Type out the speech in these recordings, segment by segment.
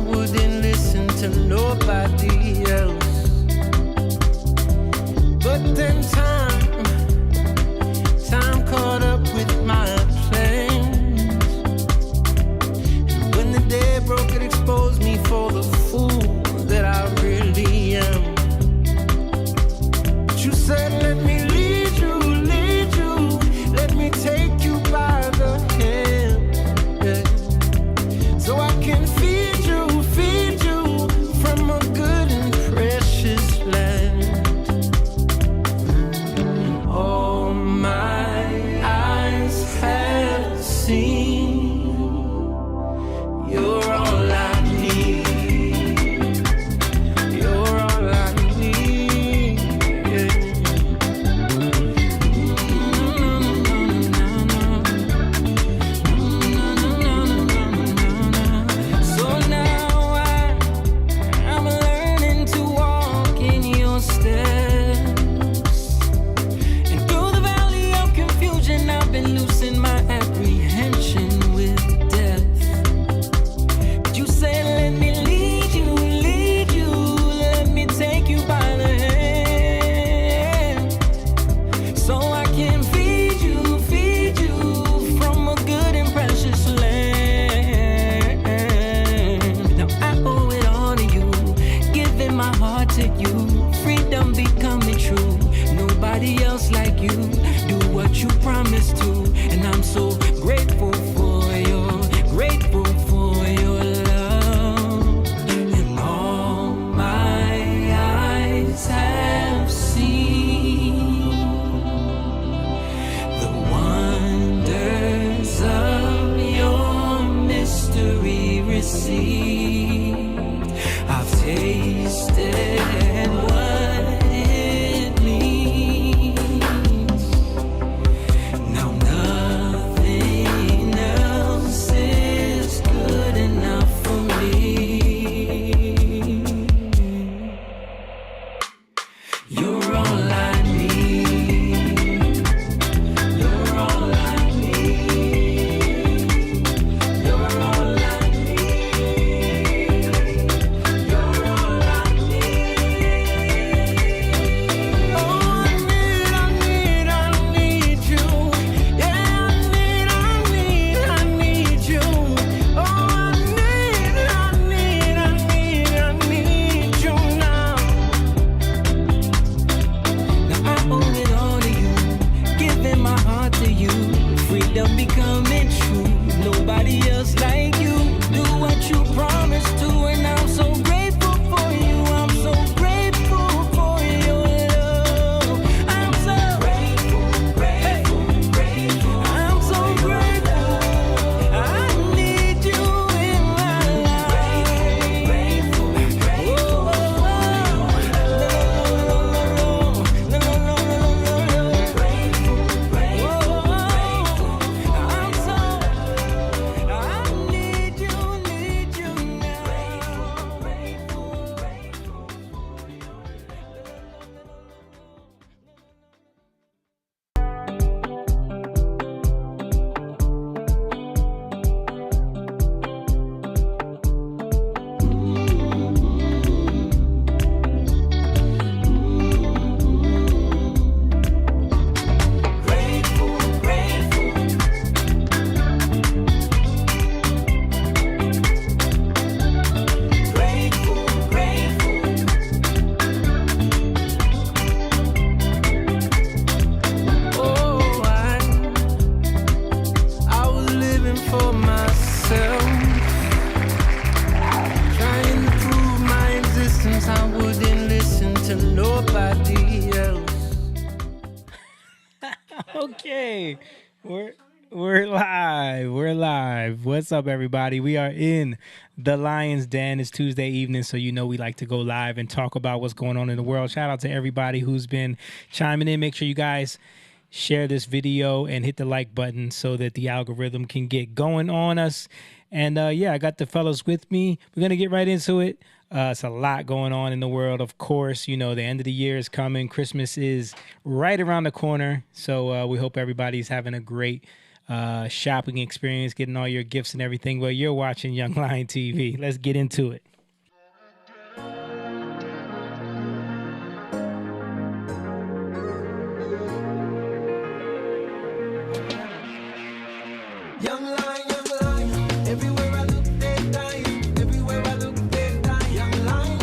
wouldn't listen to nobody else. But then time caught up with my plans. And when the day broke, it exposed me for the fool that I really am. But you said, let me lead you, let me take you by the hand, yeah. So I can feed you from a good and precious land. All my eyes have seen, you're all I need. You're all I need, yeah. So now I'm learning to walk in your steps. And through the valley of confusion, I've been losing my apprehension with death. But you say, let me lead you, let me take you by the hand. So I can feed you from a good and precious land. Now I owe it all to you, giving my heart to you, freedom becoming true. Nobody else like you, do what you promised to. And I'm so grateful for your love. And all my eyes have seen the wonders of your mystery received. I've tasted what it means. Now nothing else is good enough for me. You're all I need. You're all I need. You're all I need. You're all I need. Oh, I need you. Yeah, I need you. Oh, I need you now. Now I owe it all to you, giving my heart to you, freedom becoming true. Nobody else like you, do what you promised to, and I'm so grateful for you. I'm so grateful for your love. I'm so grateful. I'm so grateful. I need you in my life. Okay, we're live. We're live. What's up, everybody? We are in the Lion's Den. It's Tuesday evening, so you know we like to go live and talk about what's going on in the world. Shout out to everybody who's been chiming in. Make sure you guys share this video and hit the like button so that the algorithm can get going on us. And yeah, I got the fellas with me. We're gonna get right into it. It's a lot going on in the world, of course. You know, the end of the year is coming. Christmas is right around the corner. So we hope everybody's having a great shopping experience, getting all your gifts and everything. Well, you're watching Young Lion TV. Let's get into it. Young lion, everywhere I look, they're dying. Everywhere I look, they're dying. Young lion,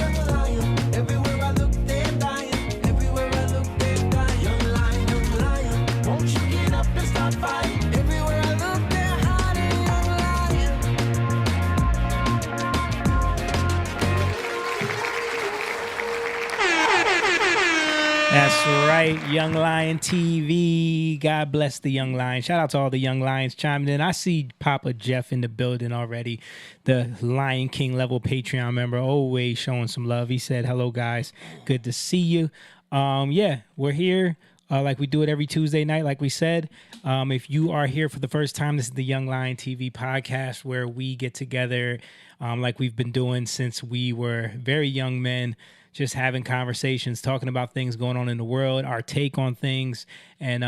everywhere I look, they're dying. Everywhere I look, they're dying. Young lion, won't you get up and start fighting? Everywhere I look, they're hiding. That's right, Young Lion TV. God bless the Young Lion. Shout out to all the Young Lions chiming in. I see Papa Jeff in the building already, the Lion King level Patreon member, always showing some love. He said, hello, guys. Good to see you. Yeah, we're here like we do it every Tuesday night, like we said. If you are here for the first time, this is the Young Lion TV podcast where we get together like we've been doing since we were very young men, just having conversations, talking about things going on in the world, our take on things, and,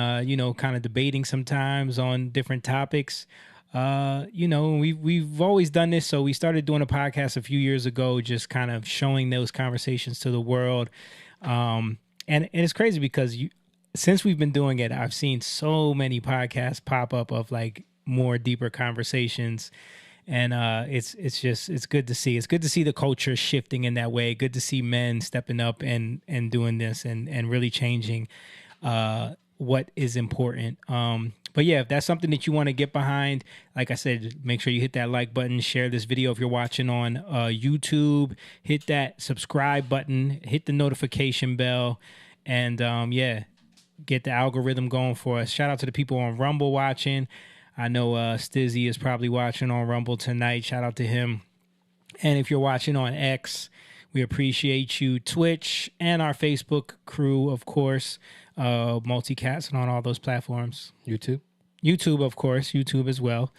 kind of debating sometimes on different topics. We've always done this. So we started doing a podcast a few years ago, just kind of showing those conversations to the world. And it's crazy because since we've been doing it, I've seen so many podcasts pop up of like more deeper conversations. And it's good to see. It's good to see the culture shifting in that way. Good to see men stepping up and doing this and really changing what is important. But yeah, if that's something that you want to get behind, like I said, make sure you hit that like button, share this video if you're watching on YouTube, hit that subscribe button, hit the notification bell, and get the algorithm going for us. Shout out to the people on Rumble watching. I know Stizzy is probably watching on Rumble tonight. Shout out to him. And if you're watching on X, we appreciate you. Twitch and our Facebook crew, of course, multicast and on all those platforms. YouTube, of course, YouTube as well.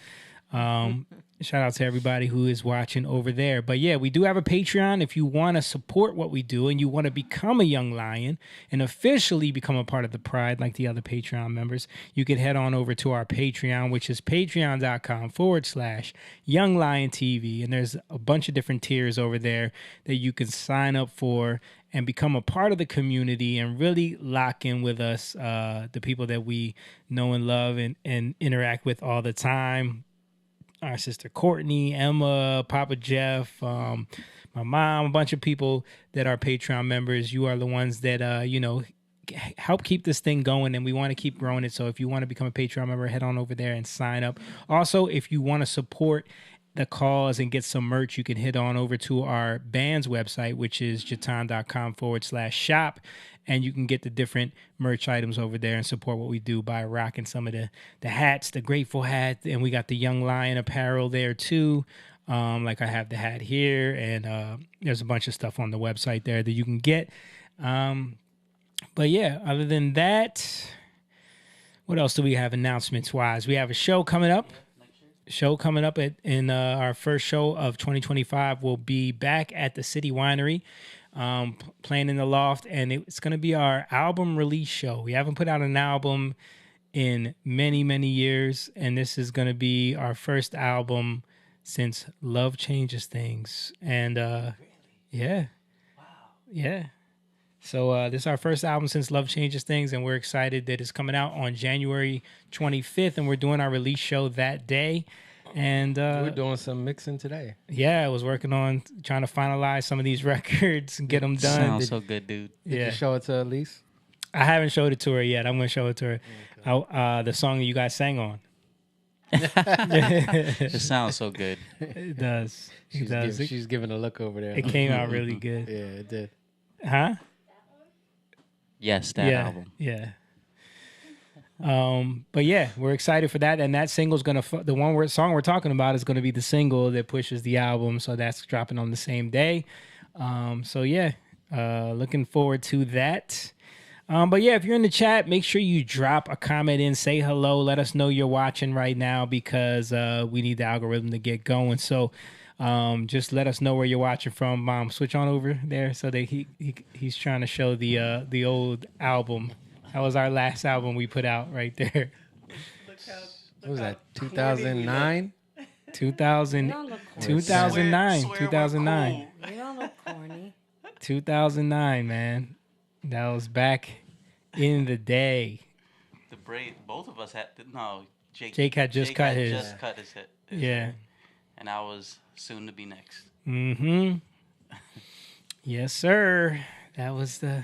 Shout out to everybody who is watching over there. But yeah, we do have a Patreon. If you want to support what we do and you want to become a Young Lion and officially become a part of the Pride like the other Patreon members, you can head on over to our Patreon, which is patreon.com/Young Lion TV. And there's a bunch of different tiers over there that you can sign up for and become a part of the community and really lock in with us, the people that we know and love and interact with all the time. Our sister Courtney, Emma, Papa Jeff, my mom, a bunch of people that are Patreon members. You are the ones that, help keep this thing going, and we want to keep growing it. So if you want to become a Patreon member, head on over there and sign up. Also, if you want to support the cause and get some merch, you can head on over to our band's website, which is jatan.com/shop. And you can get the different merch items over there and support what we do by rocking some of the hats, the Grateful hat. And we got the Young Lion apparel there too. Like I have the hat here. And there's a bunch of stuff on the website there that you can get. But yeah, other than that, what else do we have announcements-wise? We have a show coming up. In our first show of 2025. We'll be back at the City Winery. Playing in the loft, and it's going to be our album release show. We haven't put out an album in many, many years, and this is going to be our first album since Love Changes Things. And yeah. So this is our first album since Love Changes Things, and we're excited that it's coming out on January 25th, and we're doing our release show that day. And we're doing some mixing today. Yeah, I was working on trying to finalize some of these records and get them done. Sounds so good, dude. Did you show it to Elise? I haven't showed it to her yet. I'm going to show it to her. Okay. The song that you guys sang on. It sounds so good. It does. She's giving a look over there. It came out really good. Yeah, it did. Huh? Yes, that album. Yeah. But yeah, we're excited for that, and that single's gonna song we're talking about is gonna be the single that pushes the album, so that's dropping on the same day. So yeah, looking forward to that. But yeah, if you're in the chat, make sure you drop a comment in, say hello, let us know you're watching right now because we need the algorithm to get going. So just let us know where you're watching from. Mom, switch on over there so that he's trying to show the old album. That was our last album we put out right there. What was that? 2009. 2000, You don't look corny. 2009, Swear we're 2009, cool. You don't look corny. 2009, man. That was back in the day. The braid. Both of us had no. Jake had just cut his. Just cut his head. Yeah. And I was soon to be next. Mm-hmm. Yes, sir. That was the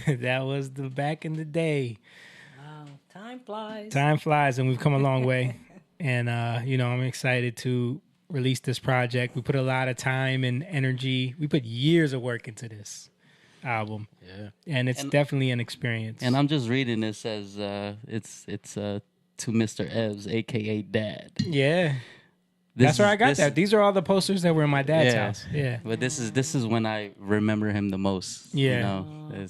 that was the back in the day. Wow, time flies. Time flies, and we've come a long way. And I'm excited to release this project. We put a lot of time and energy. We put years of work into this album. Yeah. And it's definitely an experience. And I'm just reading this as it's to Mr. Evs, aka Dad. Yeah. This That's where I got this- that. These are all the posters that were in my dad's house. Yeah. But this is when I remember him the most. Yeah. You know,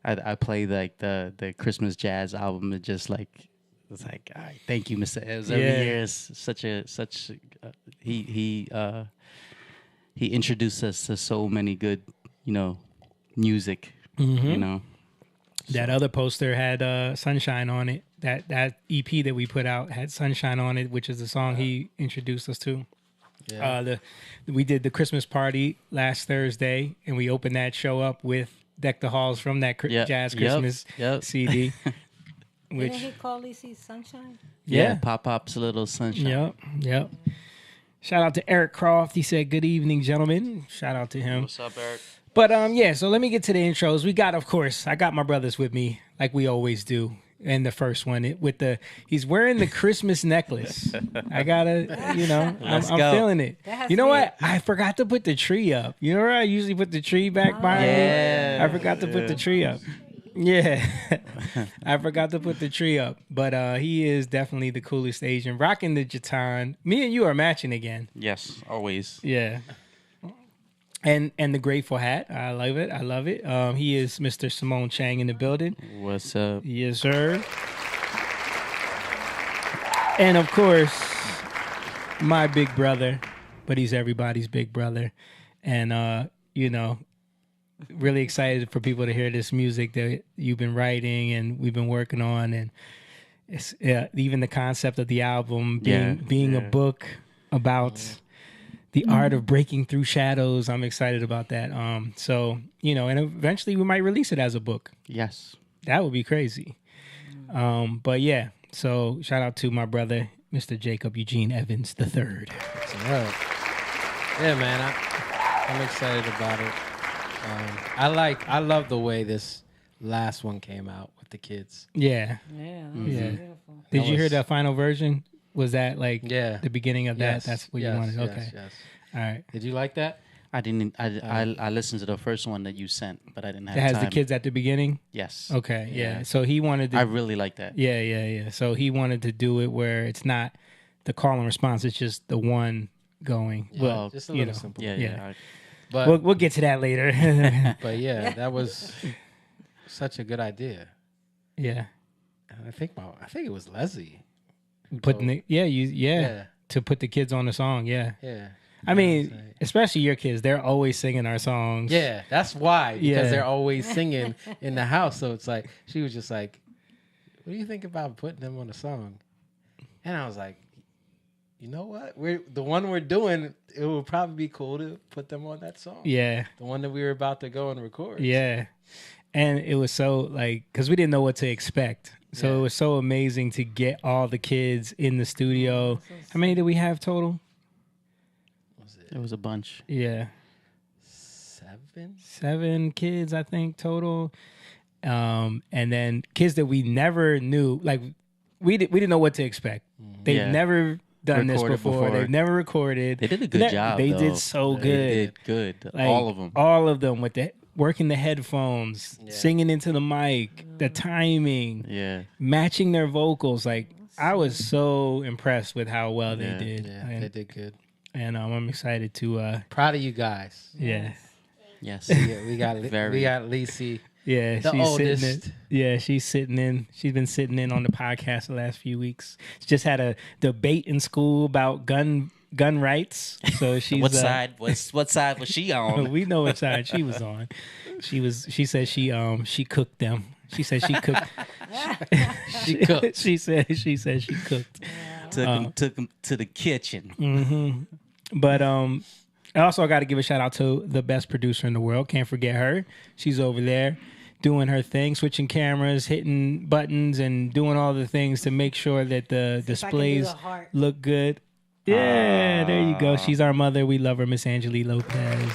I play like the Christmas jazz album. It just like it's like, all right, thank you, Mr. Evs. Every Yeah. year is he introduced us to so many good, music. Mm-hmm. You know. That other poster had Sunshine on it. That EP that we put out had Sunshine on it, which is the song he introduced us to. Yeah. We did the Christmas party last Thursday, and we opened that show up with Deck the Halls from that Jazz Christmas CD. Which Didn't he call Lacey Sunshine? yeah. Pop-Pop's Little Sunshine. Yep. Shout out to Eric Croft. He said, "Good evening, gentlemen." Shout out to him. What's up, Eric? But so let me get to the intros. We got, of course, I got my brothers with me, like we always do. And the first one, he's wearing the Christmas necklace. I gotta, I'm go. feeling it. That has You to know be- what? I forgot to put the tree up. You know where I usually put the tree back behind Yeah. me? I forgot to put the tree up. Yeah, I forgot to put the tree up. But he is definitely the coolest Asian. Rocking the Jatan. Me and you are matching again. Yes, always. Yeah. And the grateful hat. I love it. He is Mr. Simone Chang in the building. What's up? Yes, sir. And of course, my big brother, but he's everybody's big brother. And really excited for people to hear this music that you've been writing and we've been working on, and it's even the concept of the album being a book about the art of breaking through shadows. I'm excited about that. And eventually we might release it as a book. Yes. That would be crazy. But yeah, so shout out to my brother, Mr. Jacob Eugene Evans III. So, yeah, man, I'm excited about it. I love the way this last one came out with the kids. Yeah. Yeah, that Yeah. was beautiful. Did you hear the final version? Was that like the beginning of that? Yes. That's what Yes, you wanted? yes, Okay. yes. All right. Did you like that? I didn't. I listened to the first one that you sent, but I didn't have That has time. the kids at the beginning? Yes. Okay. Yeah. Yeah. So he wanted to. I really like that. Yeah. So he wanted to do it where it's not the call and response, it's just the one going. Yeah, Well, just a little know, simple. Yeah. Yeah. Yeah. But We'll get to that later. but yeah, that was such a good idea. Yeah. And I think it was Leslie. who Putting told- it, yeah, to put the kids on the song. Yeah. yeah. I mean, That's right. especially your kids, they're always singing our songs. Yeah, that's why. Because Yeah. they're always singing in the house. So it's like she was just like, "What do you think about putting them on a song?" And I was like, "You know what? The one we're doing. It would probably be cool to put them on that song. Yeah. The one that we were about to go and record. Yeah. And it was so like, because we didn't know what to expect. So Yeah. it was so amazing to get all the kids in the studio. How many did we have total? Was It was a bunch. Yeah. 7? 7 kids, I think, total. And then kids that we never knew, like we didn't know what to expect. They've Yeah. never done this Recorded before. before. They've never recorded. They did a good job. They though. did so good. They did good. Like, All of them. All of them with the working the headphones, Yeah. singing into the mic, the timing, Yeah. matching their vocals. Like I was so impressed with how well Yeah. they did. Yeah, and they did good. I'm excited to Proud of you guys. yeah. Yes. Yeah, we got Very. we got Lacey. Yeah, The she's oldest. sitting in. Yeah, she's sitting in. She's been sitting in on the podcast the last few weeks. She just had a debate in school about gun gun rights. So she's What side was she on? we know what side she was on. She said she cooked them. She said she cooked. She cooked. she said she cooked. Took him to the kitchen. But I also got to give a shout out to the best producer in the world. Can't forget her. She's over there doing her thing, switching cameras, hitting buttons, and doing all the things to make sure that the See if I can do displays the heart. look good. Yeah, there you go. She's our mother. We love her, Miss Angelique Lopez.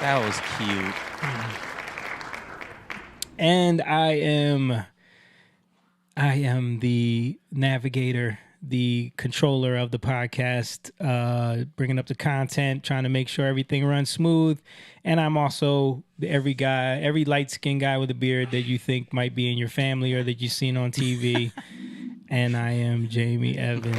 That was cute. And I am the navigator, the controller of the podcast, bringing up the content, trying to make sure everything runs smooth. And I'm also every light-skinned guy with a beard that you think might be in your family or that you've seen on TV. And I am Jamie Evans.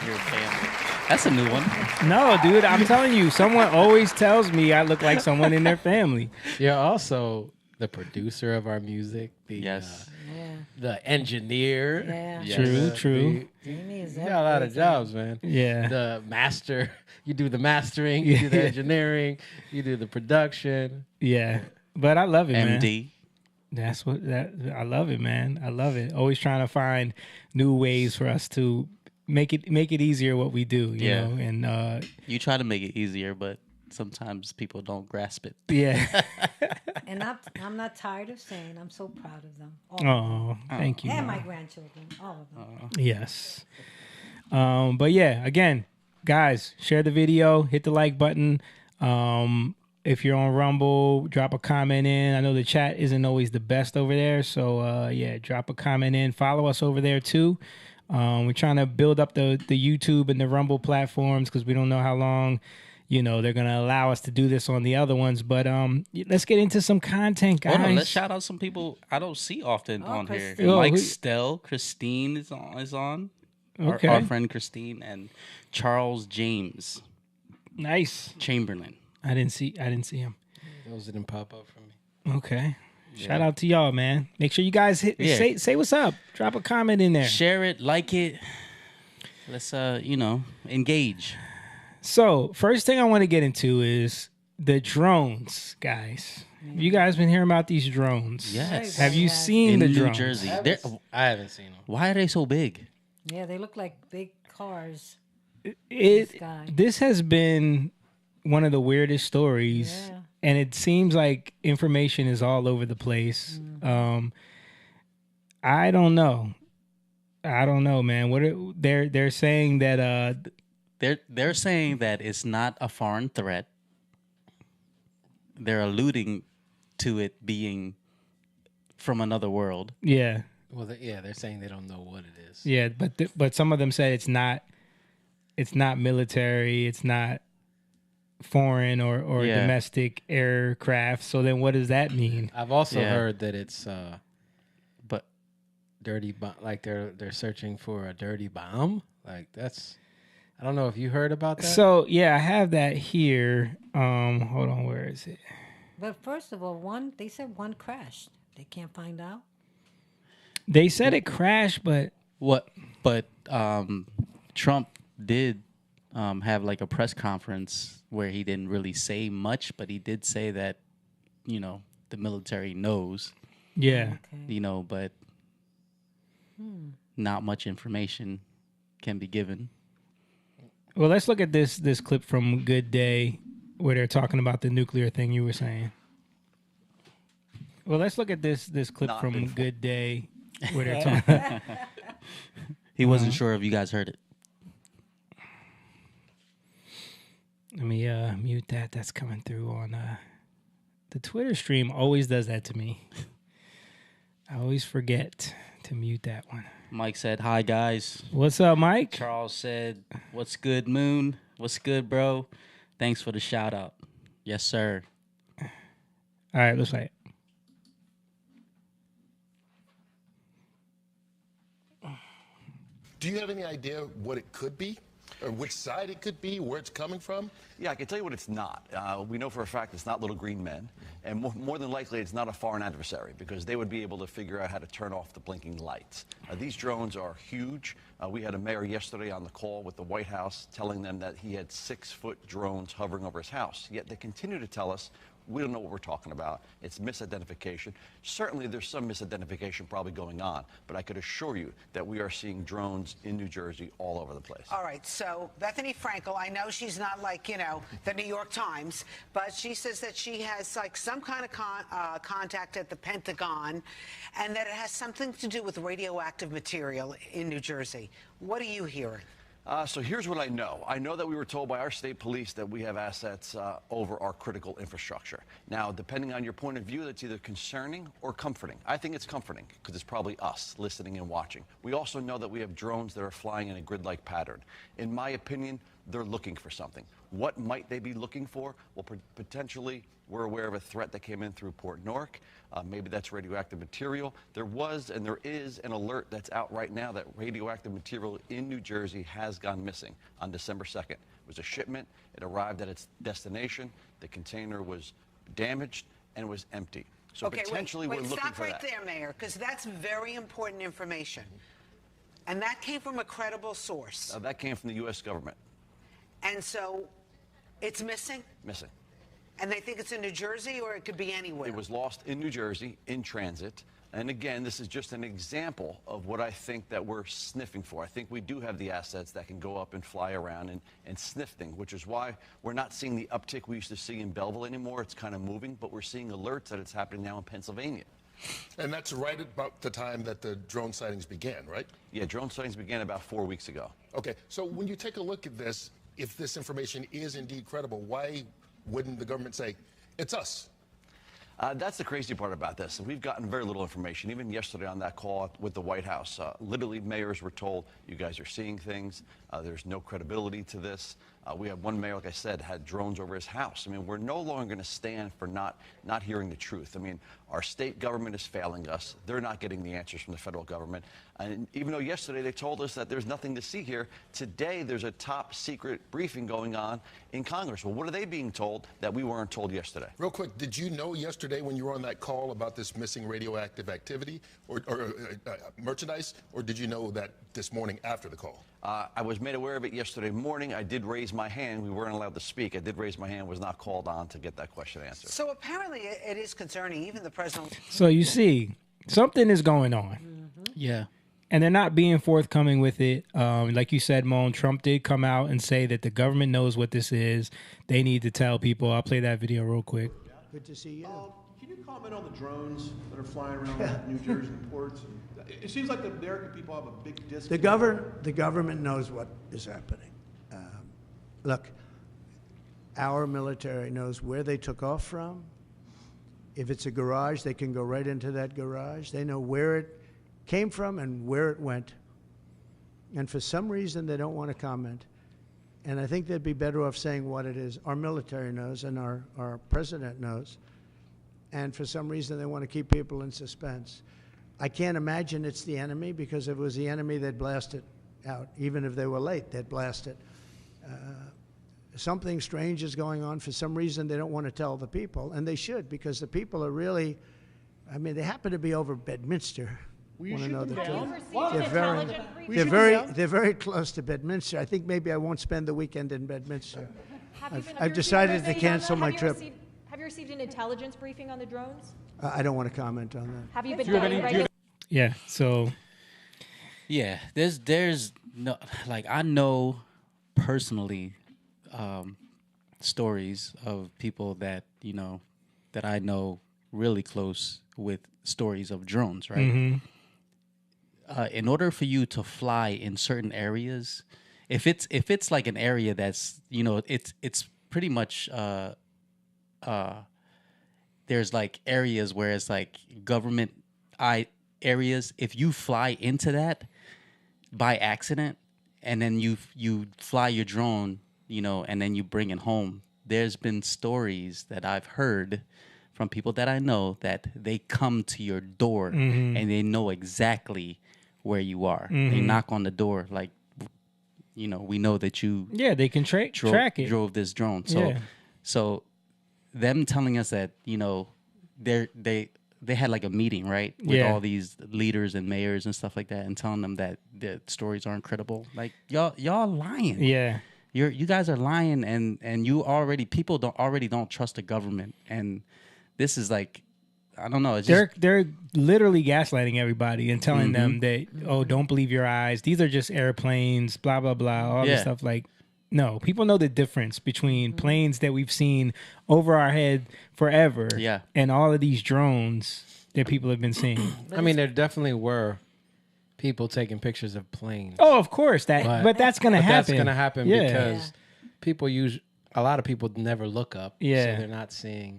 Your family. That's a new one. No, dude, I'm telling you, someone always tells me I look like someone in their family. You're also the producer of our music. Yes. Yeah. The engineer. Yeah. Yes. True. Jamie is You got a lot of everything. jobs, man. Yeah. The master. You do the mastering. You do the Yeah. engineering. You do the production. Yeah. But I love it, man. MD. That's I love it, man. I love it. Always trying to find new ways for us to make it easier what we do, you Yeah. know. And You try to make it easier, but sometimes people don't grasp it. yeah. And I'm not tired of saying I'm so proud of them. All of them. Oh, thank you. And Mom. my grandchildren, all of them. Yes. But yeah, again, guys, share the video, hit the like button. If you're on Rumble, drop a comment in. I know the chat isn't always the best over there, so yeah, drop a comment in. Follow us over there too. We're trying to build up the YouTube and the Rumble platforms because we don't know how long, you know, they're gonna allow us to do this on the other ones. But let's get into some content, guys. Hold on, let's shout out some people I don't see often on here. Christine. Mike who- Stell, Christine is on. Okay. Our friend Christine and Charles James Nice. Chamberlain. I didn't see him. Those didn't pop up for me. Okay. Shout out to y'all, man. Make sure you guys Yeah. say what's up. Drop a comment in there. Share it, like it. Let's engage. So, first thing I want to get into is the drones, guys. You guys been hearing about these drones? Yes. Have you Yeah. seen In the New drones? Jersey. I haven't seen them. Why are they so big? Yeah, they look like big cars. It Sky. this has been one of the weirdest stories, Yeah. and it seems like information is all over the place. I don't know. Man. They're saying that They're saying that it's not a foreign threat. They're alluding to it being from another world. yeah. Well, they're saying they don't know what it is. Yeah, but some of them said it's not military, it's not foreign or Yeah. domestic aircraft. So then what does that mean? I've also Yeah. heard that it's But dirty bomb. Like they're searching for a dirty bomb. Like that's. I don't know if you heard about that. So yeah, I have that here. Hold on, where is it? But first of all, they said one crashed. They can't find out. They said it crashed, but Trump did have like a press conference where he didn't really say much, but he did say that, the military knows, yeah. Okay. but not much information can be given. Well, let's look at this clip from Good Day where they're talking about the nuclear thing you were saying. Well, let's look at this clip Not from been- Good Day where they're talking. He wasn't sure if you guys heard it. Let me mute that. That's coming through on the Twitter stream. Always does that to me. I always forget to mute that one. Mike said, "Hi guys." What's up, Mike? Charles said, "What's good, Moon? What's good, bro? Thanks for the shout out." Yes, sir. All right, let's play it. Do you have any idea what it could be? Or which side it could be, where it's coming from? Yeah, I can tell you what it's not. We know for a fact it's not little green men, and more than likely it's not a foreign adversary because they would be able to figure out how to turn off the blinking lights. These drones are huge. We had a mayor yesterday on the call with the White House telling them that he had 6-foot drones hovering over his house, yet they continue to tell us we don't know what we're talking about. It's misidentification. Certainly, there's some misidentification probably going on, but I could assure you that we are seeing drones in New Jersey all over the place. All right, so Bethany Frankel, I know she's not like, you know, the New York Times, but she says that she has like some kind of contact at the Pentagon and that it has something to do with radioactive material in New Jersey. What are you hearing? So here's what I know. I know that we were told by our state police that we have assets over our critical infrastructure. Now, depending on your point of view, that's either concerning or comforting. I think it's comforting because it's probably us listening and watching. We also know that we have drones that are flying in a grid-like pattern. In my opinion, they're looking for something. What might they be looking for? Well, potentially, we're aware of a threat that came in through Port Newark. Maybe that's radioactive material. There was and there is an alert that's out right now that radioactive material in New Jersey has gone missing on December 2nd. It was a shipment. It arrived at its destination. The container was damaged and was empty. So okay, potentially wait, we're looking stop for right that. there, Mayor, because that's very important information. And that came from a credible source. That came from the U.S. government. And so it's missing? Missing. And they think it's in New Jersey or it could be anywhere? It was lost in New Jersey in transit. And again, this is just an example of what I think that we're sniffing for. I think we do have the assets that can go up and fly around and sniff things, which is why we're not seeing the uptick we used to see in Belleville anymore. It's kind of moving, but we're seeing alerts that it's happening now in Pennsylvania. And that's right about the time that the drone sightings began, right? Yeah, drone sightings began about 4 weeks ago. Okay, so when you take a look at this, if this information is indeed credible, why wouldn't the government say, it's us? That's the crazy part about this. We've gotten very little information. Even yesterday on that call with the White House, literally mayors were told, you guys are seeing things. There's no credibility to this. We have one mayor, like I said, had drones over his house. I mean, we're no longer going to stand for not hearing the truth. I mean, our state government is failing us. They're not getting the answers from the federal government. And even though yesterday they told us that there's nothing to see here, today there's a top secret briefing going on in Congress. Well, what are they being told that we weren't told yesterday? Real quick, did you know yesterday when you were on that call about this missing radioactive activity or merchandise, or did you know that this morning after the call? I was made aware of it yesterday morning. I did raise my hand. We weren't allowed to speak. I did raise my hand, was not called on to get that question answered. So apparently it is concerning. Even the president. So you see, something is going on. Yeah. And they're not being forthcoming with it. Like you said, Moan, Trump did come out and say that the government knows what this is. They need to tell people. I'll play that video real quick. Good to see you. Can you comment on the drones that are flying around New Jersey ports? It seems like the American people have a big disconnect. The government knows what is happening. Look, our military knows where they took off from. If it's a garage, they can go right into that garage. They know where it came from and where it went. And for some reason, they don't want to comment. And I think they'd be better off saying what it is. Our military knows and our president knows. And for some reason, they want to keep people in suspense. I can't imagine it's the enemy, because if it was the enemy, they'd blast it out. Even if they were late, they'd blast it. Something strange is going on. For some reason, they don't want to tell the people, and they should, because the people are really, I mean, they happen to be over Bedminster. Want to know the truth? They're very close to Bedminster. I think maybe I won't spend the weekend in Bedminster. I've decided to cancel my trip. Have you received an intelligence briefing on the drones? I don't want to comment on that. Have you been getting regular? Yeah. So. Yeah. There's no, like, I know personally stories of people that, you know, that I know really close with stories of drones, right? Mm-hmm. In order for you to fly in certain areas, if it's like an area that's, you know, it's pretty much there's like areas where it's like government areas. If you fly into that by accident and then you fly your drone, you know, and then you bring it home, there's been stories that I've heard from people that I know that they come to your door and they know exactly where you are. They knock on the door, like, we know that you Yeah, they can track it. drove this drone. So, Yeah. so them telling us that they had like a meeting, right, with all these leaders and mayors and stuff like that, and telling them that the stories aren't credible. Like y'all lying. Yeah. You guys are lying, and you people don't trust the government, and this is like, I don't know. It's just, They're literally gaslighting everybody and telling them that, oh, don't believe your eyes. These are just airplanes, blah, blah, blah, all this stuff. Like, no, people know the difference between planes that we've seen over our head forever and all of these drones that people have been seeing. I mean, there definitely were people taking pictures of planes. Oh, of course. But that's going to happen. That's going to happen because a lot of people never look up. Yeah. So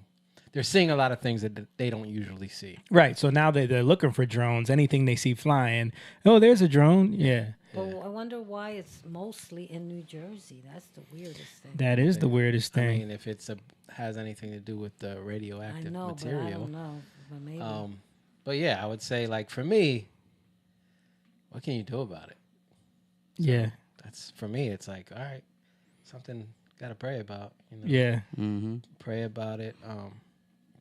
they're seeing a lot of things that they don't usually see. Right. So now they're looking for drones. Anything they see flying. Oh, there's a drone. Yeah. But I wonder why it's mostly in New Jersey. That's the weirdest thing. That is the weirdest thing. I mean, if has anything to do with the radioactive material. But I don't know. But maybe. But yeah, I would say, like, for me, what can you do about it? So yeah. That's, for me, it's like, all right, something got to pray about. Yeah. Pray about it.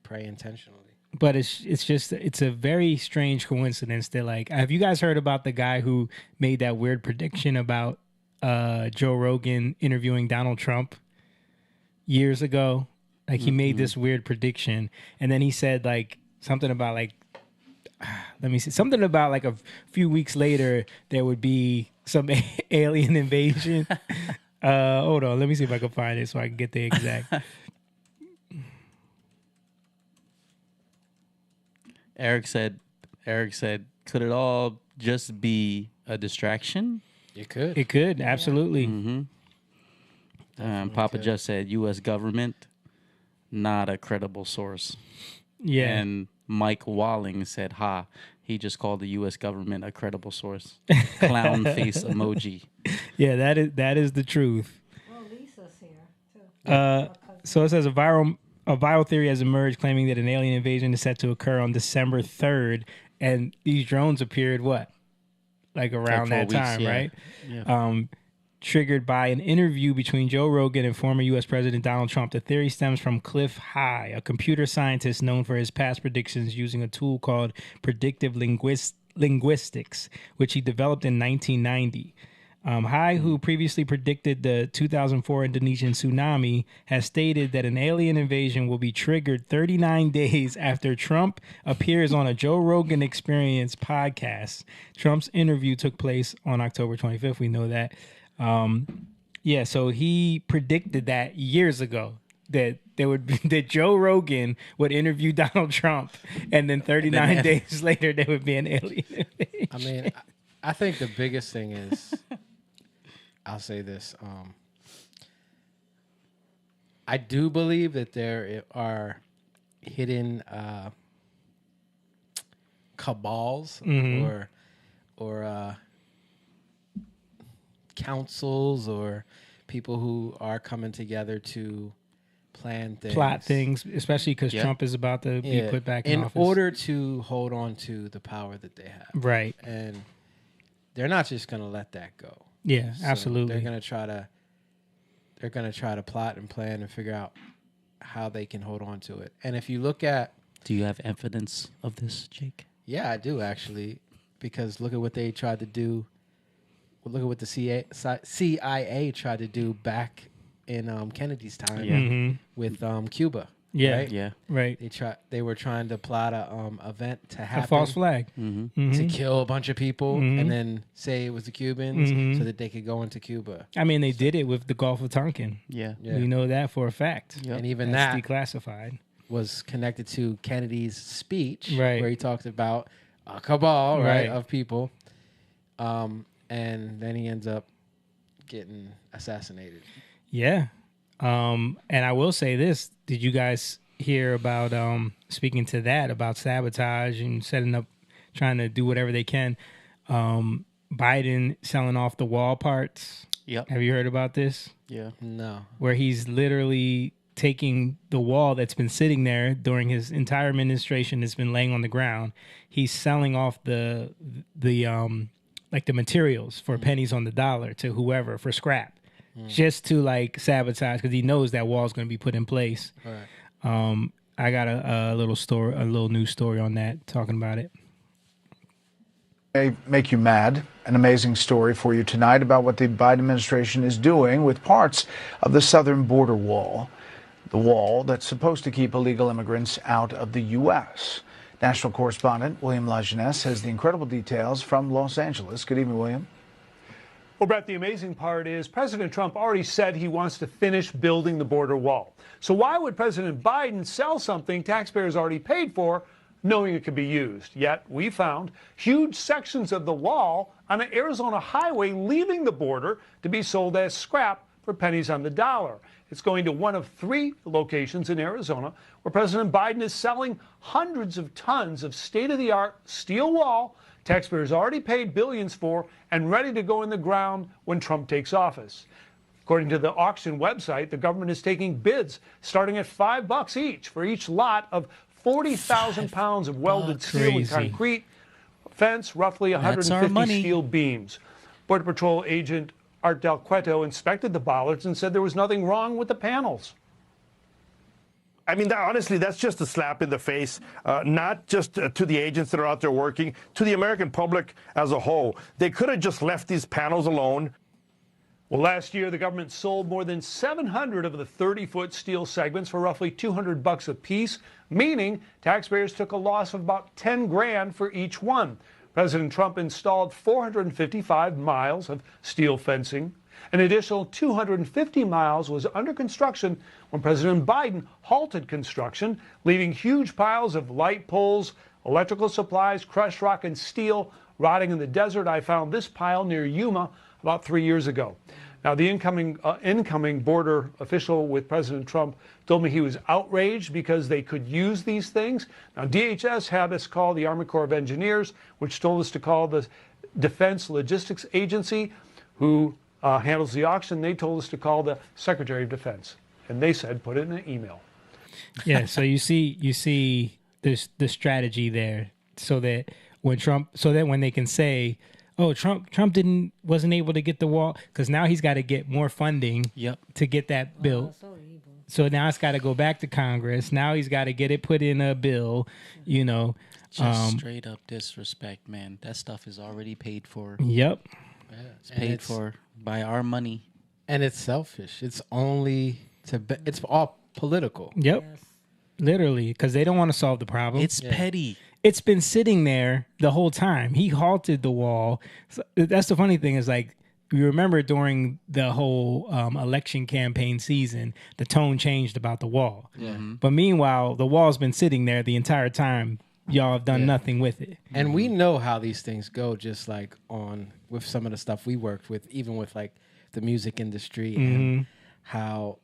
Pray intentionally. But it's a very strange coincidence that, like, have you guys heard about the guy who made that weird prediction about Joe Rogan interviewing Donald Trump years ago? Like, he made this weird prediction, and then he said, like, something about, like, something about, like, a few weeks later there would be some alien invasion. Hold on, let me see if I can find it so I can get the exact. Eric said, could it all just be a distraction? It could. It could, absolutely. Papa just said, U.S. government, not a credible source. Yeah. And Mike Walling said, he just called the U.S. government a credible source. Clown face emoji. Yeah, that is the truth. Well, Lisa's here, too. So it says a viral theory has emerged claiming that an alien invasion is set to occur on December 3rd, and these drones appeared like around that time, right? Yeah. Triggered by an interview between Joe Rogan and former U.S. President Donald Trump. The theory stems from Cliff High, a computer scientist known for his past predictions using a tool called predictive linguistics, which he developed in 1990. High, who previously predicted the 2004 Indonesian tsunami, has stated that an alien invasion will be triggered 39 days after Trump appears on a Joe Rogan Experience podcast. Trump's interview took place on October 25th. We know that. So he predicted that years ago that that Joe Rogan would interview Donald Trump, and then 39 days later there would be an alien invasion. I mean, I think the biggest thing is, I'll say this. I do believe that there are hidden cabals or councils or people who are coming together to plot things, especially because Trump is about to be put back in office. In order to hold on to the power that they have. Right. And they're not just going to let that go. Yeah, So absolutely. They're going to try to plot and plan and figure out how they can hold on to it. And if you look at... Do you have evidence of this, Jake? Yeah, I do, actually. Because look at what they tried to do. Look at what the CIA tried to do back in Kennedy's time with Cuba. Yeah, right? Yeah, right. They were trying to plot a event to happen, a false flag, to kill a bunch of people, and then say it was the Cubans, so that they could go into Cuba. I mean, they did it with the Gulf of Tonkin. Yeah. We know that for a fact. Yep. And even that's that declassified. Was connected to Kennedy's speech, right, where he talked about a cabal, right, of people. And then he ends up getting assassinated. Yeah. And I will say this. Did you guys hear about, speaking to that, about sabotage and setting up, trying to do whatever they can, Biden selling off the wall parts? Yep. Have you heard about this? Yeah. No. Where he's literally taking the wall that's been sitting there during his entire administration, that's been laying on the ground. He's selling off the like the materials for pennies on the dollar to whoever for scrap, just to like sabotage because he knows that wall's going to be put in place. Right. I got a little news story on that talking about it. May make you mad. An amazing story for you tonight about what the Biden administration is doing with parts of the southern border wall, the wall that's supposed to keep illegal immigrants out of the U.S. National correspondent William Lajeunesse has the incredible details from Los Angeles. Good evening, William. Well, Brett, the amazing part is President Trump already said he wants to finish building the border wall. So why would President Biden sell something taxpayers already paid for, knowing it could be used? Yet we found huge sections of the wall on an Arizona highway leaving the border to be sold as scrap for pennies on the dollar. It's going to one of 3 locations in Arizona where President Biden is selling hundreds of tons of state-of-the-art steel wall taxpayers already paid billions for and ready to go in the ground when Trump takes office. According to the auction website, the government is taking bids starting at $5 each for each lot of 40,000 pounds of welded steel and concrete, fence, roughly 150 steel beams. Border Patrol agent Art Del Cueto inspected the bollards and said there was nothing wrong with the panels. I mean, honestly, that's just a slap in the face, not just to the agents that are out there working, to the American public as a whole. They could have just left these panels alone. Well, last year, the government sold more than 700 of the 30-foot steel segments for roughly $200 a piece, meaning taxpayers took a loss of about 10 grand for each one. President Trump installed 455 miles of steel fencing. An additional 250 miles was under construction when President Biden halted construction, leaving huge piles of light poles, electrical supplies, crushed rock, and steel rotting in the desert. I found this pile near Yuma about 3 years ago. Now, the incoming border official with President Trump told me he was outraged because they could use these things. Now, DHS had us call the Army Corps of Engineers, which told us to call the Defense Logistics Agency, who handles the auction. They told us to call the Secretary of Defense, and they said put it in an email. Yeah, so you see this the strategy there, so that when they can say, oh, Trump wasn't able to get the wall, because now he's got to get more funding to get that built. So now it's got to go back to Congress. Now he's got to get it put in a bill, Just straight up disrespect, man. That stuff is already paid for. Yep. Yeah. It's paid for by our money. And it's selfish. It's only it's all political. Yep. Yes. Literally, because they don't want to solve the problem. It's petty. It's been sitting there the whole time. He halted the wall. So that's the funny thing is, like, you remember during the whole election campaign season, the tone changed about the wall. Yeah. But meanwhile, the wall's been sitting there the entire time. Y'all have done nothing with it. And we know how these things go, just like with some of the stuff we worked with, even with like the music industry and how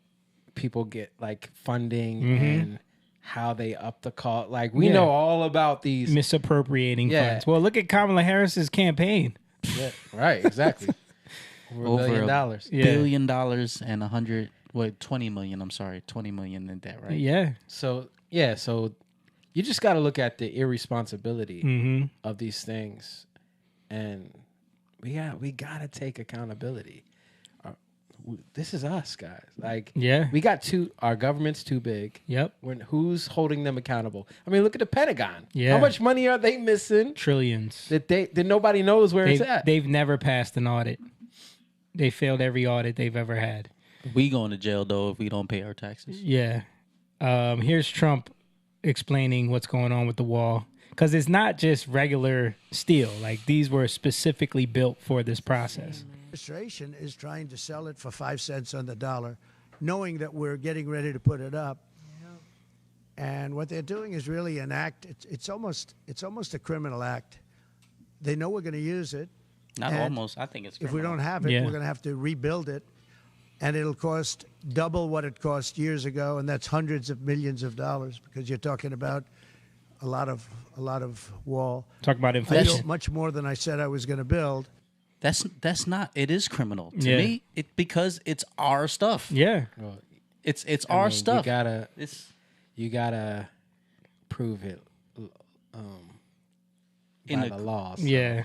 people get like funding and how they up the cost. Like we know all about these misappropriating funds. Well, look at Kamala Harris's campaign. Yeah, right, exactly. Over $1 billion. $1 billion and 20 million. I'm sorry, 20 million in debt, right? Yeah. So you just got to look at the irresponsibility of these things, and we got to take accountability. This is us, guys. Like, we got our government's too big. Yep. Who's holding them accountable? I mean, look at the Pentagon. Yeah. How much money are they missing? Trillions. That nobody knows where it's at. They've never passed an audit. They failed every audit they've ever had. We going to jail though if we don't pay our taxes. Yeah. Here's Trump explaining what's going on with the wall, because it's not just regular steel. Like, these were specifically built for this process. Administration is trying to sell it for 5 cents on the dollar, knowing that we're getting ready to put it up. And what they're doing is really an act. It's almost a criminal act. They know we're going to use it. Not almost. I think it's criminal. If we don't have it, we're going to have to rebuild it, and it'll cost double what it cost years ago, and that's hundreds of millions of dollars, because you're talking about a lot of wall. Talk about inflation. Much more than I said I was going to build. That's not. It is criminal to me. Because it's our stuff. Yeah. Well, it's our stuff. You gotta prove it by the law. So. Yeah.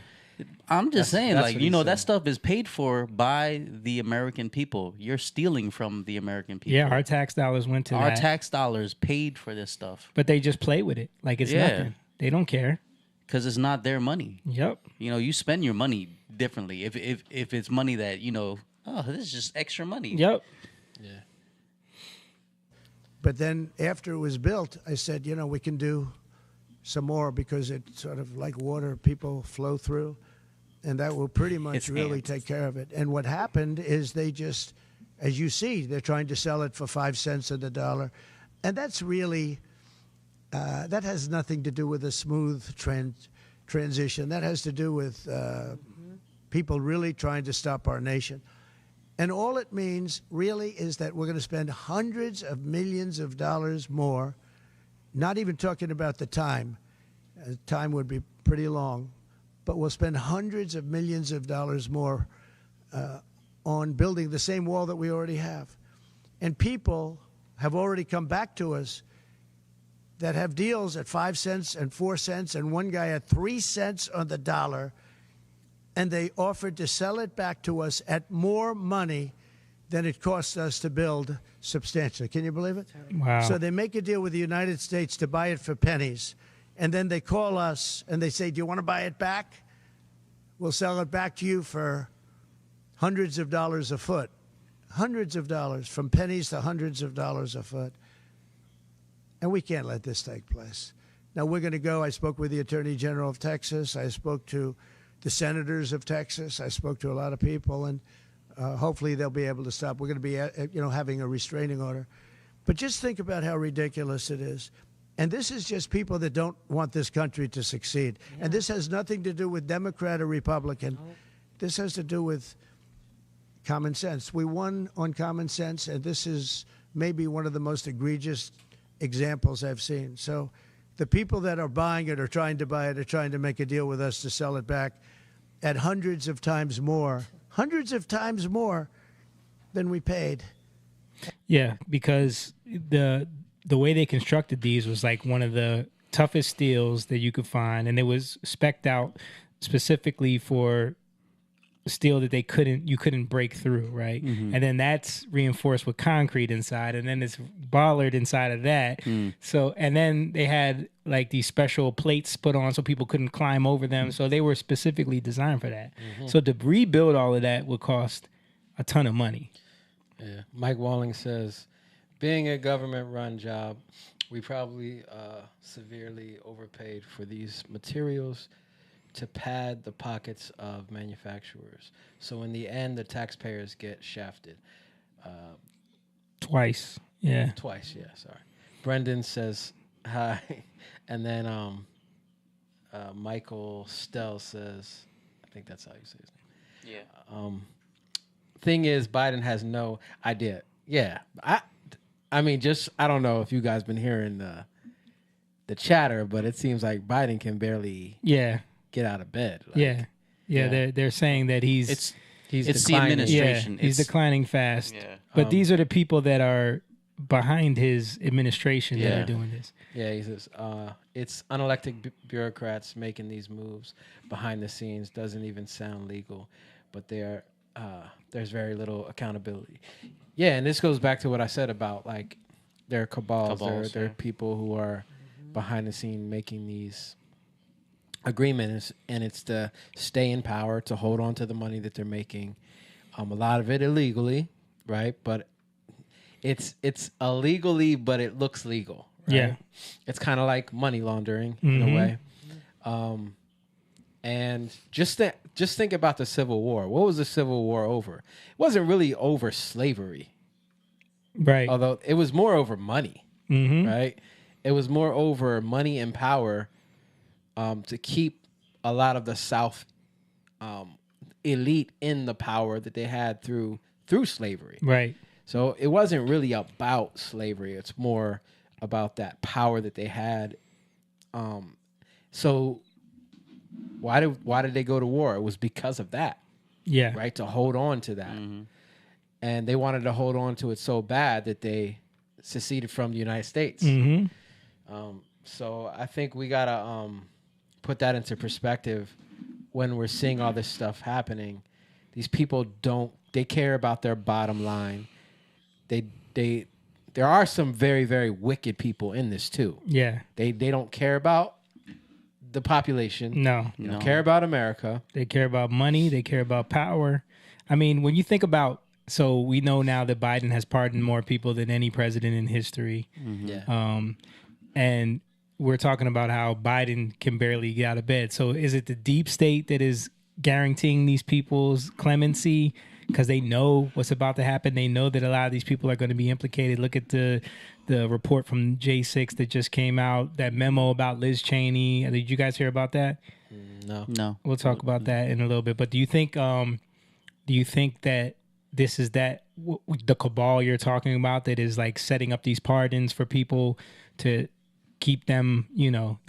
I'm just saying, that's like, what you he's know, that saying. stuff is paid for by the American people. You're stealing from the American people. Yeah, our tax dollars went to Our that. tax dollars paid for this stuff. But they just play with it like it's Yeah. nothing. They don't care. Because it's not their money. Yep. You know, you spend your money differently. If it's money that, you know, oh, this is just extra money. Yep. Yeah. But then after it was built, I said, you know, we can do some more because it's sort of like water, people flow through, and that will pretty much It's really ants. take care of it. And what happened is they just, as you see, they're trying to sell it for 5 cents on the dollar. And that's really, that has nothing to do with a smooth transition. That has to do with people really trying to stop our nation. And all it means really is that we're going to spend hundreds of millions of dollars more, not even talking about the time. Time would be pretty long, but we'll spend hundreds of millions of dollars more on building the same wall that we already have. And people have already come back to us that have deals at 5 cents and 4 cents, and one guy at 3 cents on the dollar, and they offered to sell it back to us at more money than it cost us to build substantially. Can you believe it? Wow. So they make a deal with the United States to buy it for pennies, and then they call us and they say, do you want to buy it back? We'll sell it back to you for hundreds of dollars a foot. Hundreds of dollars, from pennies to hundreds of dollars a foot. And we can't let this take place. Now we're going to go. I spoke with the Attorney General of Texas. I spoke to the senators of Texas. I spoke to a lot of people, and hopefully they'll be able to stop. We're going to be, having a restraining order. But just think about how ridiculous it is. And this is just people that don't want this country to succeed. Yeah. And this has nothing to do with Democrat or Republican. No. This has to do with common sense. We won on common sense, and this is maybe one of the most egregious examples I've seen. So the people that are buying it or trying to buy it are trying to make a deal with us to sell it back at hundreds of times more than we paid. Yeah, because the way they constructed these was like one of the toughest steels that you could find, and it was spec'd out specifically for steel that you couldn't break through, right? Mm-hmm. And then that's reinforced with concrete inside, and then it's bollard inside of that. So, and then they had like these special plates put on so people couldn't climb over them. So they were specifically designed for that. So to rebuild all of that would cost a ton of money. Yeah. Mike Walling says, being a government-run job, we probably severely overpaid for these materials to pad the pockets of manufacturers. So in the end, the taxpayers get shafted. Twice. Yeah. Twice, yeah, sorry. Brendan says, hi. And then Michael Stell says, I think that's how you say his name. Yeah. Thing is, Biden has no idea. Yeah. I mean, I don't know if you guys been hearing the chatter, but it seems like Biden can barely get out of bed. Like, They're saying that he's the declining. administration. Yeah, he's declining fast. Yeah. But these are the people that are behind his administration that are doing this. Yeah, he says it's unelected bureaucrats making these moves behind the scenes. Doesn't even sound legal, but there's very little accountability. Yeah, and this goes back to what I said about like there are cabals. There are people who are behind the scene making these agreements, and it's to stay in power, to hold on to the money that they're making. A lot of it illegally, right? But it's illegally, but it looks legal. Right? Yeah, it's kind of like money laundering in a way. And just think about the Civil War. What was the Civil War over? It wasn't really over slavery, right? Although it was more over money, right? It was more over money and power to keep a lot of the South elite in the power that they had through slavery, right? So it wasn't really about slavery. It's more about that power that they had. So why did they go to war? It was because of that. Yeah. Right? To hold on to that. And they wanted to hold on to it so bad that they seceded from the United States. So I think we got to put that into perspective when we're seeing all this stuff happening, these people they care about their bottom line. There are some very, very wicked people in this too. Yeah. They don't care about the population. No. They don't care about America. They care about money. They care about power. I mean, when you think about, so we know now that Biden has pardoned more people than any president in history. Yeah. And we're talking about how Biden can barely get out of bed. So is it the deep state that is guaranteeing these people's clemency because they know what's about to happen? They know that a lot of these people are going to be implicated. Look at the report from J6 that just came out, that memo about Liz Cheney. Did you guys hear about that? No. We'll talk about that in a little bit. But do you think that this is the cabal you're talking about that is like setting up these pardons for people to keep them,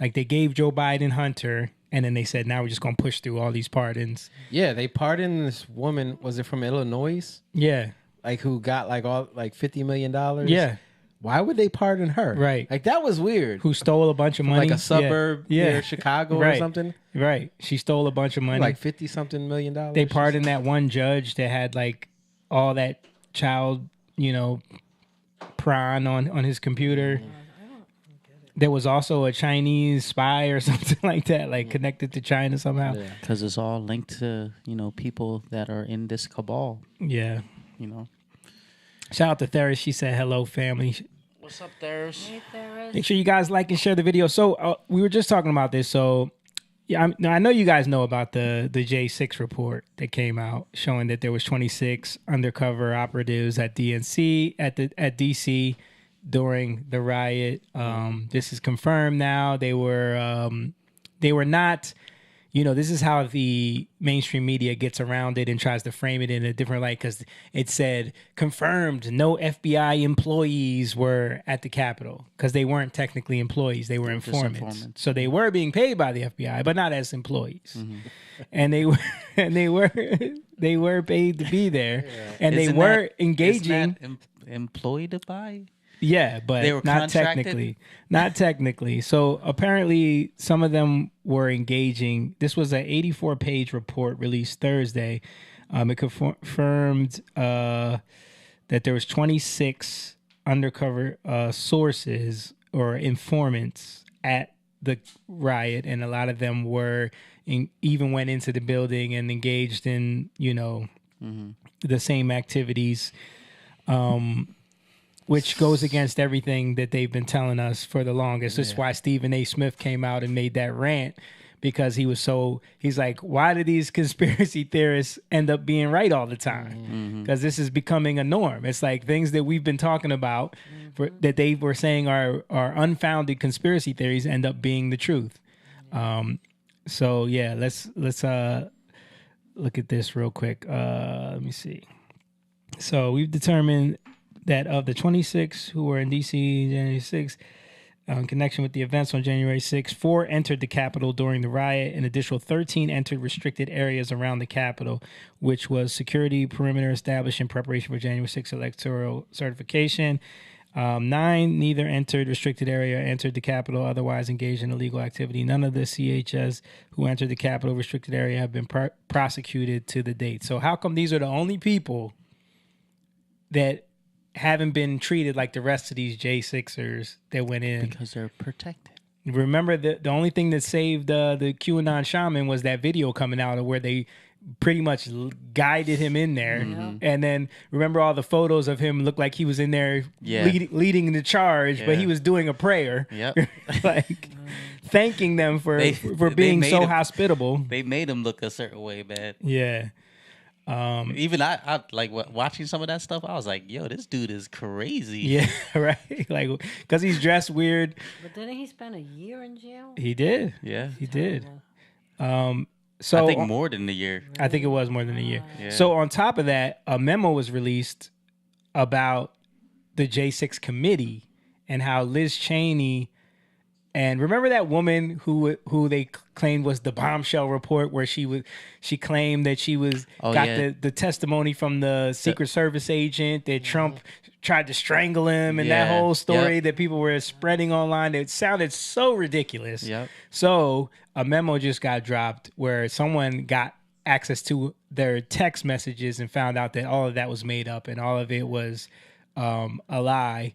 like they gave Joe Biden Hunter, and then they said, now we're just going to push through all these pardons. Yeah, they pardoned this woman, was it from Illinois? Yeah. Like who got like $50 million? Yeah. Why would they pardon her? Right. Like that was weird. Who stole a bunch of money. Like a suburb near Chicago or something? Right. She stole a bunch of money. Like $50-something million. They pardoned that one judge that had like all that child, prawn on his computer. There was also a Chinese spy or something like that, like connected to China somehow. Because it's all linked to, people that are in this cabal. Yeah. Shout out to Theris. She said, hello, family. What's up, Theris? Hey, Theris. Make sure you guys like and share the video. So we were just talking about this. So yeah, I know you guys know about the J6 report that came out showing that there was 26 undercover operatives at DNC at DC during the riot. This is confirmed now. They were not, this is how the mainstream media gets around it and tries to frame it in a different light, because it said confirmed no FBI employees were at the Capitol, because they weren't technically employees. They were informants. So they were being paid by the FBI, but not as employees. And they were paid to be there, and they were engaging. Employed by? Yeah, but they were not technically. Not technically. So apparently some of them were engaging. This was an 84-page report released Thursday. It confirmed that there was 26 undercover sources or informants at the riot, and a lot of them even went into the building and engaged in, the same activities. Which goes against everything that they've been telling us for the longest. That's why Stephen A. Smith came out and made that rant, because he's like, why do these conspiracy theorists end up being right all the time? Because this is becoming a norm. It's like things that we've been talking about that they were saying are unfounded conspiracy theories end up being the truth. So yeah, let's look at this real quick. Let me see. So we've determined that of the 26 who were in D.C. January 6th, in connection with the events on January 6th, 4 entered the Capitol during the riot. An additional 13 entered restricted areas around the Capitol, which was security perimeter established in preparation for January 6th electoral certification. 9 neither entered restricted area or entered the Capitol, otherwise engaged in illegal activity. None of the CHS who entered the Capitol restricted area have been prosecuted to the date. So how come these are the only people that haven't been treated like the rest of these J6ers that went in? Because they're protected. Remember, the only thing that saved the QAnon shaman was that video coming out of where they pretty much guided him in there. And then remember all the photos of him looked like he was in there leading the charge, but he was doing a prayer. Like thanking them for being so hospitable. They made him look a certain way, man. Yeah. Even I like watching some of that stuff. I was like, "Yo, this dude is crazy." Yeah, right. Like, because he's dressed weird. But didn't he spend a year in jail? He did. Yeah, he did. So I think more than a year. I think it was more than a year. Yeah. So on top of that, a memo was released about the J6 committee and how Liz Cheney And remember that woman who they claimed was the bombshell report, where she claimed that she got the testimony from the Secret Service agent that Trump tried to strangle him, and that whole story that people were spreading online. It sounded so ridiculous. Yep. So a memo just got dropped where someone got access to their text messages and found out that all of that was made up and all of it was a lie.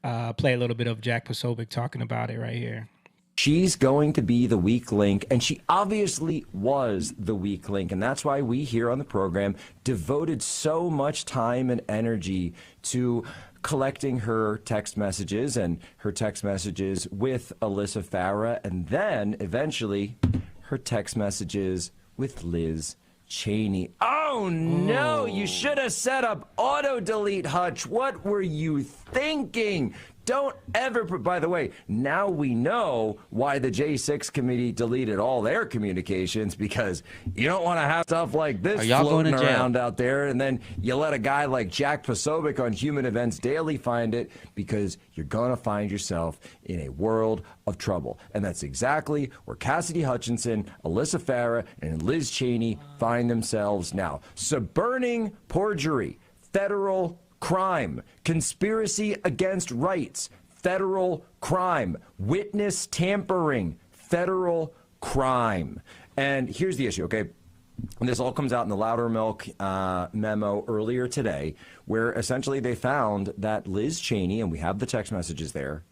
Play a little bit of Jack Posobiec talking about it right here. She's going to be the weak link, and she obviously was the weak link, and that's why we here on the program devoted so much time and energy to collecting her text messages and her text messages with Alyssa Farah, and then eventually her text messages with Liz Cheney. Oh no, you should have set up auto delete, Hutch. What were you thinking? Don't ever by the way, now we know why the J6 committee deleted all their communications, because you don't want to have stuff like this floating around out there, and then you let a guy like Jack Posobiec on Human Events Daily find it, because you're going to find yourself in a world of trouble. And that's exactly where Cassidy Hutchinson, Alyssa Farah, and Liz Cheney find themselves now. Suborning perjury, federal crime. Conspiracy against rights, federal crime. Witness tampering, federal crime. And here's the issue, okay? And this all comes out in the Loudermilk memo earlier today, where essentially they found that Liz Cheney, and we have the text messages there,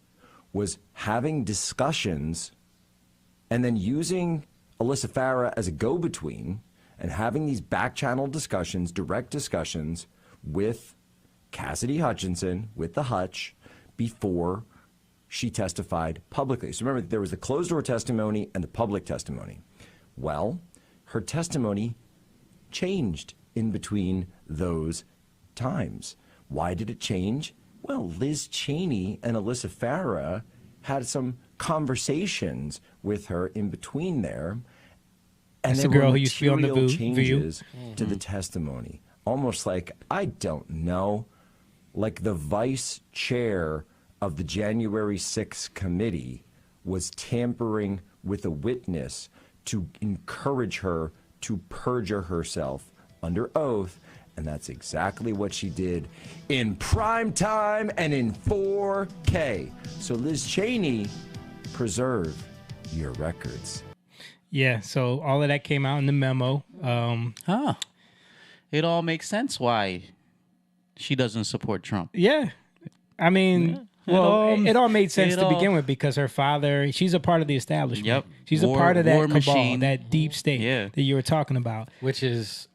was having discussions and then using Alyssa Farah as a go-between and having these back-channel discussions, direct discussions with Cassidy Hutchinson, with the Hutch, before she testified publicly. So remember, there was the closed-door testimony and the public testimony. Well, her testimony changed in between those times. Why did it change? Well, Liz Cheney and Alyssa Farah had some conversations with her in between there, and That's there the girl were who used to be on the material View. changes to the testimony. Almost like, I don't know, like the vice chair of the January 6th committee was tampering with a witness to encourage her to perjure herself under oath. And that's exactly what she did in prime time and in 4K. So Liz Cheney, preserve your records. Yeah, so all of that came out in the memo. It all makes sense why she doesn't support Trump. Yeah. I mean, it all made sense to begin with, because her father, she's a part of the establishment. Yep. She's a part of that cabal, machine. that deep state that you were talking about. Which is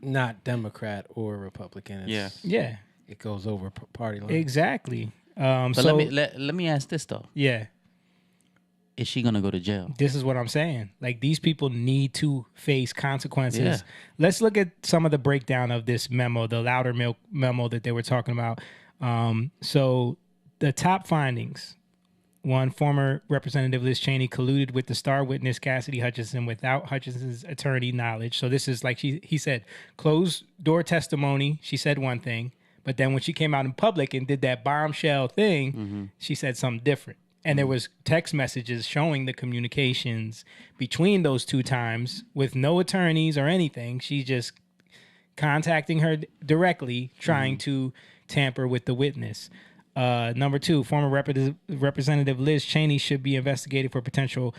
not Democrat or Republican. Yeah. It goes over party lines. Exactly. But so let me ask this though. Yeah. Is she gonna go to jail? This is what I'm saying. Like, these people need to face consequences. Yeah. Let's look at some of the breakdown of this memo, the Loudermilk memo that they were talking about. So the top findings: one, former Representative Liz Cheney colluded with the star witness Cassidy Hutchinson without Hutchinson's attorney knowledge. So this is like he said, closed door testimony. She said one thing, but then when she came out in public and did that bombshell thing, she said something different. And there was text messages showing the communications between those two times with no attorneys or anything. She's just contacting her directly, trying to tamper with the witness. Number two, former Representative Liz Cheney should be investigated for potential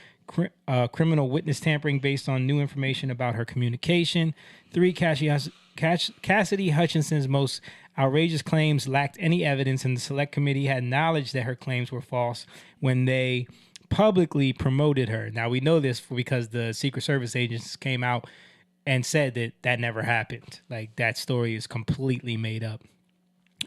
criminal witness tampering based on new information about her communication. Three, Cassidy Hutchinson's most outrageous claims lacked any evidence, and the select committee had knowledge that her claims were false when they publicly promoted her. Now, we know this because the Secret Service agents came out and said that that never happened. Like, that story is completely made up.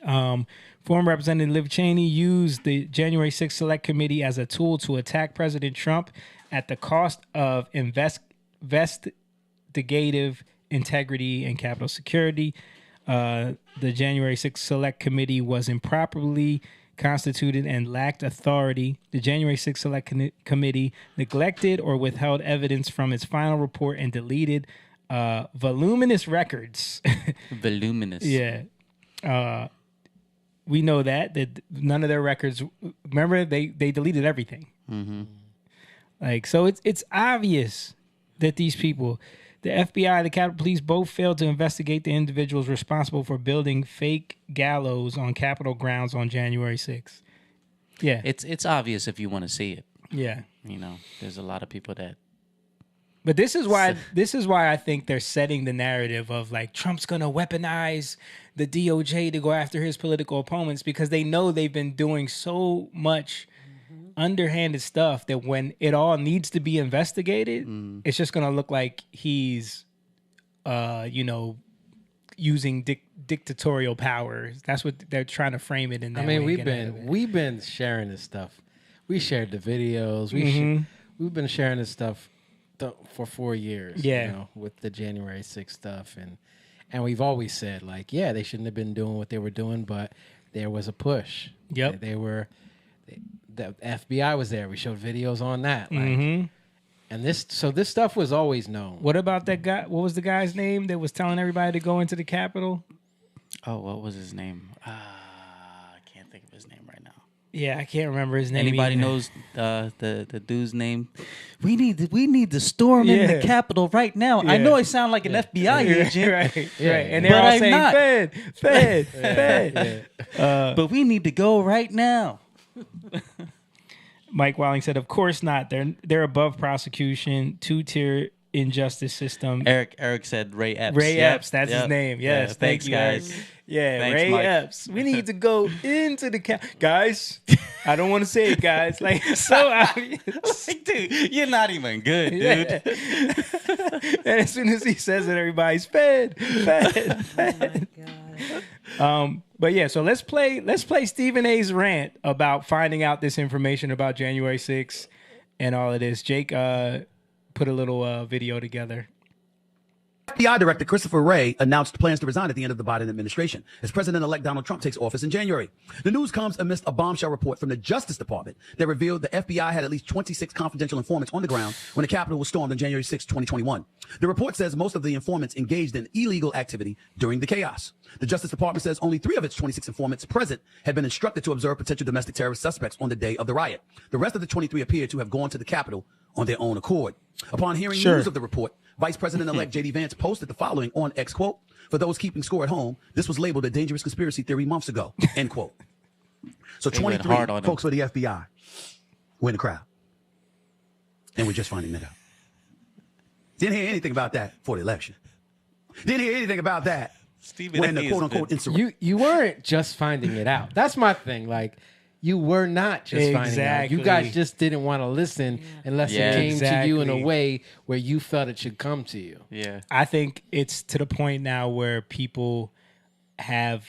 Former Representative Liz Cheney used the January 6th Select Committee as a tool to attack President Trump at the cost of investigative integrity and Capitol security. The January 6th Select Committee was improperly constituted and lacked authority. The January 6th Select Committee neglected or withheld evidence from its final report and deleted voluminous records. Voluminous. Yeah. We know that none of their records, remember, they deleted everything. Like, so it's obvious that these people, the FBI, the Capitol Police, both failed to investigate the individuals responsible for building fake gallows on Capitol grounds on January 6th. Yeah. It's obvious if you want to see it. Yeah. You know, there's a lot of people that. But this is why I think they're setting the narrative of like Trump's gonna weaponize the DOJ to go after his political opponents, because they know they've been doing so much underhanded stuff that when it all needs to be investigated, it's just gonna look like he's using dictatorial powers. That's what they're trying to frame it in. That I mean, way we've been sharing this stuff. We shared the videos. We've been sharing this stuff for 4 years. Yeah, you know, with the January 6th stuff, and we've always said like, yeah, they shouldn't have been doing what they were doing, but there was a push. Yep, the FBI was there. We showed videos on that. Like, and this stuff was always known. What about that guy? What was the guy's name that was telling everybody to go into the Capitol? Oh, what was his name? I can't think of his name right now. Yeah, I can't remember his name. Anybody either. knows the dude's name? We need to storm in the Capitol right now. I know I sound like an FBI agent, right? And they're all saying Fed. But we need to go right now. Mike Walling said, "Of course not. They're above prosecution, two-tier injustice system." Eric said Ray Epps. Ray Epps, that's his name. Yes, yeah, thank thanks, you, guys. Eric. Yeah, Thanks, Ray Mike. Epps. We need to go into the guys. I don't want to say it, guys. Like, so obvious. Like, dude, you're not even good, dude. Yeah. And as soon as he says it, everybody's fed. But yeah, so let's play Stephen A's rant about finding out this information about January 6th and all of this. Jake put a little video together. FBI Director Christopher Wray announced plans to resign at the end of the Biden administration as President-elect Donald Trump takes office in January. The news comes amidst a bombshell report from the Justice Department that revealed the FBI had at least 26 confidential informants on the ground when the Capitol was stormed on January 6, 2021. The report says most of the informants engaged in illegal activity during the chaos. The Justice Department says only 3 of its 26 informants present had been instructed to observe potential domestic terrorist suspects on the day of the riot. The rest of the 23 appear to have gone to the Capitol on their own accord. Upon hearing news of the report, Vice President-elect J.D. Vance posted the following on X, quote, "For those keeping score at home, this was labeled a dangerous conspiracy theory months ago," end quote. So 23 folks for the FBI were in the crowd. And we're just finding that out. Didn't hear anything about that for the election. Didn't hear anything about that when the quote-unquote insurrection. You weren't just finding it out. That's my thing. Like, you were not just finding it out. You guys just didn't want to listen unless it came to you in a way where you felt it should come to you. Yeah. I think it's to the point now where people have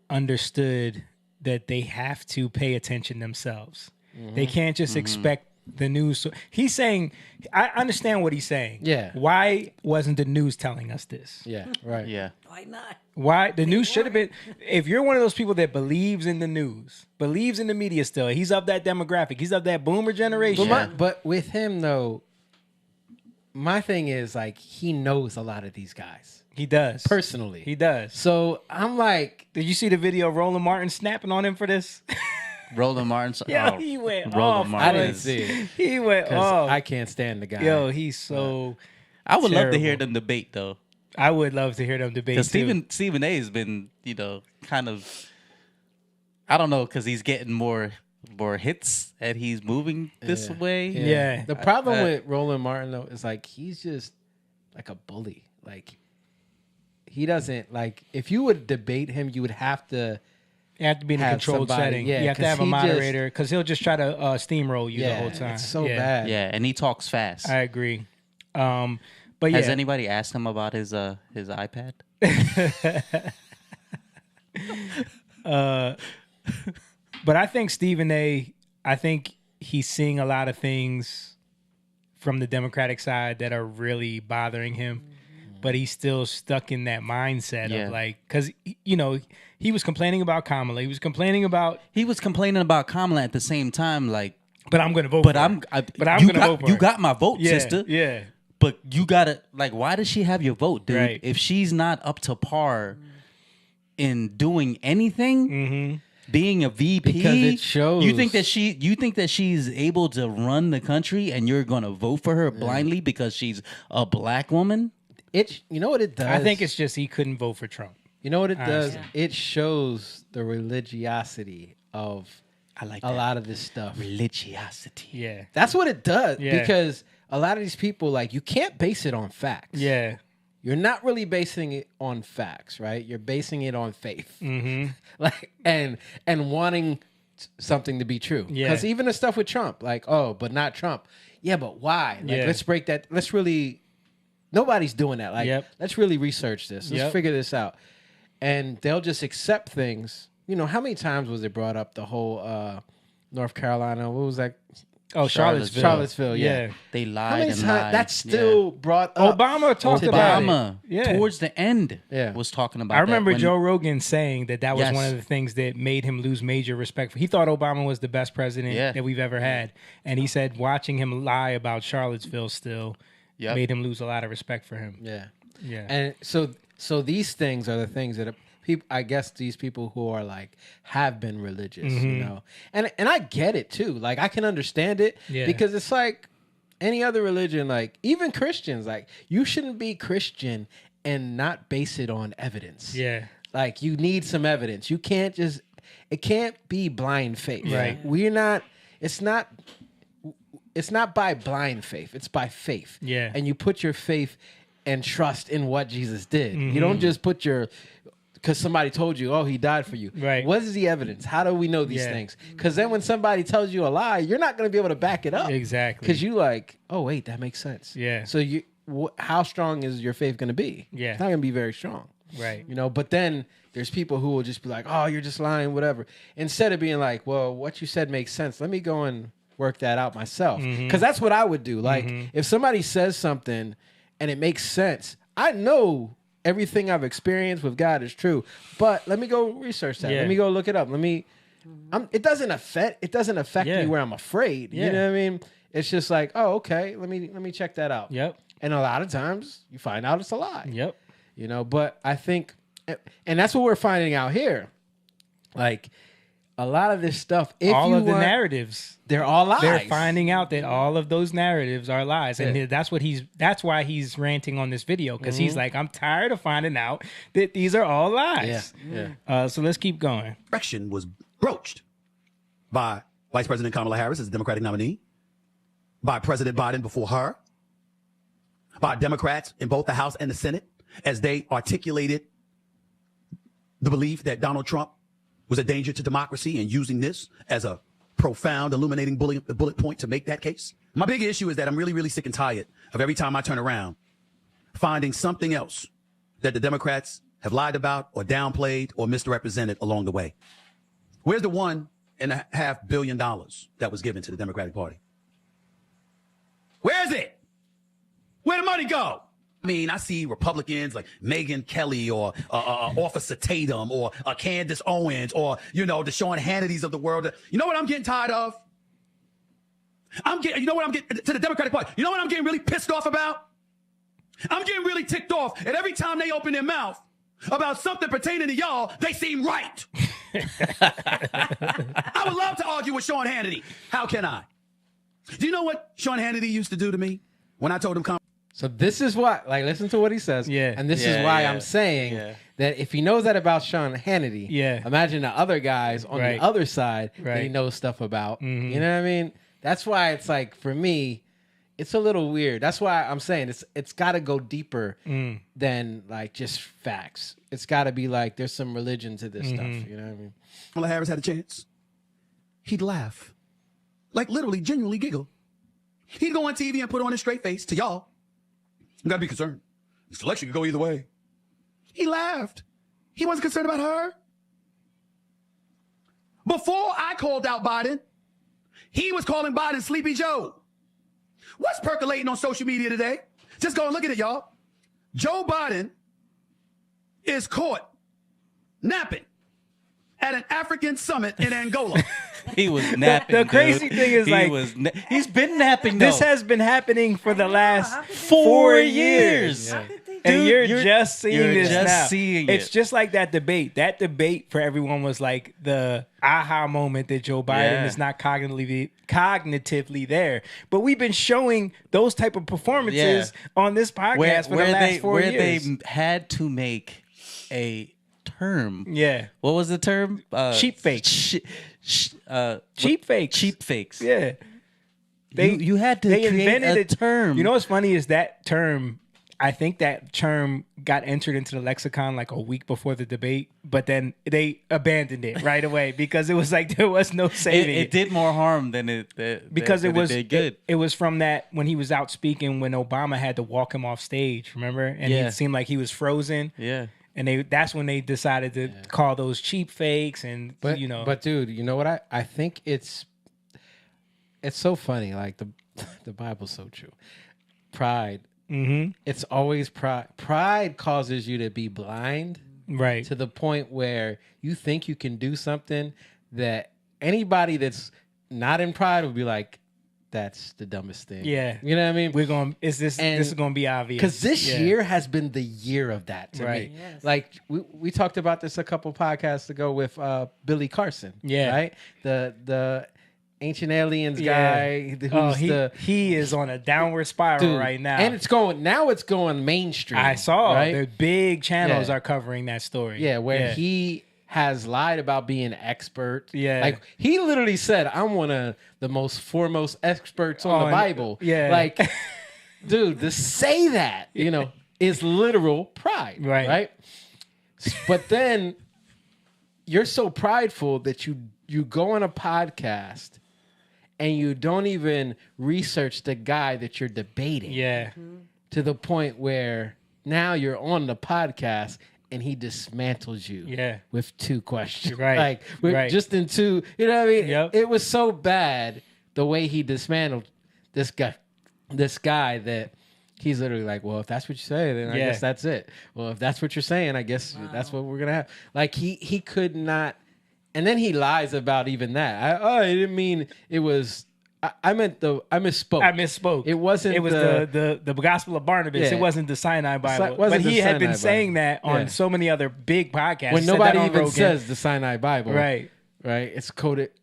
understood that they have to pay attention themselves. They can't just expect the news. He's saying, I understand what he's saying. Yeah. Why wasn't the news telling us this? Yeah, right. Yeah. Why not? Why the news should have been. If you're one of those people that believes in the news, believes in the media still, he's of that demographic. He's of that boomer generation. But with him though, my thing is like he knows a lot of these guys. He does. Personally. He does. So I'm like, did you see the video of Roland Martin snapping on him for this? Roland Martin. Yeah, he went Roland off. Martin. I didn't see it. He went off. I can't stand the guy. Yo, he's so. I would love to terrible. hear them debate though. I would love to hear them debate Because too. Stephen A has been, kind of, I don't know, because he's getting more hits and he's moving this way. Yeah. The problem with Roland Martin though is like he's just like a bully. Like he doesn't like if you would debate him, you would have to. You have to be in a controlled setting. Yeah, you have to have a moderator because he'll just try to steamroll you the whole time. It's so bad. Yeah, and he talks fast. I agree. But has anybody asked him about his iPad? But I think Stephen A. I think he's seeing a lot of things from the Democratic side that are really bothering him. But he's still stuck in that mindset of like, because he was complaining about Kamala. He was complaining about Kamala at the same time, like. But I'm going to vote. But for I'm her. I'm going to vote for her. You got my vote, sister. Yeah. But you gotta why does she have your vote, dude? Right. If she's not up to par in doing anything, being a VP Because it shows. You think that she's able to run the country, and you're gonna vote for her blindly because she's a black woman? You know what it does? I think it's just he couldn't vote for Trump. You know what it does? Honestly. It shows the religiosity of a lot of this stuff. Religiosity. Yeah. That's what it does. Yeah. Because a lot of these people, like, you can't base it on facts. Yeah. You're not really basing it on facts, right? You're basing it on faith. Mm-hmm. Like and wanting something to be true. Yeah. Because even the stuff with Trump, like, oh, but not Trump. Yeah, but why? Like, Yeah. let's break that. Let's really. Nobody's doing that. Like, let's really research this. Let's figure this out. And they'll just accept things. You know, how many times was it brought up, the whole North Carolina? What was that? Oh, Charlottesville. Charlottesville, yeah. They How lied many and times? lied. That's still brought up. Obama talked about Obama it. Yeah. towards the end Yeah. was talking about I remember that when- Joe Rogan saying that was Yes. one of the things that made him lose major respect. He thought Obama was the best president that we've ever had. And he said watching him lie about Charlottesville still made him lose a lot of respect for him. Yeah. Yeah. And so these things are the things that people, I guess these people who are like, have been religious, you Mhm. know, and I get it too. Like, I can understand it Yeah. because it's like any other religion, like even Christians, like, you shouldn't be Christian and not base it on evidence. Yeah. Like, you need some evidence. You can't just, it can't be blind faith. Right. It's not by blind faith. It's by faith. Yeah. And you put your faith and trust in what Jesus did. Mhm. You don't just put because somebody told you, oh, he died for you. Right. What is the evidence? How do we know these Yeah. things? Because then when somebody tells you a lie, you're not going to be able to back it up. Exactly. Because you like, oh, wait, that makes sense. Yeah. So how strong is your faith going to be? Yeah. It's not going to be very strong. Right. You know, but then there's people who will just be like, oh, you're just lying, whatever. Instead of being like, well, what you said makes sense. Let me go and work that out myself. Because that's what I would do. Like, if somebody says something and it makes sense, I know everything I've experienced with God is true, but let me go research that. Yeah. Let me go look it up. It doesn't affect Yeah. me where I'm afraid. Yeah. You know what I mean? It's just like, oh, okay, let me check that out. Yep. And a lot of times you find out it's a lie. Yep. You know, but I think, and that's what we're finding out here. Like, a lot of this stuff, all of the narratives, they're all lies. They're finding out that all of those narratives are lies, and Yeah. that's why he's ranting on this video, because he's Mhm. like, I'm tired of finding out that these are all lies. Yeah. So let's keep going. Election was broached by Vice President Kamala Harris as the Democratic nominee, by President Biden before her, by Democrats in both the House and the Senate as they articulated the belief that Donald Trump was a danger to democracy and using this as a profound, illuminating bullet point to make that case. My big issue is that I'm really, really sick and tired of every time I turn around finding something else that the Democrats have lied about or downplayed or misrepresented along the way. Where's the $1.5 billion that was given to the Democratic Party? Where is it? Where'd the money go? I mean, I see Republicans like Megyn Kelly or Officer Tatum or Candace Owens or, you know, the Sean Hannitys of the world. You know what I'm getting tired of? You know what I'm getting to the Democratic Party? You know what I'm getting really pissed off about? I'm getting really ticked off at every time they open their mouth about something pertaining to y'all, they seem right. I would love to argue with Sean Hannity. How can I? Do you know what Sean Hannity used to do to me when I told him So this is why, like, listen to what he says. Yeah. And this is why I'm saying that if he knows that about Sean Hannity, imagine the other guys on Right. the other side that he Right. knows stuff about. Mhm. You know what I mean? That's why it's like, for me, it's a little weird. That's why I'm saying it's got to go deeper than like just facts. It's got to be like there's some religion to this stuff. You know what I mean? Kamala Harris had a chance, he'd laugh. Like literally, genuinely giggle. He'd go on TV and put on a straight face to y'all. You gotta be concerned. This election could go either way. He laughed. He wasn't concerned about her. Before I called out Biden, he was calling Biden Sleepy Joe. What's percolating on social media today? Just go and look at it, y'all. Joe Biden is caught napping at an African summit in Angola. He was napping. The crazy dude. thing is, He like, was he's been napping. This though. has been happening for the last 4 years. How could they And Dude, you're just seeing you're this just now. seeing It's it. just like that debate. That debate for everyone was like the aha moment that Joe Biden Yeah. is not cognitively there. But we've been showing those type of performances on this podcast for the last 4 years. They had to make a term. Yeah. What was the term? Cheap fakes. Cheap fakes. Cheap fakes. Yeah. You had to create a term. You know what's funny is that term, I think that term got entered into the lexicon like a week before the debate, but then they abandoned it right away because it was like there was no saving it did more harm than it because than it was did good. it was from that when he was out speaking when Obama had to walk him off stage, remember? And Yeah. it seemed like he was frozen. Yeah. And that's when they decided to call those cheap fakes and But you know. but dude, you know what? I think it's so funny. Like the Bible's so true. Pride. Mm-hmm. It's always pride. Pride causes you to be blind, right, to the point where you think you can do something that anybody that's not in pride would be like, "That's the dumbest thing." Yeah, you know what I mean. This is going to be obvious because this Yeah. year has been the year of that to Right. me. Yes. Like we talked about this a couple podcasts ago with Billy Carson. Yeah. right. The Ancient Aliens Yeah. guy. Who's he is on a downward spiral Dude, right now, and it's going mainstream. I saw right? the big channels Yeah. are covering that story. Yeah, where he has lied about being an expert. Yeah. Like he literally said, I'm one of the most foremost experts on the Bible. yeah. Like, dude, to say that, is literal pride. Right. But then you're so prideful that you go on a podcast and you don't even research the guy that you're debating. Yeah. To the point where now you're on the podcast and he dismantles you. Yeah. With 2 questions. Right. Like Right. just in 2, you know what I mean? Yep. It was so bad the way he dismantled this guy that he's literally like, well, if that's what you say, then I Yeah. guess that's it. Well, if that's what you're saying, I guess that's what we're gonna have. Like he could not, and then he lies about even that. I didn't mean it was. I misspoke. I misspoke. It wasn't. It was the Gospel of Barnabas. Yeah. It wasn't the Sinai Bible. wasn't But he the had been Sinai saying Bible. that on Yeah. so many other big podcasts. When He said nobody that on even Rogan. says the Sinai Bible, Right. It's Codex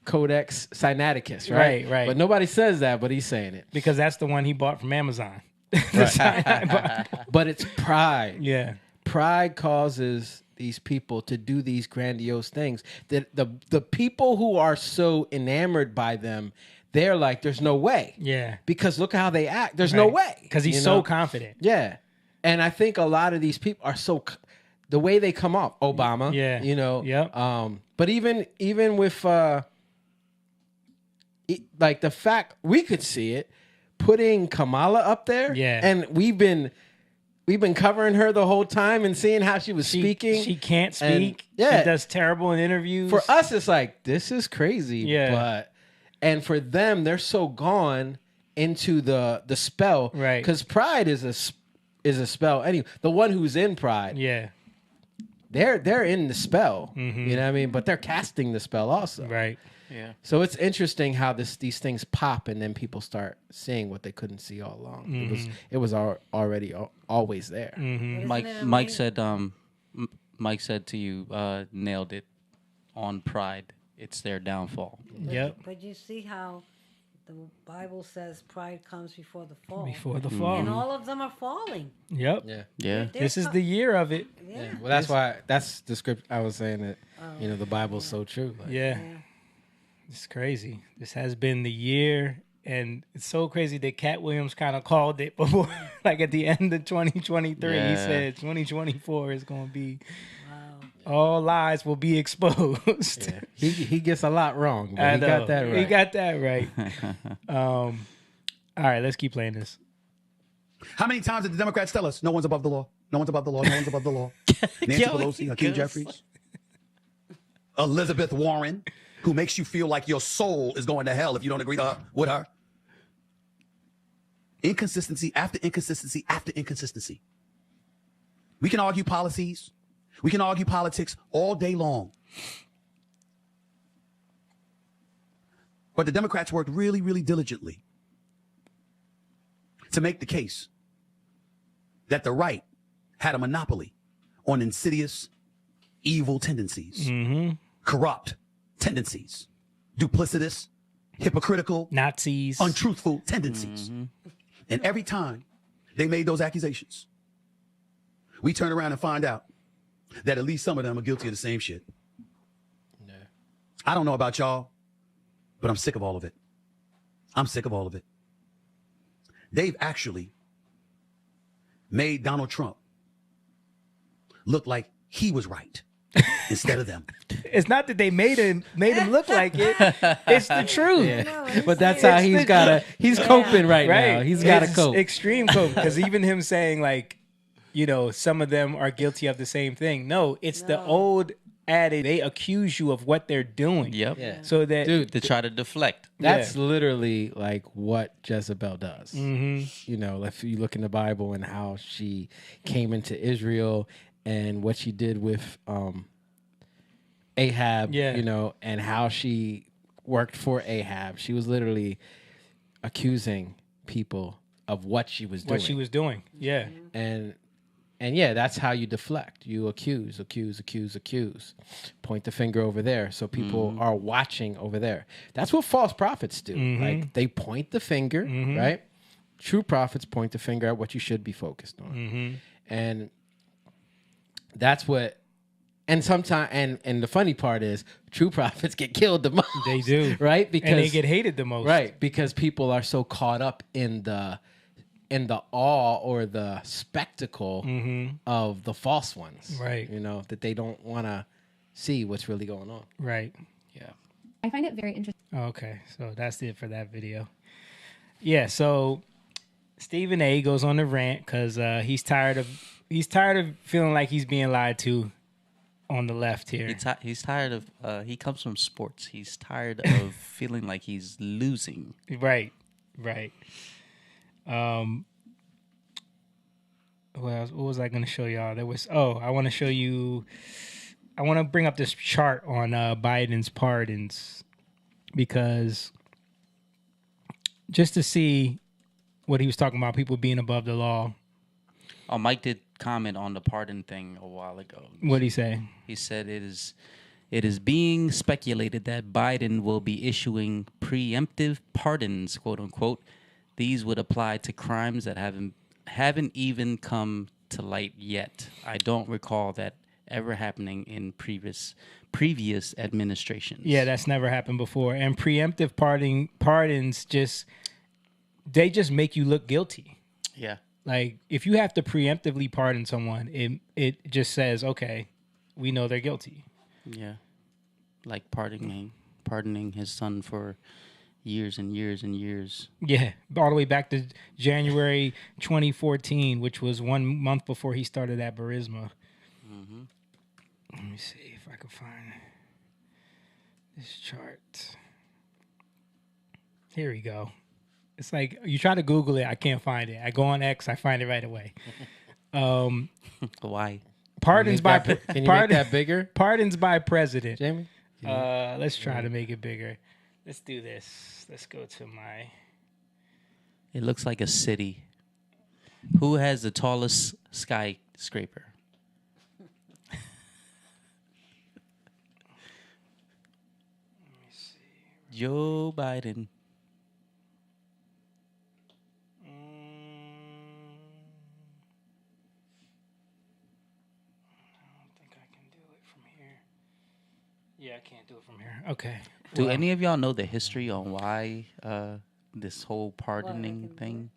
Sinaiticus, Right. But nobody says that, but he's saying it because that's the one he bought from Amazon. The Sinai Bible. But it's pride. Yeah. Pride causes these people to do these grandiose things that the people who are so enamored by them, they're like, there's no way. Yeah. Because look how they act. There's no Right. way. Because he's You so know? confident. Yeah. And I think a lot of these people are the way they come off, Obama. Yeah. Yep. But even with like the fact we could see it, putting Kamala up there. Yeah. And we've been covering her the whole time and seeing how she was speaking. She can't And, speak. yeah. She does terrible in interviews. For us, it's like, this is crazy. Yeah. And for them, they're so gone into the spell. Right. Because pride is a spell. Anyway, the one who's in pride. Yeah. They're in the spell. Mhm. You know what I mean? But they're casting the spell also. Right. Yeah. So it's interesting how these things pop and then people start seeing what they couldn't see all along. Mhm. It was already always there. Mhm. Mike said to you, nailed it on pride. It's their downfall. But you see how the Bible says pride comes before the fall. Before the fall. And all of them are falling. Yep. Yeah. Yeah. This is the year of it. Yeah. Well, that's the script I was saying that the Bible's so true. Like, Yeah. It's crazy. This has been the year, and it's so crazy that Cat Williams kind of called it before, like at the end of 2023. He Yeah. said 2024 is going to be, all lies will be exposed. Yeah. He gets a lot wrong, but I he know. got that right. He got that right. All right, let's keep playing this. How many times did the Democrats tell us no one's above the law? No one's above the law. No one's above the law. Nancy Pelosi, Hakeem Jeffries, Elizabeth Warren, who makes you feel like your soul is going to hell if you don't agree with her. Inconsistency after inconsistency after inconsistency. We can argue policies. We can argue politics all day long. But the Democrats worked really, really diligently to make the case that the right had a monopoly on insidious, evil tendencies, corrupt tendencies, duplicitous, hypocritical, Nazis, untruthful tendencies. And every time they made those accusations, we turn around and find out that at least some of them are guilty of the same shit. Yeah. I don't know about y'all, but I'm sick of all of it. I'm sick of all of it. They've actually made Donald Trump look like he was right instead of them. It's not that they made him look like it. It's the truth. Yeah. But that's how he's coping right now. He's got to cope. Extreme cope. Because even him saying like, you know, some of them are guilty of the same thing. No, it's the old adage. They accuse you of what they're doing. Yep. Yeah. So that Dude, to try to deflect. That's literally like what Jezebel does. Mm-hmm. You know, if you look in the Bible and how she came into Israel and what she did with Ahab, you know, and how she worked for Ahab. She was literally accusing people of what she was doing. What she was doing. Yeah. And yeah, that's how you deflect. You accuse. Point the finger over there so people are watching over there. That's what false prophets do. Like they point the finger, right? True prophets point the finger at what you should be focused on. And that's what and sometimes and the funny part is true prophets get killed the most. They do. Right? Because and they get hated the most. Right, because people are so caught up in the awe or the spectacle of the false ones. Right. You know, that they don't want to see what's really going on. Right. Yeah. I find it very interesting. Okay, so that's it for that video. Yeah, so Stephen A goes on the rant because he's tired of feeling like he's being lied to on the left here. He's tired of. He comes from sports. He's tired of feeling like he's losing. Right. What was I going to show y'all? I want to show you. I want to bring up this chart on Biden's pardons because just to see what he was talking about, people being above the law. Oh, Mike did comment on the pardon thing a while ago. What'd he say? He said it is being speculated that Biden will be issuing preemptive pardons, quote unquote. These would apply to crimes that haven't even come to light yet. I don't recall that ever happening in previous administrations. Yeah, that's never happened before. And preemptive pardons just make you look guilty. Yeah. Like if you have to preemptively pardon someone, it just says, okay, we know they're guilty. Yeah. Like pardoning his son for years and years and years. Yeah, all the way back to January 2014, which was 1 month before he started at Burisma. Let me see if I can find this chart. Here we go. It's like you try to Google it, I can't find it. I go on X, I find it right away. Why? Pardons by can you make that bigger? Pardons by president. Jamie? Let's try to make it bigger. Let's do this. Let's go to my. It looks like a city. Who has the tallest skyscraper? Let me see. Joe Biden. Yeah, I can't do it from here. Okay. Do any of y'all know the history on why this whole pardoning thing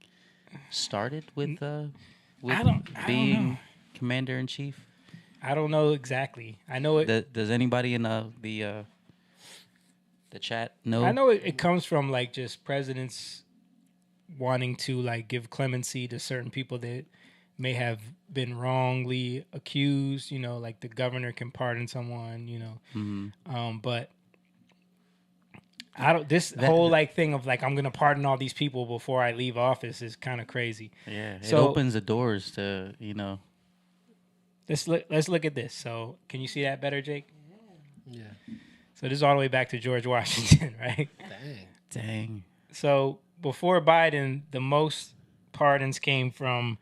started with being commander in chief? I don't know exactly. I know it. Does anybody in the chat know? I know it comes from like just presidents wanting to like give clemency to certain people that may have been wrongly accused, you know, like the governor can pardon someone, you know. But I don't whole like thing of like I'm gonna pardon all these people before I leave office is kind of crazy. Yeah, it opens the doors to, you know. Let's look at this. So can you see that better, Jake? Yeah. So this is all the way back to George Washington, right? Dang. So before Biden, the most pardons came from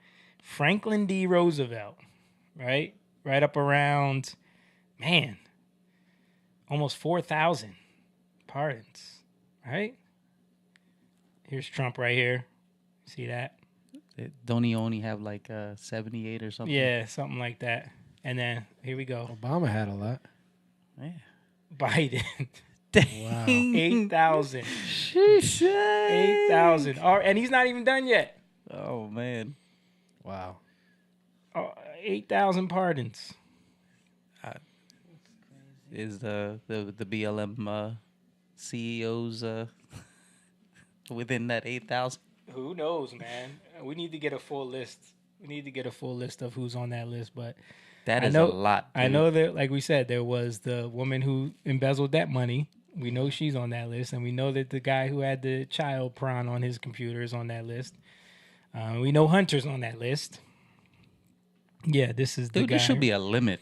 Franklin D. Roosevelt, right? Right up around, man, almost 4,000 pardons, right? Here's Trump right here. See that? Don't he only have like 78 or something? Yeah, something like that. And then here we go. Obama had a lot. Yeah. Biden. Wow. 8,000. Sheesh. 8,000. Oh, and he's not even done yet. Oh man. Wow. 8,000 pardons. Is the BLM CEOs within that 8,000? Who knows, man? We need to get a full list. We need to get a full list of who's on that list, but That I is know, a lot. I dude. know that, like we said, there was the woman who embezzled that money. We know she's on that list, and we know that the guy who had the child prawn on his computer is on that list. We know Hunter's on that list. Yeah, this is the Dude, guy. there should be a limit.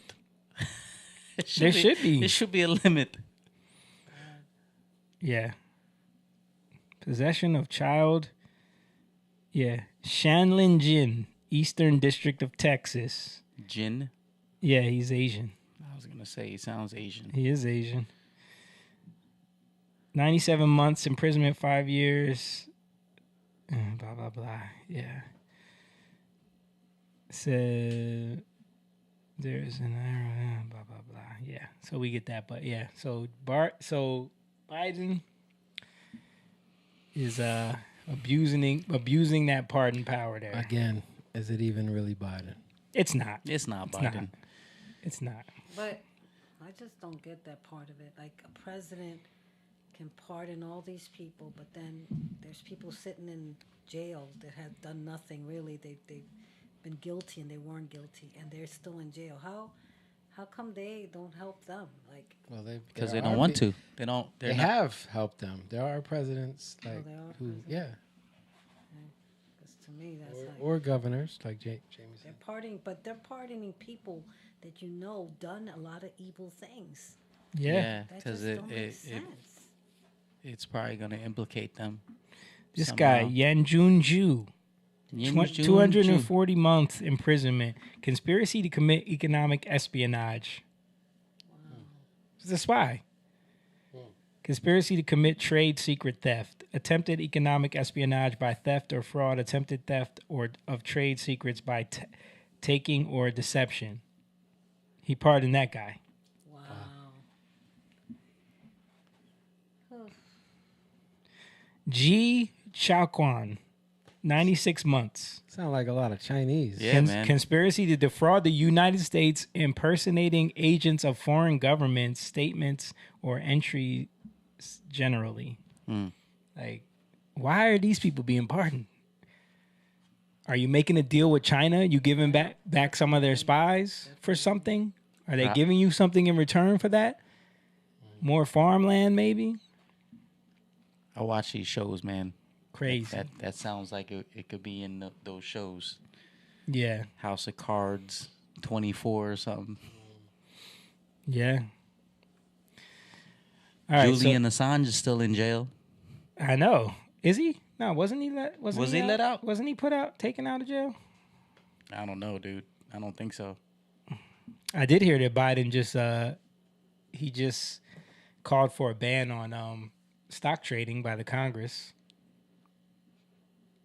There should be. There should be a limit. Yeah. Possession of child. Yeah. Shanlin Jin, Eastern District of Texas. Jin? Yeah, he's Asian. I was going to say, he sounds Asian. He is Asian. 97 months imprisonment, 5 years. Blah, blah, blah. Yeah. So there's an error. Blah, blah, blah. Yeah. So we get that. But yeah. So Biden is abusing that pardon power there. Again, is it even really Biden? It's not. It's not Biden. Not. It's not. But I just don't get that part of it. Like, a president can pardon all these people, but then there's people sitting in jail that have done nothing really. They've been guilty and they weren't guilty, and they're still in jail. How come they don't help them? Like, Well, Because they don't want to. They don't. They have helped them. There are presidents like there are who, presidents? yeah, because to me that's like or governors like Jamie said. they're pardoning, but they're pardoning people that you know done a lot of evil things. Yeah. That Because just don't make sense. it's probably going to implicate them. This somehow. guy, Yan Jun-ju, Yan Jun-ju. 240 months imprisonment, conspiracy to commit economic espionage. He's a spy. Conspiracy to commit trade secret theft, attempted economic espionage by theft or fraud, attempted theft or of trade secrets by taking or deception. He pardoned that guy. Ji Chaoquan, 96 months. Sound like a lot of Chinese. Yeah, man. Conspiracy to defraud the United States, impersonating agents of foreign governments, statements, or entries generally. Like, why are these people being pardoned? Are you making a deal with China? You giving back some of their spies for something? Are they giving you something in return for that? More farmland, maybe? I watch these shows, man. Crazy. That sounds like it could be in those shows. Yeah. House of Cards, 24 or something. Yeah. All right, Julian Assange is still in jail. I know. Is he? No, wasn't he let out? Wasn't he taken out of jail? I don't know, dude. I don't think so. I did hear that Biden just called for a ban on stock trading by the Congress.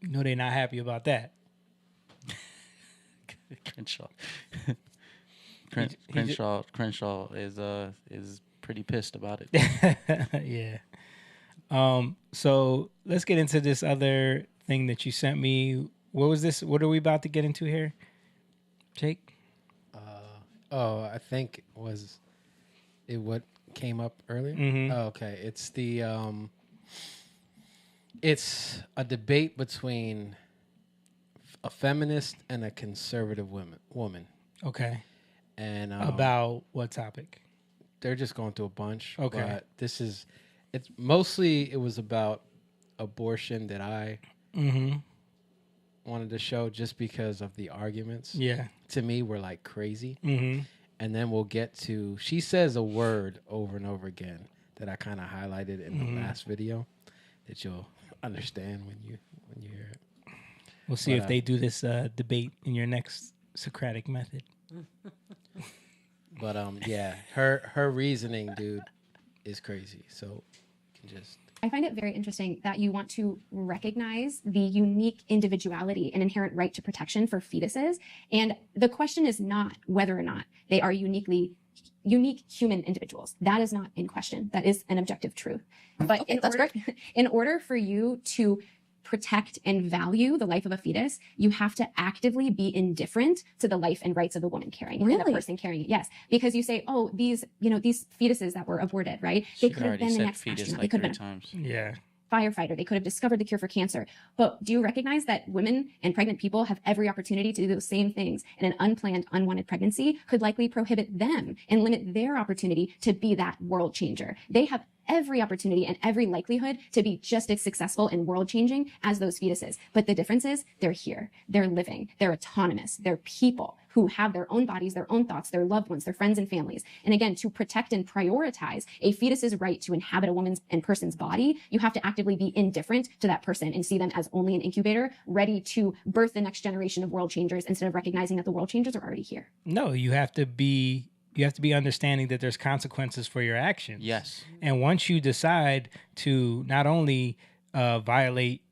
You know they're not happy about that. Crenshaw. Crenshaw is pretty pissed about it. Yeah. So let's get into this other thing that you sent me. What was this? What are we about to get into here, Jake? I think was it what came up earlier? Mhm. Oh, okay. It's the it's a debate between a feminist and a conservative woman. Okay. And About what topic? They're just going through a bunch. Okay. But it was about abortion that I wanted to show just because of the arguments. Yeah. To me, were like crazy. Mm-hmm. And then we'll get to, she says a word over and over again that I kind of highlighted in the last video that you'll understand when you hear it. We'll see if they do this debate in your next Socratic method. But yeah, her reasoning, dude, is crazy. So you can just. I find it very interesting that you want to recognize the unique individuality and inherent right to protection for fetuses. And the question is not whether or not they are unique human individuals. That is not in question. That is an objective truth. But Okay, that's great. In order for you to protect and value the life of a fetus, you have to actively be indifferent to the life and rights of the woman carrying it and the Really? person carrying it. Yes, because you say, oh, these fetuses that were aborted, right? They She could have already been the said next fetus astronaut. like They could 3 have been times. Yeah. firefighter. They could have discovered the cure for cancer. But do you recognize that women and pregnant people have every opportunity to do those same things, and an unplanned, unwanted pregnancy could likely prohibit them and limit their opportunity to be that world changer? They have every opportunity and every likelihood to be just as successful and world changing as those fetuses. But the difference is they're here, they're living, they're autonomous, they're people who have their own bodies, their own thoughts, their loved ones, their friends and families. And again, to protect and prioritize a fetus's right to inhabit a woman's and person's body, you have to actively be indifferent to that person and see them as only an incubator, ready to birth the next generation of world changers instead of recognizing that the world changers are already here. No, you have to be understanding that there's consequences for your actions. Yes. And once you decide to not only violate,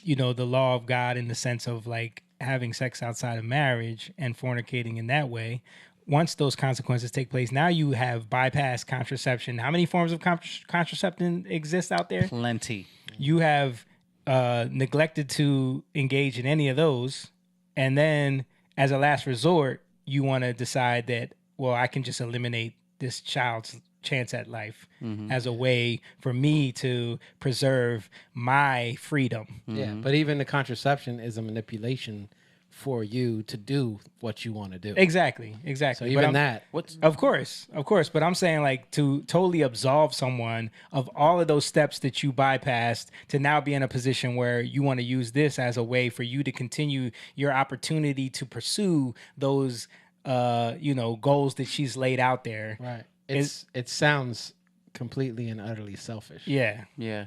the law of God in the sense of like having sex outside of marriage and fornicating in that way, once those consequences take place, now you have bypassed contraception. How many forms of contraception exist out there? Plenty. You have neglected to engage in any of those. And then as a last resort, you want to decide that, well, I can just eliminate this child's chance at life as a way for me to preserve my freedom. Yeah, but even the contraception is a manipulation for you to do what you want to do. Exactly. So even that. Of course. But I'm saying like to totally absolve someone of all of those steps that you bypassed to now be in a position where you want to use this as a way for you to continue your opportunity to pursue those, goals that she's laid out there. Right. It sounds completely and utterly selfish. Yeah. Yeah.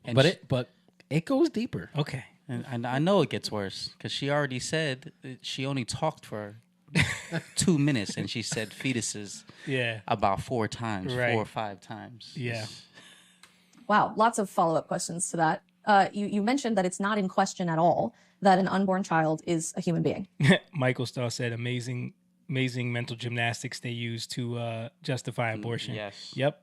And But it goes deeper. Okay. And I know it gets worse because she already said she only talked for 2 minutes and she said fetuses about 4 times, 4 or 5 times. Yeah. Wow, lots of follow-up questions to that. You mentioned that it's not in question at all that an unborn child is a human being. Michael Starr said amazing mental gymnastics they use to justify abortion. Yes. Yep.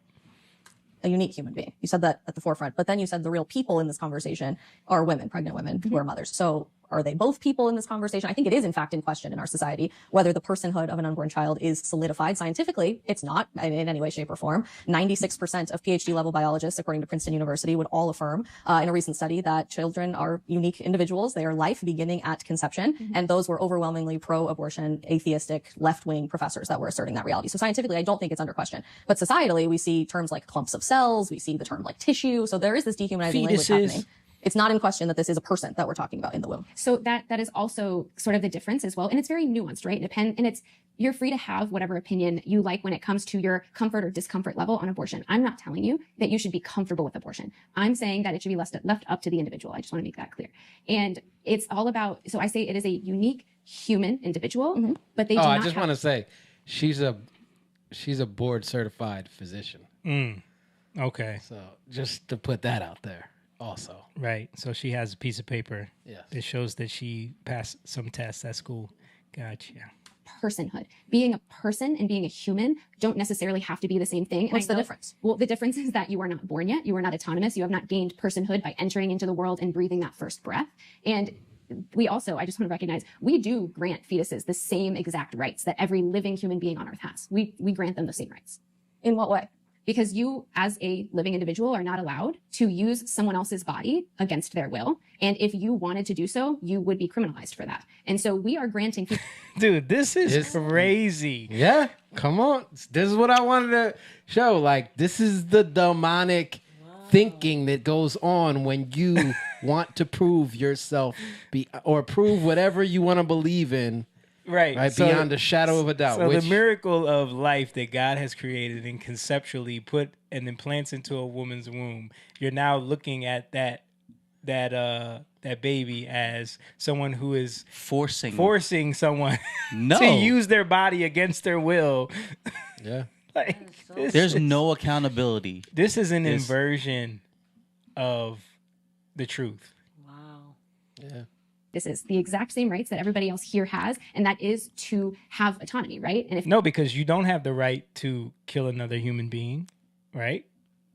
A unique human being. You said that at the forefront, but then you said the real people in this conversation are women, pregnant women who are mothers. So are they both people in this conversation? I think it is, in fact, in question in our society whether the personhood of an unborn child is solidified scientifically. It's not in any way, shape, or form. 96% of PhD level biologists, according to Princeton University, would all affirm in a recent study that children are unique individuals. They are life beginning at conception. And those were overwhelmingly pro-abortion, atheistic, left-wing professors that were asserting that reality. So scientifically, I don't think it's under question. But societally, we see terms like clumps of cells. We see the term like tissue. So there is this dehumanizing language happening. It's not in question that this is a person that we're talking about in the womb. So that is also sort of the difference as well. And it's very nuanced, right? You're free to have whatever opinion you like when it comes to your comfort or discomfort level on abortion. I'm not telling you that you should be comfortable with abortion. I'm saying that it should be left up to the individual. I just want to make that clear. And it's all about, so I say it is a unique human individual, but they do not I just want to say, she's a board certified physician. Okay. So just to put that out there. Also, right. So she has a piece of paper that shows that she passed some tests at school. Gotcha. Personhood. Being a person and being a human don't necessarily have to be the same thing. What's the difference? Well, the difference is that you are not born yet. You are not autonomous. You have not gained personhood by entering into the world and breathing that first breath. And we also, I just want to recognize, we do grant fetuses the same exact rights that every living human being on earth has. We grant them the same rights. In what way? Because you, as a living individual, are not allowed to use someone else's body against their will. And if you wanted to do so, you would be criminalized for that. And so we are granting... Dude, this is crazy. Yeah, come on. This is what I wanted to show. Like, this is the demonic thinking that goes on when you want to prove yourself or prove whatever you want to believe in. Right. Beyond a shadow of a doubt. So the miracle of life that God has created and conceptually put and implants into a woman's womb, you're now looking at that baby as someone who is forcing someone No. to use their body against their will. Yeah. Like There's no accountability. This is an This- inversion of the truth. Wow. Yeah. This is the exact same rights that everybody else here has, and that is to have autonomy, right? And if No, because you don't have the right to kill another human being, right?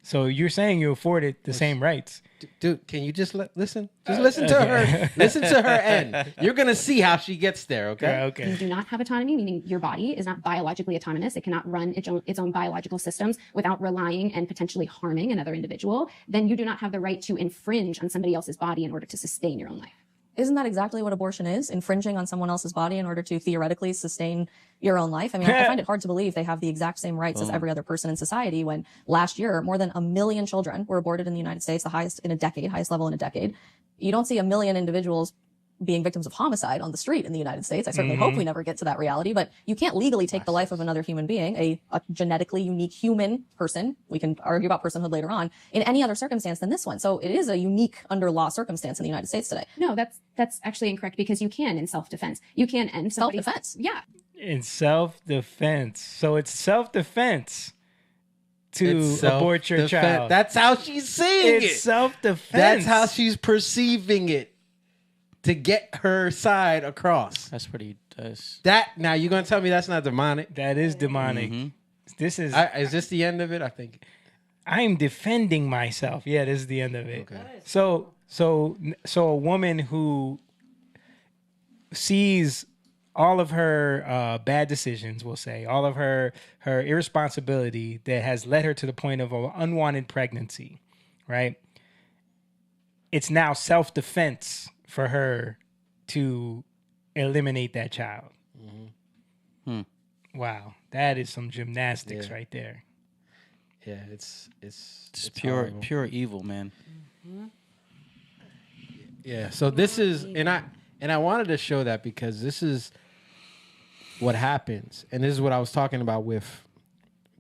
So you're saying you afforded the same rights. Dude, can you just listen? Just listen to her. Listen to her end. You're going to see how she gets there, okay? you do not have autonomy, meaning your body is not biologically autonomous. It cannot run its own biological systems without relying and potentially harming another individual. Then you do not have the right to infringe on somebody else's body in order to sustain your own life. Isn't that exactly what abortion is? Infringing on someone else's body in order to theoretically sustain your own life? I mean, I find it hard to believe they have the exact same rights as every other person in society when last year, more than 1 million children were aborted in the United States, the highest in a decade, highest level in a decade. You don't see 1 million individuals being victims of homicide on the street in the United States. I certainly hope we never get to that reality, but you can't legally take the life of another human being, a genetically unique human person. We can argue about personhood later on in any other circumstance than this one. So it is a unique under law circumstance in the United States today. No, that's actually incorrect because you can in self-defense. You can end somebody's Self-defense? Yeah. In self-defense. So it's self-defense to It's abort your self-defense. child. That's how she's saying it. It's self-defense. That's how she's perceiving it to get her side across. That's pretty. Now you're gonna tell me that's not demonic? That is demonic. This is. Is this the end of it? I think. I'm defending myself. Yeah, this is the end of it. Okay. So a woman who sees all of her bad decisions, we'll say, all of her irresponsibility that has led her to the point of an unwanted pregnancy, right? It's now self-defense for her to eliminate that child. Wow, that is some gymnastics right there. Yeah, it's pure horrible. pure evil, man. Yeah. So this is, and I wanted to show that because this is what happens, and this is what I was talking about with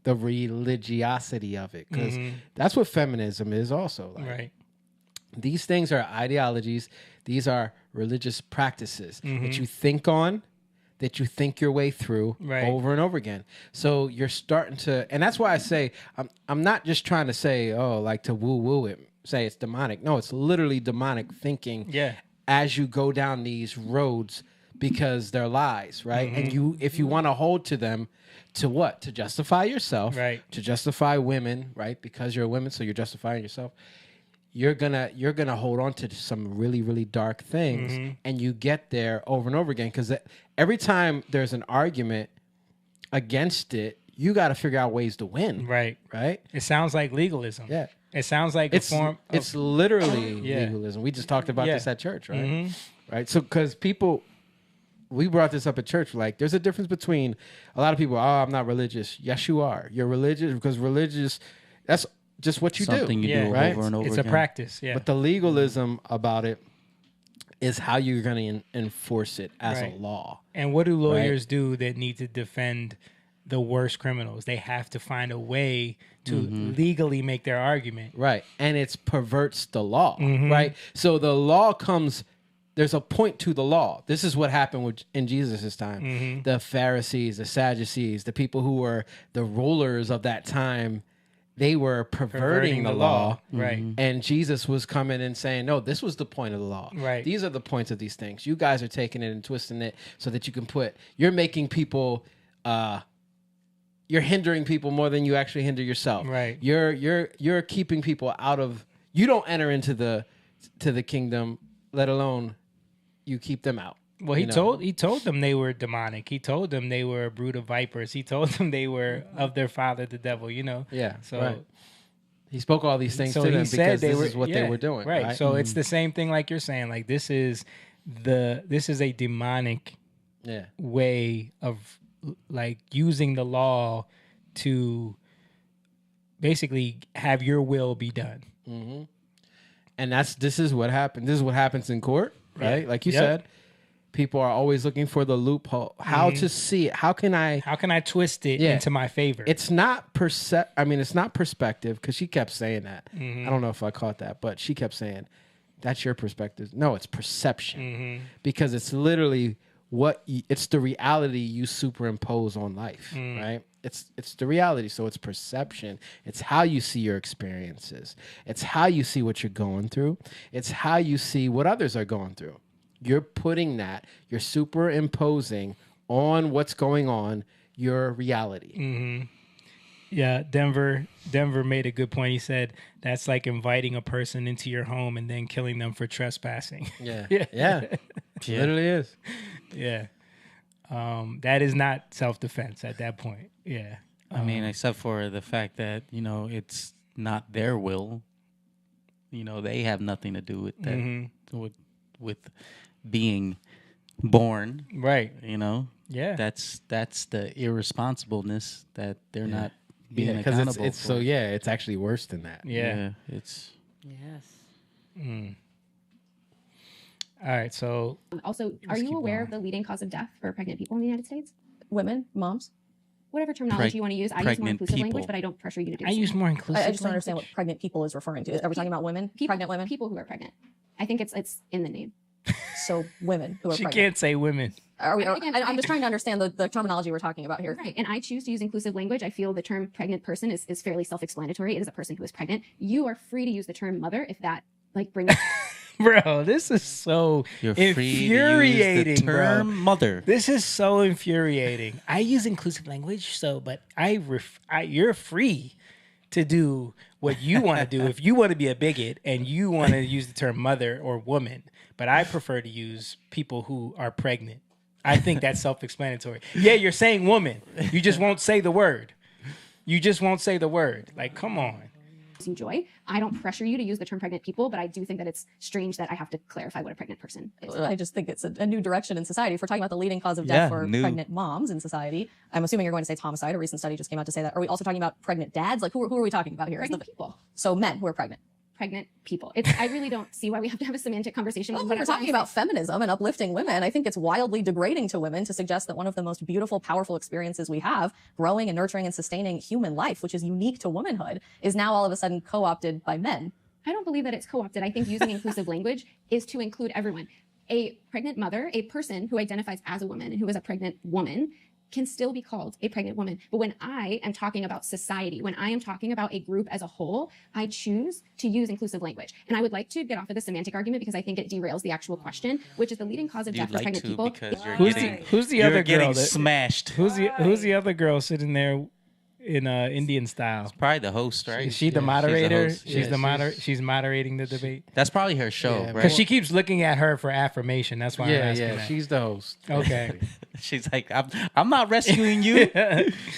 the religiosity of it, because that's what feminism is also. Like, Right. These things are ideologies. These are religious practices that you think on, that you think your way through over and over again. So you're starting to, and that's why I say, I'm not just trying to say, oh, like to woo-woo it, say it's demonic. No, it's literally demonic thinking as you go down these roads because they're lies, right? And if you want to hold to them, to what? To justify yourself, right? To justify women, right? Because you're a woman, so you're justifying yourself. You're gonna hold on to some really, really dark things, and you get there over and over again. Because every time there's an argument against it, you got to figure out ways to win. Right. Right. It sounds like legalism. Yeah. It sounds like It's a form. it's literally legalism. We just talked about this at church, right? Right. So because we brought this up at church. Like, there's a difference between a lot of people. Oh, I'm not religious. Yes, you are. You're religious because religious. That's just what you Something do. you do right? over and over It's again. a practice. Yeah. But the legalism about it is how you're going to enforce it as a law. And what do lawyers do that need to defend the worst criminals? They have to find a way to legally make their argument. Right. And it perverts the law, right? So the law comes, there's a point to the law. This is what happened in Jesus' time. The Pharisees, the Sadducees, the people who were the rulers of that time, they were perverting the law. Right. And Jesus was coming and saying, no, this was the point of the law. Right. These are the points of these things. You guys are taking it and twisting it so that you can you're making people, you're hindering people more than you actually hinder yourself. Right. You're keeping people out of, you don't enter into the kingdom, let alone you keep them out. Well, he told them they were demonic. He told them they were a brood of vipers. He told them they were of their father, the devil. Yeah. So right. He spoke all these things to them because this is what they were doing. Right. So it's the same thing like you're saying. Like this is a demonic way of like using the law to basically have your will be done. And this is what happened. This is what happens in court, right? Like you said. People are always looking for the loophole. How to see it? How can I twist it into my favor? It's not it's not perspective, because she kept saying that. I don't know if I caught that, but she kept saying, That's your perspective. No, it's perception. Because it's literally it's the reality you superimpose on life, right? It's the reality. So it's perception. It's how you see your experiences. It's how you see what you're going through. It's how you see what others are going through. You're putting that, you're superimposing on what's going on, your reality. Yeah, Denver made a good point. He said that's like inviting a person into your home and then killing them for trespassing. Yeah. It literally is. Yeah. That is not self-defense at that point. Yeah. I mean, except for the fact that, it's not their will. They have nothing to do with that, with being born. Right. Yeah. That's the irresponsibleness that they're not being because accountable it's for. so it's actually worse than that. It's Yes. All right, so Also, are you aware of the leading cause of death for pregnant people in the United States? Women, moms. Whatever terminology you want to use. I use more pregnant inclusive people. language, but I don't pressure you to do I so. use more inclusive. I just don't understand what pregnant people is referring to. Are we talking about women? Pregnant women? People who are pregnant. I think it's in the name. So women who are She pregnant. can't say women. I'm just trying to understand the terminology we're talking about here. Right. And I choose to use inclusive language. I feel the term pregnant person is fairly self-explanatory. It is a person who is pregnant. You are free to use the term mother if that brings Bro, this is so You're free infuriating, to use the term bro. mother. This is so infuriating. I use inclusive language, but you're free to do what you want to do. If you want to be a bigot and you want to use the term mother or woman, but I prefer to use people who are pregnant. I think that's self-explanatory. Yeah, you're saying woman. You just won't say the word. Like, come on. you joy. I don't pressure you to use the term pregnant people, but I do think that it's strange that I have to clarify what a pregnant person is. I just think it's a new direction in society. If we're talking about the leading cause of death for pregnant moms in society, I'm assuming you're going to say it's homicide. A recent study just came out to say that. Are we also talking about pregnant dads? Like, who are we talking about here? Pregnant people. So men who are pregnant. Pregnant people. I really don't see why we have to have a semantic conversation. Well, when we're talking about feminism and uplifting women, I think it's wildly degrading to women to suggest that one of the most beautiful, powerful experiences we have, growing and nurturing and sustaining human life, which is unique to womanhood, is now all of a sudden co-opted by men. I don't believe that it's co-opted. I think using inclusive language is to include everyone. A pregnant mother, a person who identifies as a woman and who is a pregnant woman, can still be called a pregnant woman. But when I am talking about society, when I am talking about a group as a whole, I choose to use inclusive language. And I would like to get off of the semantic argument because I think it derails the actual question, which is the leading cause of death for pregnant people. Because you're Who's the other girl? Smashed. Who's the other girl sitting there in Indian style? It's probably the host, right? Is she the moderator? She's the host. She's moderating the debate. That's probably her show, right? Because she keeps looking at her for affirmation. That's why I'm asking that. She's the host. Okay. She's like, I'm not rescuing you.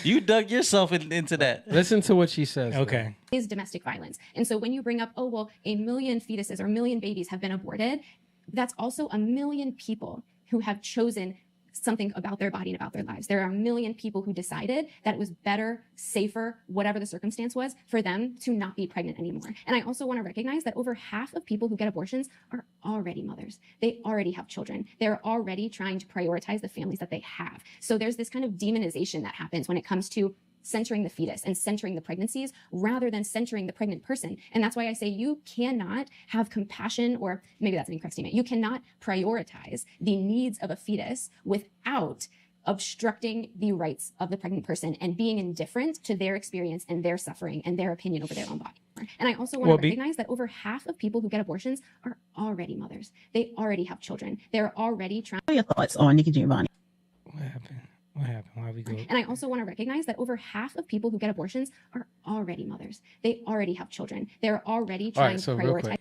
You dug yourself into that. Listen to what she says. Okay. Is domestic violence. And so when you bring up, oh, well, 1 million fetuses or 1 million babies have been aborted, that's also 1 million people who have chosen something about their body and about their lives. There are 1 million people who decided that it was better, safer, whatever the circumstance was, for them to not be pregnant anymore. And I also want to recognize that over half of people who get abortions are already mothers. They already have children. They're already trying to prioritize the families that they have. So there's this kind of demonization that happens when it comes to centering the fetus and centering the pregnancies rather than centering the pregnant person. And that's why I say you cannot have compassion, or maybe that's an incorrect statement. You cannot prioritize the needs of a fetus without obstructing the rights of the pregnant person and being indifferent to their experience and their suffering and their opinion over their own body. And I also want to recognize that over half of people who get abortions are already mothers. They already have children. They're already trying. What are your thoughts on Nikki Giovanni? What happened? Why we go? And I also want to recognize that over half of people who get abortions are already mothers. They already have children. They're already trying to real prioritize. quick,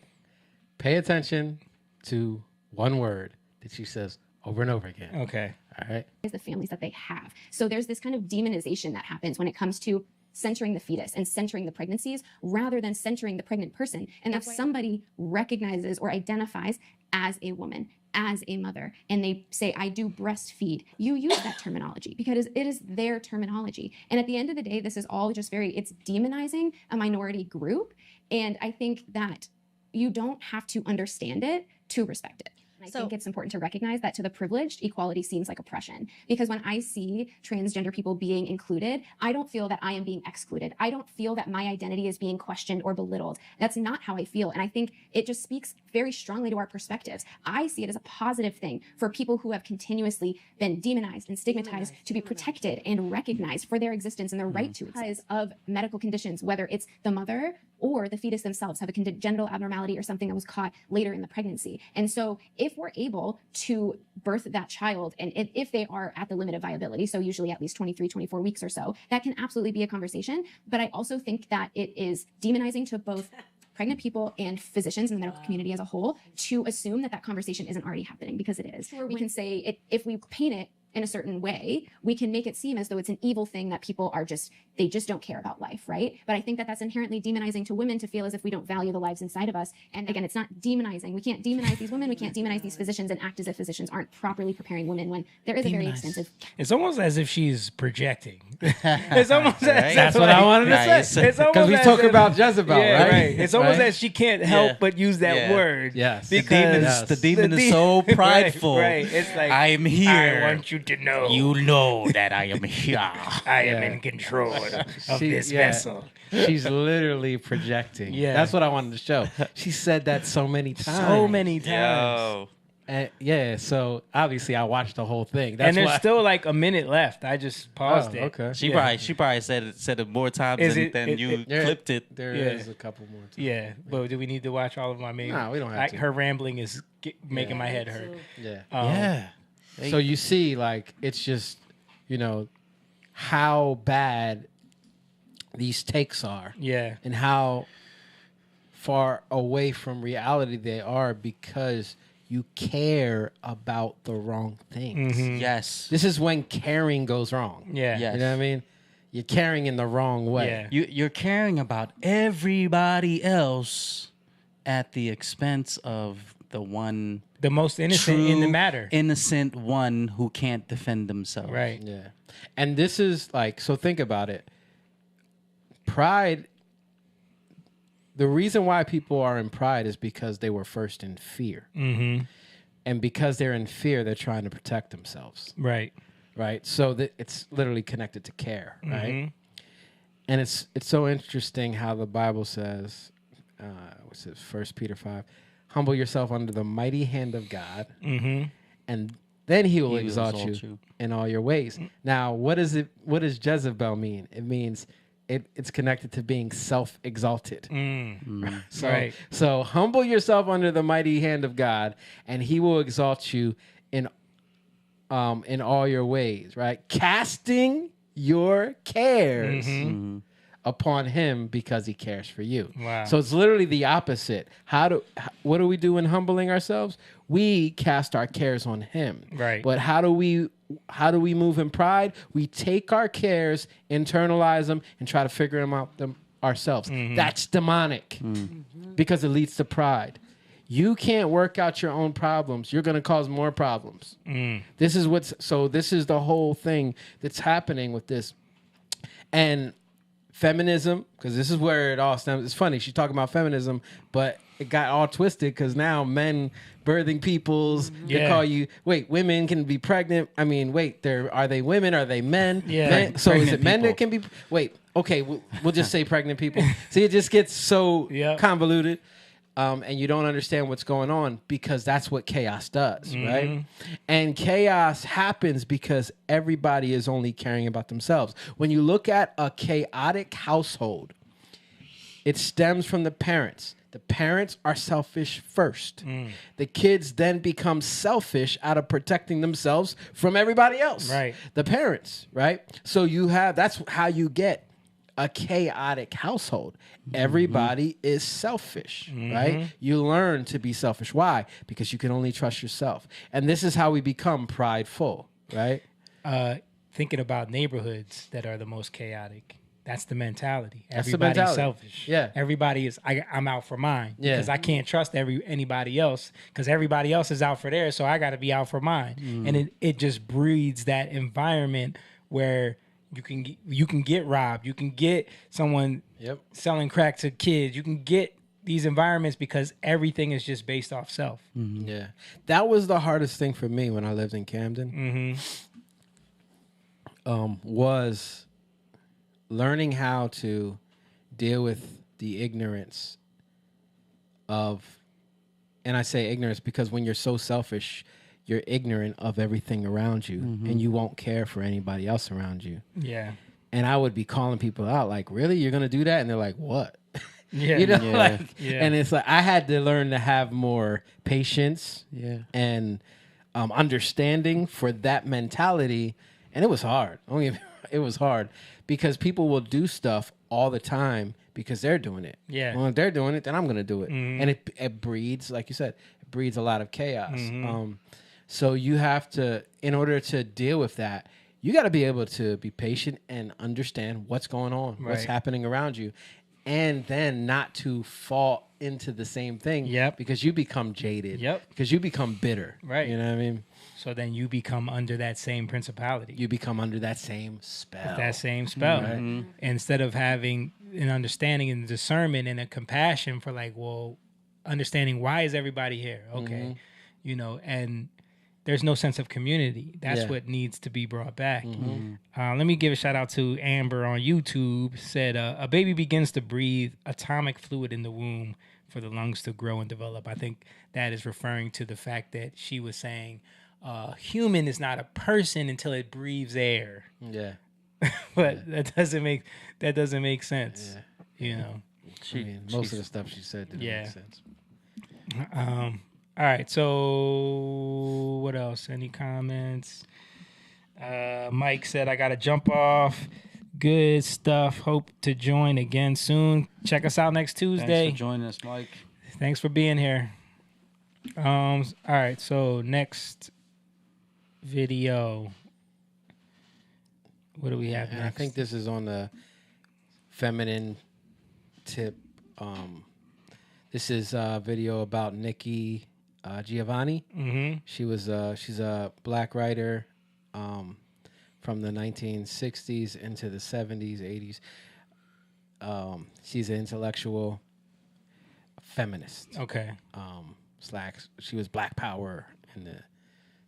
pay attention to one word that she says over and over again. Okay. All right. The families that they have. So there's this kind of demonization that happens when it comes to centering the fetus and centering the pregnancies rather than centering the pregnant person. And if somebody recognizes or identifies as a woman, as a mother, and they say, I do breastfeed, you use that terminology because it is their terminology. And at the end of the day, this is all just it's demonizing a minority group. And I think that you don't have to understand it to respect it. I think it's important to recognize that to the privileged, equality seems like oppression. Because when I see transgender people being included, I don't feel that I am being excluded. I don't feel that my identity is being questioned or belittled. That's not how I feel. And I think it just speaks very strongly to our perspectives. I see it as a positive thing for people who have continuously been demonized and stigmatized to be protected and recognized for their existence and their right to because of medical conditions, whether it's the mother or the fetus themselves have a congenital abnormality or something that was caught later in the pregnancy. And so if we're able to birth that child, and if they are at the limit of viability, so usually at least 23, 24 weeks or so, that can absolutely be a conversation. But I also think that it is demonizing to both pregnant people and physicians in the medical community as a whole to assume that that conversation isn't already happening, because it is. We can say it, if we paint it in a certain way, we can make it seem as though it's an evil thing that people are they just don't care about life, right? But I think that that's inherently demonizing to women to feel as if we don't value the lives inside of us. And again, it's not demonizing. We can't demonize these women. We can't demonize these physicians and act as if physicians aren't properly preparing women when there is a very extensive. It's almost as if she's projecting. It's almost as That's if, what like, I wanted to say. It's almost Because we as talk if- about Jezebel, yeah, right? It's almost Right? as she can't help but use that word. Yes. Because The demon is so prideful. Right. It's like, I am here. I want you to know. You know that I am here. I am in control of this vessel. She's literally projecting. Yeah. That's what I wanted to show. She said that so many times. So many times. And yeah, so obviously I watched the whole thing. That's And there's why. still like a minute left. I just paused it. Okay. She probably said it more times than you clipped it. There is a couple more times. Yeah, but do we need to watch all of my main? No, we don't have to. Her rambling is making my head hurt. Yeah. So you see, like, it's just, how bad these takes are. Yeah. And how far away from reality they are because you care about the wrong things. Mhm. Yes. This is when caring goes wrong. Yeah. You know what I mean? You're caring in the wrong way. Yeah. You're caring about everybody else at the expense of the most innocent in the matter. Innocent one who can't defend themselves. Right. Yeah. And this is like, so think about it. Pride, the reason why people are in pride is because they were first in fear. Mm-hmm. And because they're in fear, they're trying to protect themselves. Right. Right. So it's literally connected to care. Right. Mhm. And it's so interesting how the Bible says, what's it, 1 Peter 5, humble yourself under the mighty hand of God, and then he will exalt you in all your ways. Now, what does Jezebel mean? It means it's connected to being self-exalted. So humble yourself under the mighty hand of God, and he will exalt you in all your ways, right? Casting your cares upon him because he cares for you. Wow. So it's literally the opposite. What do we do in humbling ourselves? We cast our cares on him. Right. But how do we move in pride? We take our cares, internalize them, and try to figure them out ourselves. That's demonic because it leads to pride. You can't work out your own problems. You're going to cause more problems. This is the whole thing that's happening with this. And feminism, because this is where it all stems. It's funny, she's talking about feminism, but it got all twisted because now men birthing peoples, they call you, women can be pregnant. I mean, are they women? Are they men? Yeah. Men? So is it Pregnant men that people. can be, okay, we'll just say pregnant people. See, it just gets so convoluted. And you don't understand what's going on because that's what chaos does, right? And chaos happens because everybody is only caring about themselves. When you look at a chaotic household, it stems from the parents. The parents are selfish first. The kids then become selfish out of protecting themselves from everybody else. Right. The parents, right? So that's how you get a chaotic household. Everybody is selfish, right? You learn to be selfish. Why? Because you can only trust yourself. And this is how we become prideful, right? Thinking about neighborhoods that are the most chaotic. That's the mentality. That's the Everybody's mentality. selfish. Yeah. Everybody is, I'm out for mine. Yeah. Because I can't trust anybody else because everybody else is out for theirs, so I got to be out for mine. And it just breeds that environment where you can get robbed. You can get someone selling crack to kids. You can get these environments because everything is just based off self. Yeah, that was the hardest thing for me when I lived in Camden. Was learning how to deal with the ignorance of, and I say ignorance because when you're so selfish, you're ignorant of everything around you, and you won't care for anybody else around you. Yeah. And I would be calling people out like, really, you're gonna do that? And they're like, what? Yeah. You know, Yeah. like, Yeah. and it's like I had to learn to have more patience, and understanding for that mentality, and it was hard. It was hard because people will do stuff all the time because they're doing it. Yeah. Well, if they're doing it, then I'm gonna do it, and it breeds, like you said, it breeds a lot of chaos. So you have to, in order to deal with that, you got to be able to be patient and understand what's going on, what's Right. happening around you, and then not to fall into the same thing. Yep. Because you become jaded. Yep. Because you become bitter. Right. You know what I mean? So then you become under that same principality. You become under that same spell. That same spell. Right. Instead of having an understanding and discernment and a compassion for like, well, understanding why is everybody here? Okay. You know, and there's no sense of community. That's what needs to be brought back. Let me give a shout out to Amber on YouTube. Said, a baby begins to breathe atomic fluid in the womb for the lungs to grow and develop. I think that is referring to the fact that she was saying human is not a person until it breathes air. Yeah. But that doesn't make sense. You know. Most of the stuff she said didn't make sense. All right, so what else? Any comments? Mike said, I got to jump off. Good stuff. Hope to join again soon. Check us out next Tuesday. Thanks for joining us, Mike. Thanks for being here. All right, so next video. What do we have And next? I think this is on the feminine tip. This is a video about Nikki Giovanni. She's a black writer from the 1960s into the 70s, 80s. She's an intellectual feminist. Okay. She was Black Power in the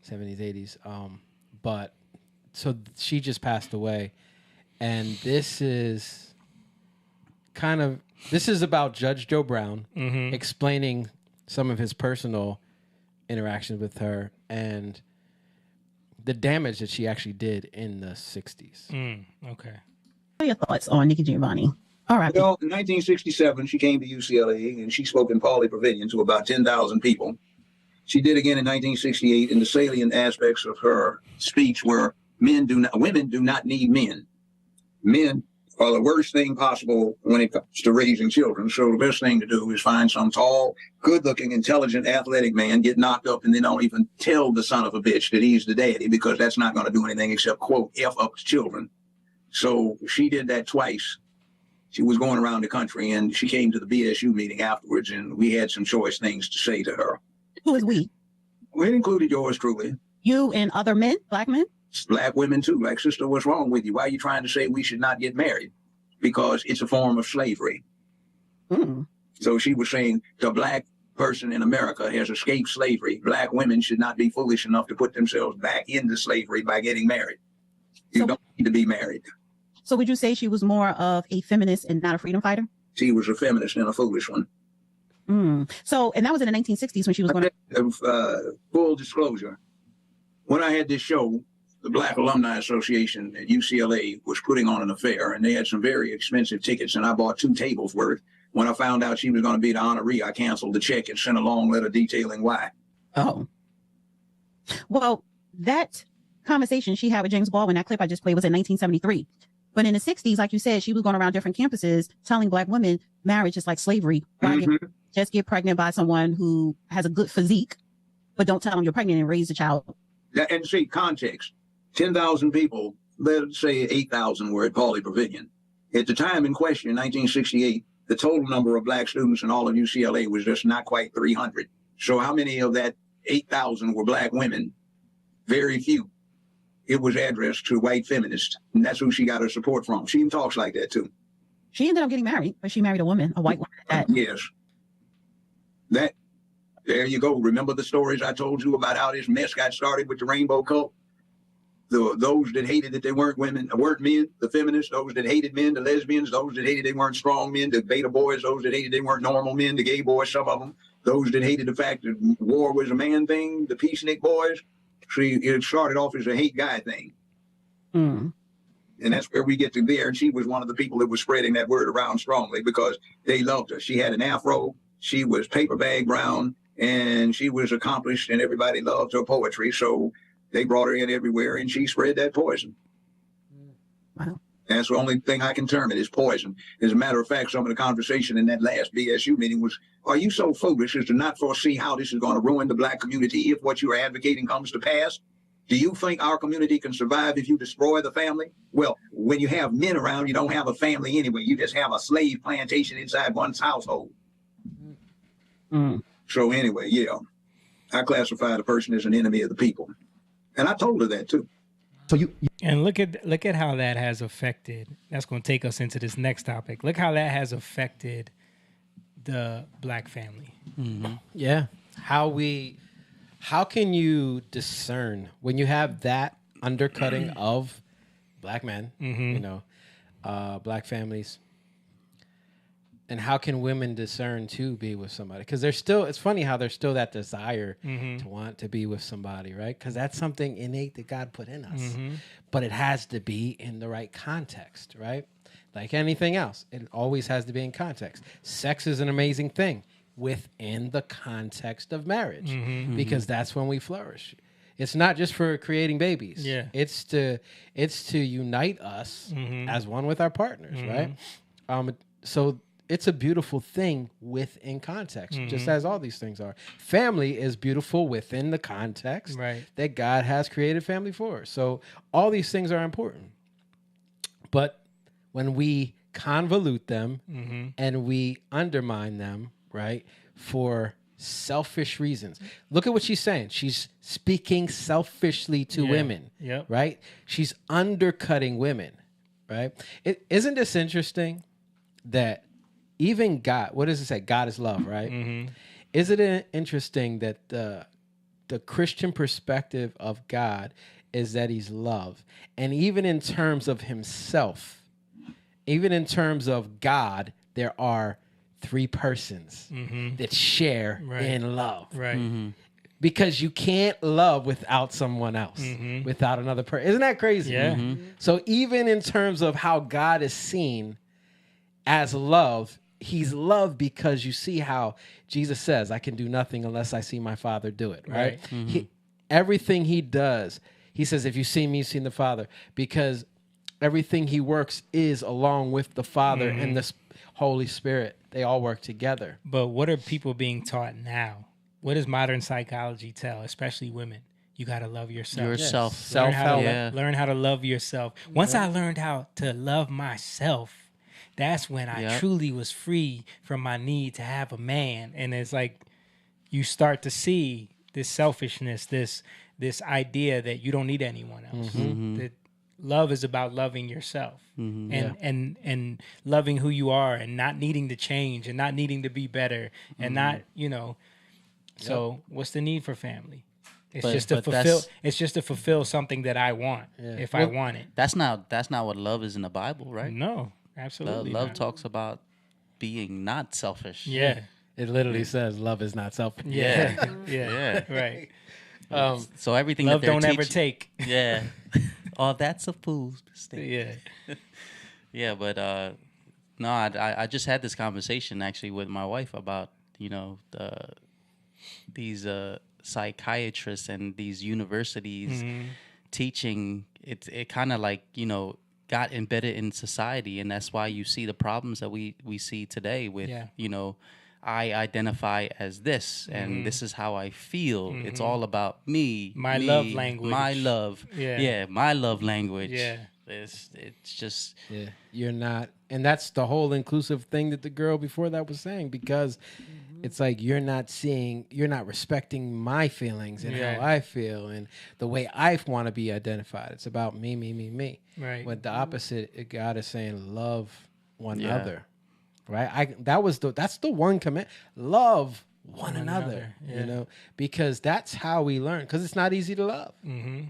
70s, 80s. But so she just passed away, and this is about Judge Joe Brown explaining some of his personal interactions with her and the damage that she actually did in the 60s. Okay. What are your thoughts on Nikki Giovanni? All right. Well, in 1967, she came to UCLA and she spoke in Pauley Pavilion to about 10,000 people. She did again in 1968, and the salient aspects of her speech were women do not need men. Men are the worst thing possible when it comes to raising children. So the best thing to do is find some tall, good-looking, intelligent, athletic man, get knocked up, and then don't even tell the son of a bitch that he's the daddy, because that's not going to do anything except, quote, F up his children. So she did that twice. She was going around the country, and she came to the BSU meeting afterwards, and we had some choice things to say to her. Who is we? We included yours truly. You and other men, black men? Black women too. Like, sister, what's wrong with you? Why are you trying to say we should not get married? Because it's a form of slavery. So she was saying the black person in America has escaped slavery. Black women should not be foolish enough to put themselves back into slavery by getting married. You don't need to be married. So would you say she was more of a feminist and not a freedom fighter? She was a feminist and a foolish one. So, and that was in the 1960s when she was going to... full disclosure, when I had this show, the Black Alumni Association at UCLA was putting on an affair, and they had some very expensive tickets, and I bought 2 tables worth. When I found out she was going to be the honoree, I canceled the check and sent a long letter detailing why. Oh. Well, that conversation she had with James Baldwin, that clip I just played, was in 1973. But in the 60s, like you said, she was going around different campuses telling black women marriage is like slavery. Just get pregnant by someone who has a good physique, but don't tell them you're pregnant and raise the child. And see, context. 10,000 people, let's say 8,000 were at Pauley Pavilion. At the time in question, in 1968, the total number of black students in all of UCLA was just not quite 300. So how many of that 8,000 were black women? Very few. It was addressed to white feminists, and that's who she got her support from. She even talks like that, too. She ended up getting married, but she married a woman, a white woman at that. Yes. That there you go. Remember the stories I told you about how this mess got started with the rainbow cult? Those that hated that they weren't women, weren't men, the feminists, those that hated men, the lesbians, those that hated they weren't strong men, the beta boys, those that hated they weren't normal men, the gay boys, some of them, those that hated the fact that war was a man thing, the peacenik boys. See, it started off as a hate guy thing. Mm. And that's where we get to there. And she was one of the people that was spreading that word around strongly because they loved her. She had an afro. She was paper bag brown, and she was accomplished, and everybody loved her poetry. So they brought her in everywhere, and she spread that poison. Wow. That's the only thing I can term it is poison. As a matter of fact, some of the conversation in that last BSU meeting was, are you so foolish as to not foresee how this is going to ruin the black community if what you are advocating comes to pass? Do you think our community can survive if you destroy the family? Well, when you have men around, you don't have a family anyway. You just have a slave plantation inside one's household. Mm. So anyway, yeah, I classify the person as an enemy of the people. And I told her that too. So and look at how that has affected. That's going to take us into this next topic. Look how that has affected the black family. Mm-hmm. Yeah, how can you discern when you have that undercutting of black men, you know, black families, and how can women discern to be with somebody? Because it's funny how there's still that desire to want to be with somebody, right? Because that's something innate that God put in us, but it has to be in the right context, right? Like anything else, it always has to be in context. Sex is an amazing thing within the context of marriage, because that's when we flourish. It's not just for creating babies. Yeah, it's to unite us as one with our partners, right? So it's a beautiful thing within context, just as all these things are. Family is beautiful within the context that God has created family for. So all these things are important. But when we convolute them and we undermine them, right, for selfish reasons. Look at what she's saying. She's speaking selfishly to women, right? She's undercutting women, right? Isn't this interesting that even God, what does it say? God is love, right? Isn't it interesting that the Christian perspective of God is that he's love? And even in terms of himself, even in terms of God, there are three persons that share in love. Right. Because you can't love without someone else, without another person. Isn't that crazy? Yeah. So even in terms of how God is seen as love, he's love because you see how Jesus says, I can do nothing unless I see my Father do it, right? Everything he does, he says, if you see me, you've seen the Father, because everything he works is along with the Father and the Holy Spirit. They all work together. But what are people being taught now? What does modern psychology tell, especially women? You got to love yourself. Yourself. Yes. Self-help. Learn how to love yourself. Once I learned how to love myself, that's when I truly was free from my need to have a man. And it's like you start to see this selfishness, this idea that you don't need anyone else. That love is about loving yourself and loving who you are and not needing to change and not needing to be better and not, So what's the need for family? It's just to fulfill something that I want if I want it. That's not what love is in the Bible, right? No, absolutely. Love talks about being not selfish. Yeah. It literally says love is not selfish. Yeah. Right. So everything love that they're don't ever take. Yeah. Oh, that's a fool's mistake. Yeah. Yeah, but no, I just had this conversation actually with my wife about, these psychiatrists and these universities teaching. It kind of like, got embedded in society, and that's why you see the problems that we see today with, I identify as this, and this is how I feel. It's all about me. My love language. My love. Yeah, my love language. Yeah. It's just... Yeah, you're not... And that's the whole inclusive thing that the girl before that was saying, because it's like you're not respecting my feelings and how I feel and the way I want to be identified. It's about me. Right. But the opposite, God is saying love one another. Right? That's the one command. Love one another. You know, because that's how we learn. Because it's not easy to love. Mm-hmm.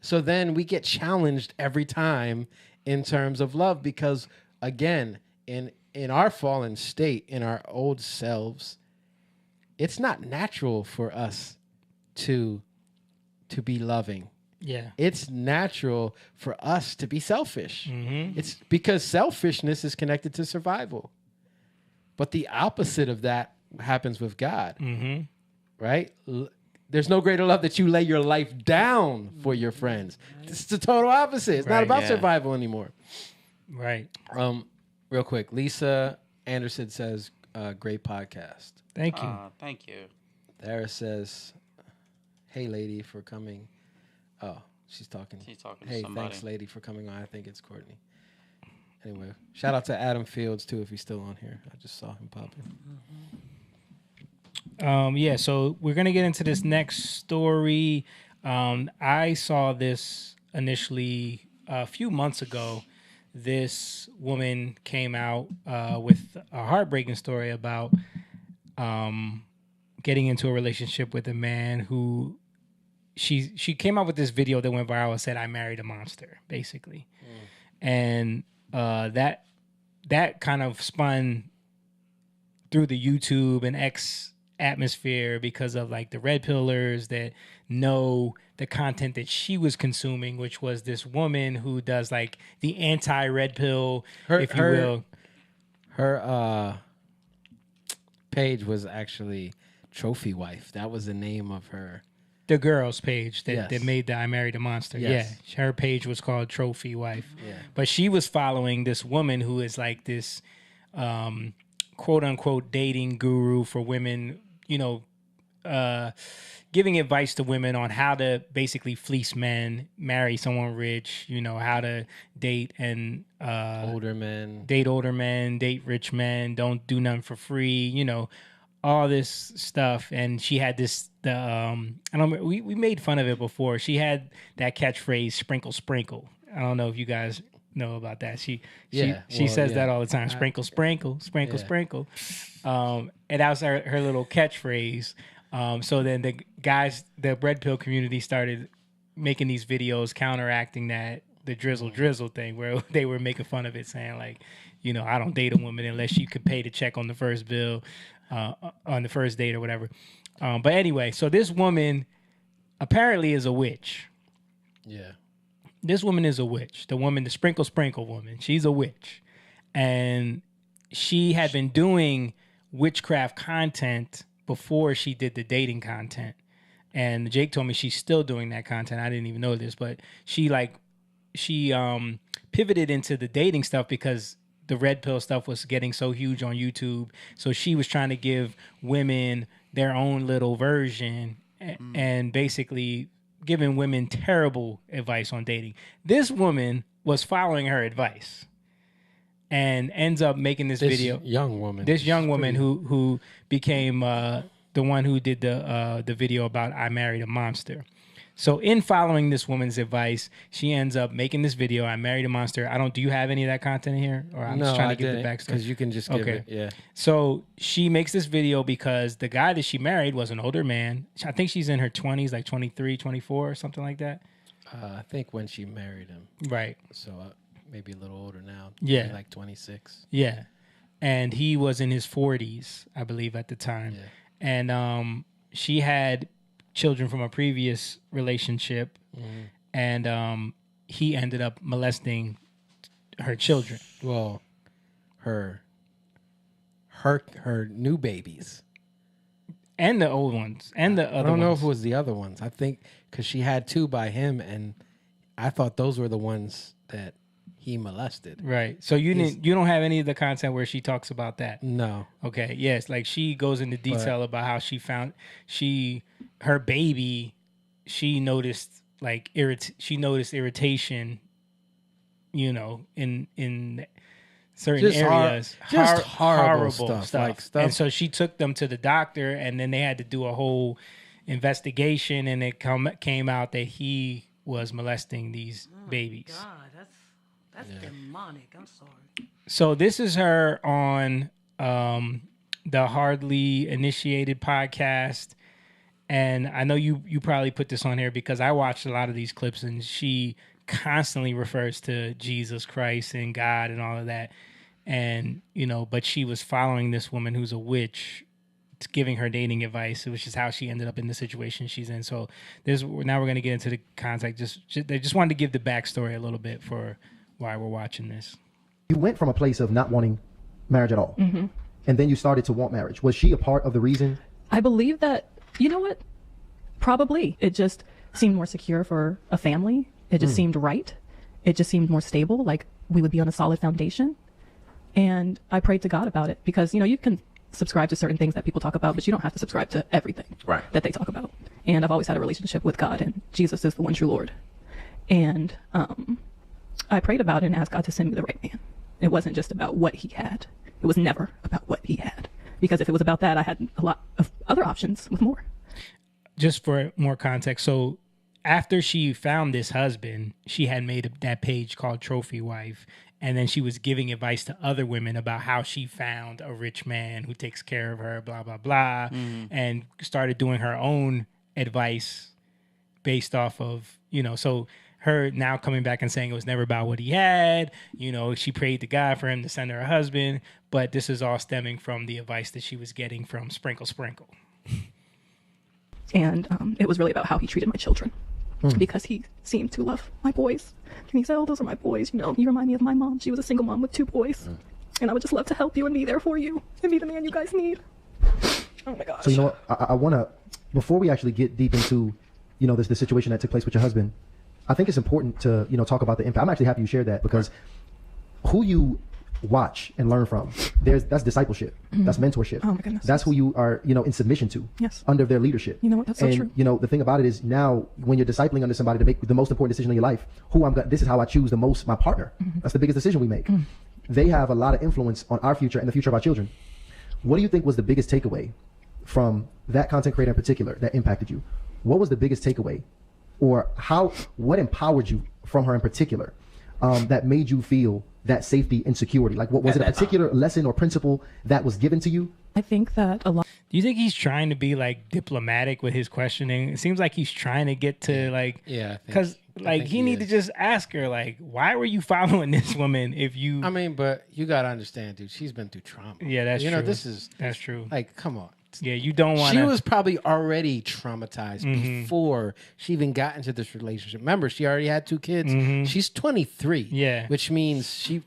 So then we get challenged every time in terms of love, because again, in our fallen state, in our old selves, it's not natural for us to be loving. Yeah. It's natural for us to be selfish. Mm-hmm. It's because selfishness is connected to survival. But the opposite of that happens with God. Mm-hmm. Right? There's no greater love that you lay your life down for your friends. It's the total opposite. It's not about survival anymore. Right. Real quick, Lisa Anderson says, great podcast. Thank you. Thank you. Dara says, hey, lady, for coming. Oh, she's talking. She's talking to Hey, somebody. thanks, lady, for coming on. I think it's Courtney. Anyway, shout out to Adam Fields, too, if he's still on here. I just saw him pop in. Yeah, so we're going to get into this next story. I saw this initially a few months ago. This woman came out with a heartbreaking story about getting into a relationship with a man who she came out with this video that went viral and said, "I married a monster," basically. And that kind of spun through the YouTube and X atmosphere because of like the red pillers that know the content that she was consuming, which was this woman who does like the anti-red pill, if you will. Her page was actually Trophy Wife. That was the name of her. The girl's page that Yes. made the I Married a Monster. Yes. Yeah, her page was called Trophy Wife. Yeah. But she was following this woman who is like this quote unquote dating guru for women, you know, giving advice to women on how to basically fleece men, marry someone rich, you know, how to date and older men, date rich men, don't do nothing for free, you know, all this stuff. And she had this we made fun of it before. She had that catchphrase, sprinkle sprinkle. I don't know if you guys know about that. She says that all the time. Sprinkle, sprinkle, sprinkle, sprinkle. And that was her little catchphrase. So then the guys, the red pill community started making these videos counteracting that, the drizzle thing, where they were making fun of it, saying like, you know, I don't date a woman unless you could pay the check on the first bill, on the first date or whatever. But anyway, so this woman apparently is a witch. Yeah. This woman is a witch. The woman, the sprinkle woman, she's a witch. And she had been doing witchcraft content before she did the dating content. And Jake told me she's still doing that content. I didn't even know this, but she pivoted into the dating stuff because the red pill stuff was getting so huge on YouTube. So she was trying to give women their own little version and basically giving women terrible advice on dating. This woman was following her advice and ends up making this video. This young woman who became the one who did the video about I Married a Monster. So in following this woman's advice, she ends up making this video, I Married a Monster. Do you have any of that content in here? Or I'm just trying to get the backstory. Because you can just give it, yeah. So she makes this video because the guy that she married was an older man. I think she's in her 20s, like 23, 24 or something like that. I think when she married him. Right. So maybe a little older now. Yeah. Maybe like 26. Yeah. And he was in his 40s, I believe, at the time. Yeah. And she had children from a previous relationship, and he ended up molesting her children. Well, her new babies. And the old ones, and the other ones. I don't know if it was the other ones. I think because she had two by him, and I thought those were the ones that he molested. Right. So you don't have any of the content where she talks about that? No. Okay. Yes. Like she goes into detail about how she found her baby. She noticed like irritation, you know, in certain areas. Just horrible stuff. Like stuff. And so she took them to the doctor, and then they had to do a whole investigation, and it came out that he was molesting these babies. God, that's demonic. I'm sorry. So this is her on the Hardly Initiated podcast. And I know you probably put this on here because I watched a lot of these clips, and she constantly refers to Jesus Christ and God and all of that. And, but she was following this woman who's a witch, giving her dating advice, which is how she ended up in the situation she's in. So now we're going to get into the context. They just wanted to give the backstory a little bit for why we're watching this. You went from a place of not wanting marriage at all, Mm-hmm. and then you started to want marriage. Was she a part of the reason? I believe that, you know what? Probably. It just seemed more secure for a family. It just seemed right. It just seemed more stable, like we would be on a solid foundation. And I prayed to God about it because, you can subscribe to certain things that people talk about, but you don't have to subscribe to everything that they talk about. And I've always had a relationship with God, and Jesus is the one true Lord. And I prayed about it and asked God to send me the right man. It wasn't just about what he had. It was never about what he had. Because if it was about that, I had a lot of other options with more. Just for more context, so after she found this husband, she had made that page called Trophy Wife, and then she was giving advice to other women about how she found a rich man who takes care of her, blah, blah, blah, and started doing her own advice based off of, so her now coming back and saying it was never about what he had, she prayed to God for him to send her a husband, but this is all stemming from the advice that she was getting from Sprinkle Sprinkle. And it was really about how he treated my children because he seemed to love my boys. And he said, oh, those are my boys. You remind me of my mom. She was a single mom with 2 boys. And I would just love to help you and be there for you and be the man you guys need. Oh, my gosh. So, you know what? I want to, before we actually get deep into, the situation that took place with your husband, I think it's important to, talk about the impact. I'm actually happy you shared that because who you watch and learn from, that's discipleship. That's mentorship. Oh my goodness. That's who you are, in submission to. Yes. Under their leadership. You know what? That's so true. The thing about it is now when you're discipling under somebody to make the most important decision in your life, this is how I choose my partner. That's the biggest decision we make. They have a lot of influence on our future and the future of our children. What do you think was the biggest takeaway from that content creator in particular that impacted you? What was the biggest takeaway, or what empowered you from her in particular, that made you feel that safety and security? Like, what was it, a particular lesson or principle that was given to you? I think that a lot. Do you think he's trying to be like diplomatic with his questioning? It seems like he's trying to get to like, because he need to just ask her like, why were you following this woman if you? I mean, but you gotta understand, dude. She's been through trauma. Yeah, that's true. That's true. Like, come on. Yeah, you don't want. She was probably already traumatized before she even got into this relationship. Remember, she already had 2 kids. She's 23. Yeah, which means she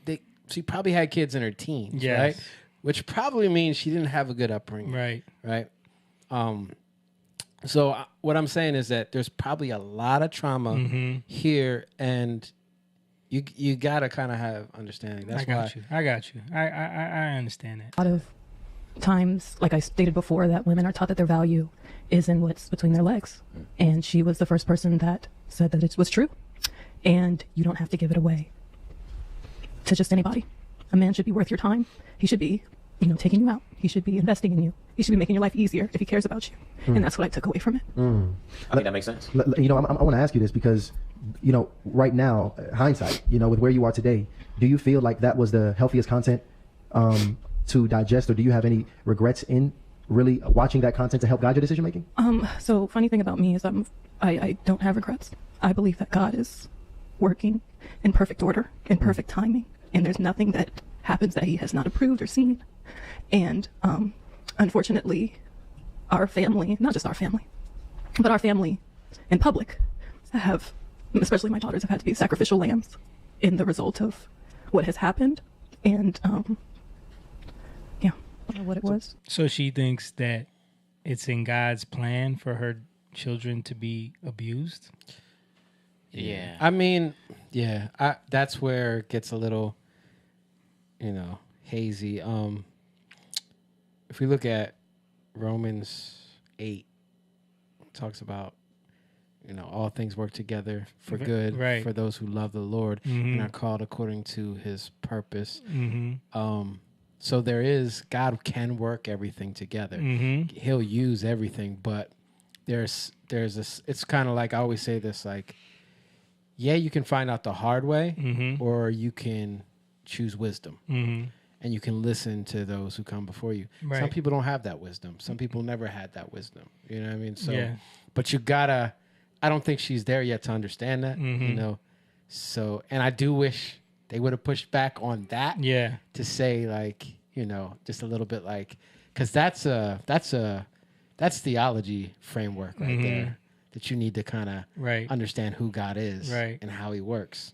probably had kids in her teens. Yes. Right, which probably means she didn't have a good upbringing. Right. So what I'm saying is that there's probably a lot of trauma here, and you gotta kind of have understanding. That's I got you. I understand that. A lot of times, like I stated before, that women are taught that their value is in what's between their legs. And she was the first person that said that it was true. And you don't have to give it away to just anybody. A man should be worth your time. He should be, taking you out. He should be investing in you. He should be making your life easier if he cares about you. And that's what I took away from it. I think that makes sense. I want to ask you this because, right now, hindsight, with where you are today, do you feel like that was the healthiest content to digest, or do you have any regrets in really watching that content to help guide your decision making? So funny thing about me is I don't have regrets. I believe that God is working in perfect order, in perfect timing, and there's nothing that happens that he has not approved or seen. And unfortunately, our family, not just our family, but our family in public have, especially my daughters, have had to be sacrificial lambs in the result of what has happened. And what it was. So she thinks that it's in God's plan for her children to be abused? Yeah. I mean, that's where it gets a little, hazy. If we look at Romans 8, it talks about, all things work together for good for those who love the Lord and are called according to his purpose. So God can work everything together. He'll use everything, but there's this, it's kind of like, I always say this, like, you can find out the hard way or you can choose wisdom. and you can listen to those who come before you. Some Right. people don't have that wisdom. Some people never had that wisdom. You know what I mean? So, Yeah. but you gotta. I don't think she's there yet to understand that. You Mhm. know, so and I do wish they would have pushed back on that. Yeah. To say like, you know, just a little bit like, because that's theology framework right Mhm. there that you need to kind of Right. understand who God is Right. and how He works.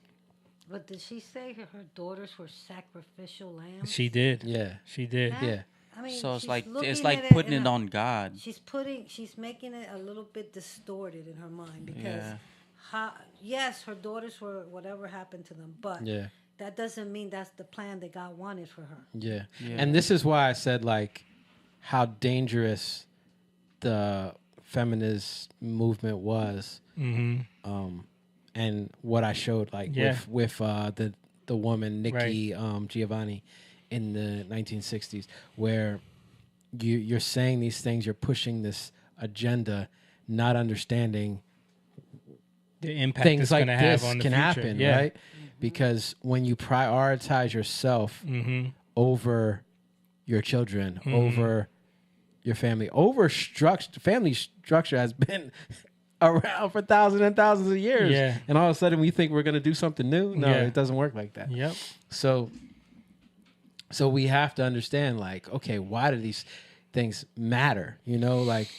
But did she say her daughters were sacrificial lambs? She did. Yeah. She did. That- Yeah. I mean, So it's she's like looking it's at like putting in it a- on God. She's making it a little bit distorted in her mind because, Yeah. yes, her daughters were whatever happened to them, but Yeah. that doesn't mean that's the plan that God wanted for her. Yeah. Yeah. And this is why I said like how dangerous the feminist movement was. Mhm. And what I showed like Yeah. with the woman Nikki Right. Giovanni in the 1960s, where you're saying these things, you're pushing this agenda, not understanding The impact things it's like gonna have this on the can future. happen, Yeah. right? Because when you prioritize yourself Mhm. over your children, Mhm. over your family, family structure has been around for thousands and thousands of years. Yeah. And all of a sudden we think we're going to do something new. No, Yeah. it doesn't work like that. Yep. So we have to understand like, okay, why do these things matter? You know, like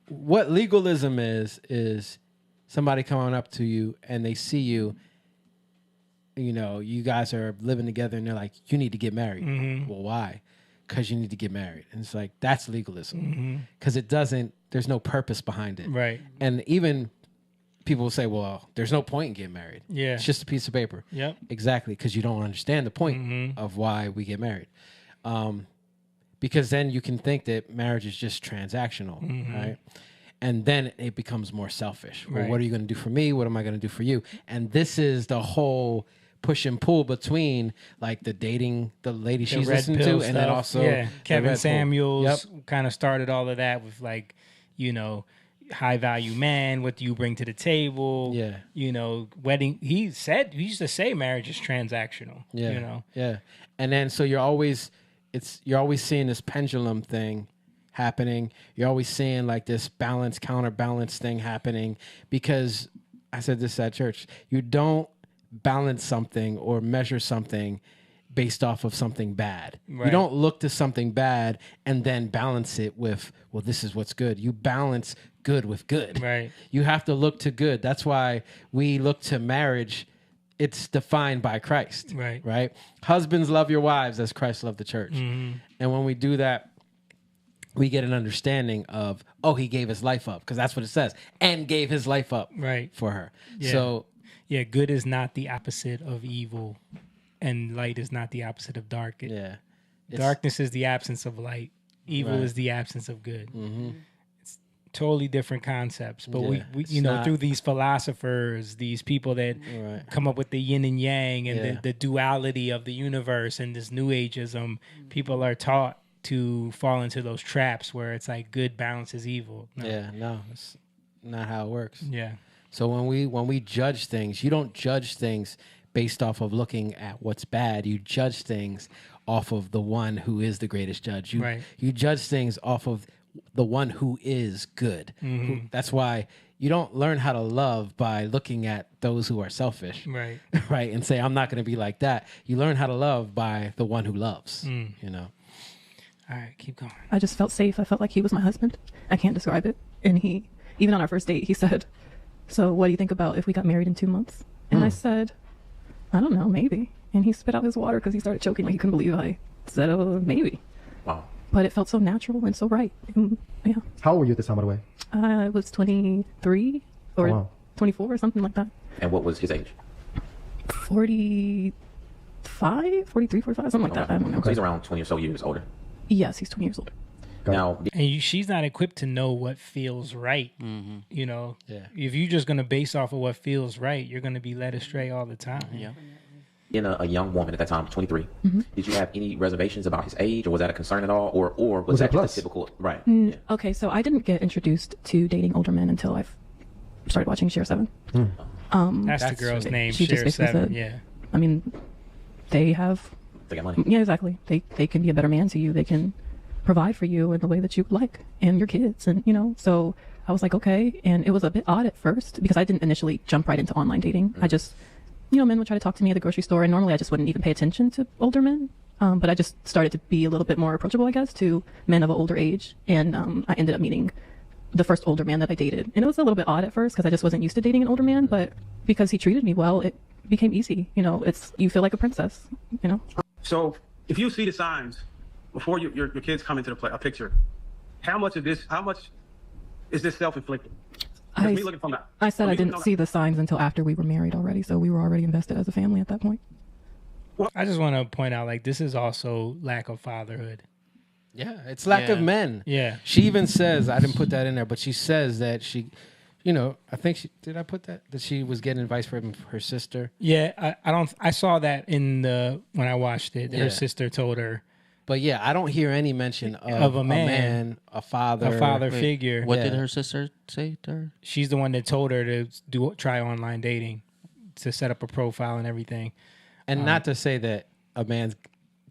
what legalism is somebody coming up to you and they see you, you know, you guys are living together and they're like, you need to get married. Mhm. Well, why? Because you need to get married. And it's like, that's legalism. Mhm. Because there's no purpose behind it. Right. And even people will say, well, there's no point in getting married. Yeah. It's just a piece of paper. Yep. Exactly. Because you don't understand the point Mhm. of why we get married. Because then you can think that marriage is just transactional, Mhm. right? And then it becomes more selfish. Well, Right. what are you going to do for me? What am I going to do for you? And this is the whole push and pull between like the dating, the lady The she's red listening to, pill and then stuff. also yeah, the Kevin red pill. Samuels Yep. kind of started all of that with like, you know, high value man. What do you bring to the table? Yeah. You know, wedding. He used to say marriage is transactional. Yeah. You know. Yeah. And then so you're always seeing this pendulum thing happening. You're always seeing like this balance, counterbalance thing happening because I said this at church. You don't balance something or measure something based off of something bad. Right. You don't look to something bad and then balance it with, well, this is what's good. You balance good with good. Right. You have to look to good. That's why we look to marriage. It's defined by Christ. Right. Right. Husbands, love your wives as Christ loved the church. Mhm. And when we do that, we get an understanding of, oh, he gave his life up, because that's what it says, and gave his life up Right. for her. Yeah. So yeah, good is not the opposite of evil, and light is not the opposite of dark. Yeah. Darkness is the absence of light. Evil Right. is the absence of good. Mhm. It's totally different concepts. But Yeah, we it's you know, not- through these philosophers, these people that Right. come up with the yin and yang and Yeah. the duality of the universe and this new ageism, people are taught to fall into those traps where it's like good balances evil. No. Yeah, no, it's not how it works. Yeah. So when we judge things, you don't judge things based off of looking at what's bad. You judge things off of the one who is the greatest judge. You Right. you judge things off of the one who is good. Mhm. That's why you don't learn how to love by looking at those who are selfish. Right. Right. And say, I'm not going to be like that. You learn how to love by the one who loves, Mm. you know? All right, keep going. I just felt safe. I felt like he was my husband. I can't describe it. And he, even on our first date, he said, so what do you think about if we got married in 2 months? And I said, I don't know, maybe. And he spit out his water because he started choking like he couldn't believe I said, oh, maybe. Wow. But it felt so natural and so right. And, yeah. How old were you at this time, by the way? I was 23 or Oh, wow. 24 or something like that. And what was his age? 45, 43, 45, something like that. I don't know. So he's around 20 or so years older. Yes, he's 20 years older. Now, And she's not equipped to know what feels right. You know, if you're just going to base off of what feels right, you're going to be led astray all the time. Yeah. being a young woman at that time, 23, did you have any reservations about his age, or was that a concern at all, or was that just a typical right? Okay, so I didn't get introduced to dating older men until I started watching Share 7. That's the girl's name, she just Share basically 7, said- yeah. I mean, they have, They got money. yeah, exactly. They can be a better man to you. They can provide for you in the way that you would like, and your kids, and so I was like, okay. And it was a bit odd at first because I didn't initially jump right into online dating. I just, men would try to talk to me at the grocery store, and normally I just wouldn't even pay attention to older men. But I just started to be a little bit more approachable, I guess, to men of an older age. And I ended up meeting the first older man that I dated. And it was a little bit odd at first because I just wasn't used to dating an older man, but because he treated me well, it became easy. You feel like a princess, So if you see the signs before your kids come into a picture, how much is this self-inflicted? I said I didn't see the signs until after we were married already, so we were already invested as a family at that point. I just want to point out, like, this is also lack of fatherhood. Yeah, it's lack of men. Yeah. She even says, I didn't put that in there, but she says that she, I think did I put that? That she was getting advice from her sister. Yeah, I saw that when I watched it. Her sister told her. But yeah, I don't hear any mention of a man, a father figure. What did her sister say to her? She's the one that told her to try online dating, to set up a profile and everything. And not to say that a man's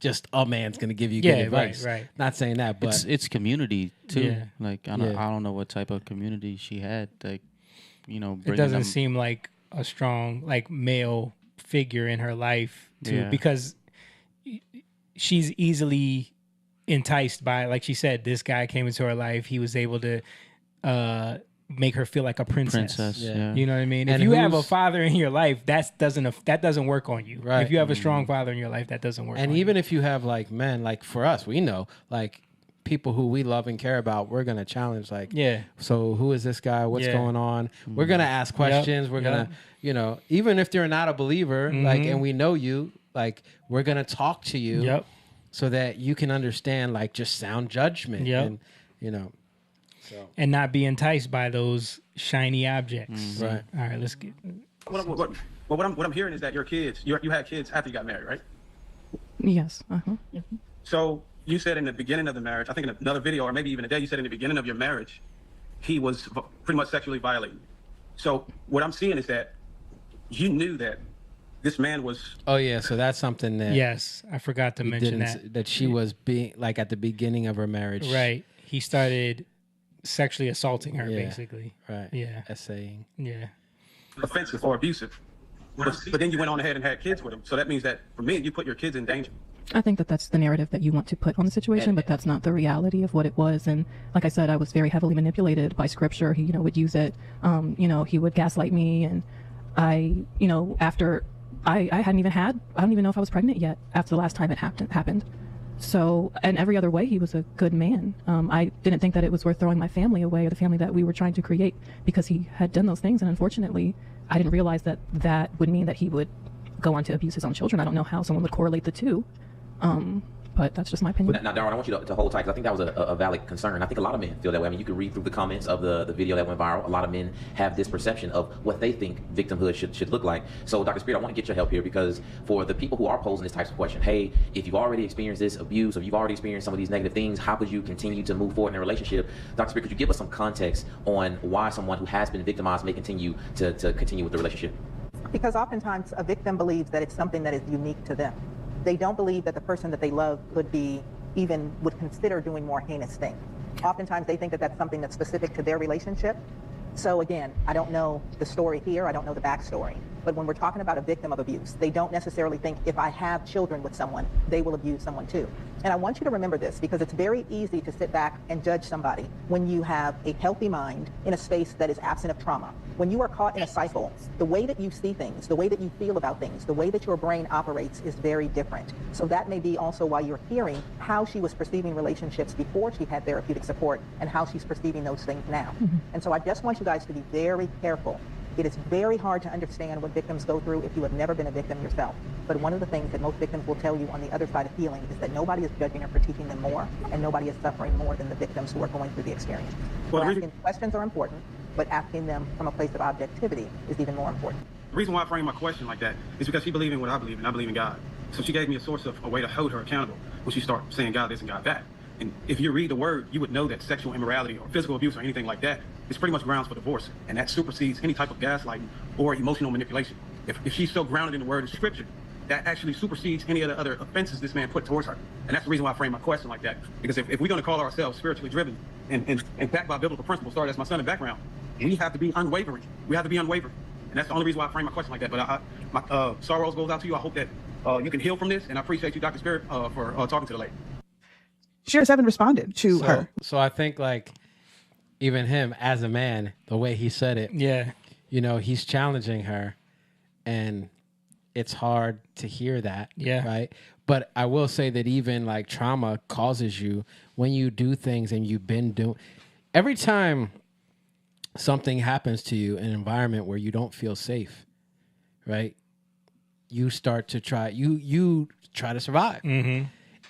going to give you good advice. Right. Not saying that, but it's community too. Yeah. Like I don't know what type of community she had. Like, it doesn't seem like a strong male figure in her life because she's easily enticed by, like she said, this guy came into her life. He was able to make her feel like a princess. Yeah. You know what I mean? And if you have a father in your life, that doesn't work on you. Right. If you have a strong father in your life, that doesn't work. And on even if you have men, like for us, we know people who we love and care about, we're gonna challenge. So who is this guy? What's going on? We're gonna ask questions. We're gonna, even if they're not a believer, and we know you, we're gonna talk to you, so that you can understand, just sound judgment, and and not be enticed by those shiny objects. Right. All right. Let's get. What I'm hearing is that your kids, you had kids after you got married, right? Yes. So you said in the beginning of the marriage, I think in another video, or maybe even a day, you said in the beginning of your marriage, he was pretty much sexually violating you. So what I'm seeing is that you knew that this man was. Oh yeah, so that's something that. Yes, I forgot to mention that she was being at the beginning of her marriage. Right. He started sexually assaulting her, basically. Right. Yeah. Essaying. Yeah. Offensive or abusive. But then you went on ahead and had kids with him. So that means that for me, you put your kids in danger. I think that that's the narrative that you want to put on the situation, but that's not the reality of what it was. And like I said, I was very heavily manipulated by scripture. He, would use it. He would gaslight me, and I, after I don't even know if I was pregnant yet after the last time it happened. So, and every other way, he was a good man. I didn't think that it was worth throwing my family away, or the family that we were trying to create, because he had done those things. And unfortunately, I didn't realize that that would mean that he would go on to abuse his own children. I don't know how someone would correlate the two. But that's just my opinion. Now, Darwin, I want you to hold tight, because I think that was a valid concern. I think a lot of men feel that way. I mean, you can read through the comments of the video that went viral. A lot of men have this perception of what they think victimhood should look like. So, Dr. Spirit, I want to get your help here, because for the people who are posing this type of question, hey, if you've already experienced this abuse, or you've already experienced some of these negative things, how could you continue to move forward in a relationship? Dr. Spirit, could you give us some context on why someone who has been victimized may continue to continue with the relationship? Because oftentimes a victim believes that it's something that is unique to them. They don't believe that the person that they love would consider doing more heinous things. Oftentimes they think that that's something that's specific to their relationship. So again, I don't know the story here, I don't know the backstory, but when we're talking about a victim of abuse, they don't necessarily think if I have children with someone, they will abuse someone too. And I want you to remember this, because it's very easy to sit back and judge somebody when you have a healthy mind in a space that is absent of trauma. When you are caught in a cycle, the way that you see things, the way that you feel about things, the way that your brain operates is very different. So that may be also why you're hearing how she was perceiving relationships before she had therapeutic support and how she's perceiving those things now. And so I just want you guys to be very careful. It is very hard to understand what victims go through if you have never been a victim yourself. But one of the things that most victims will tell you on the other side of healing is that nobody is judging or critiquing them more, and nobody is suffering more than the victims who are going through the experience. So asking questions are important, but asking them from a place of objectivity is even more important. The reason why I frame my question like that is because she believes in what I believe in. I believe in God. So she gave me a way to hold her accountable when she started saying God this and God that. And if you read the word, you would know that sexual immorality or physical abuse or anything like that is pretty much grounds for divorce. And that supersedes any type of gaslighting or emotional manipulation. If she's so grounded in the word of scripture that actually supersedes any of the other offenses this man put towards her. And that's the reason why I frame my question like that. Because if we're going to call ourselves spiritually driven and backed by biblical principles, started as my son's background, we have to be unwavering. We have to be unwavering. And that's the only reason why I frame my question like that. But my sorrows goes out to you. I hope that you can heal from this. And I appreciate you, Dr. Spirit, for talking to the lady. Sheriff Seven responded to her. So I think like even him as a man, the way he said it, you know, he's challenging her, and it's hard to hear that, right? But I will say that even like trauma causes you, when you do things and you've been doing, every time something happens to you in an environment where you don't feel safe, right? You start to you try to survive.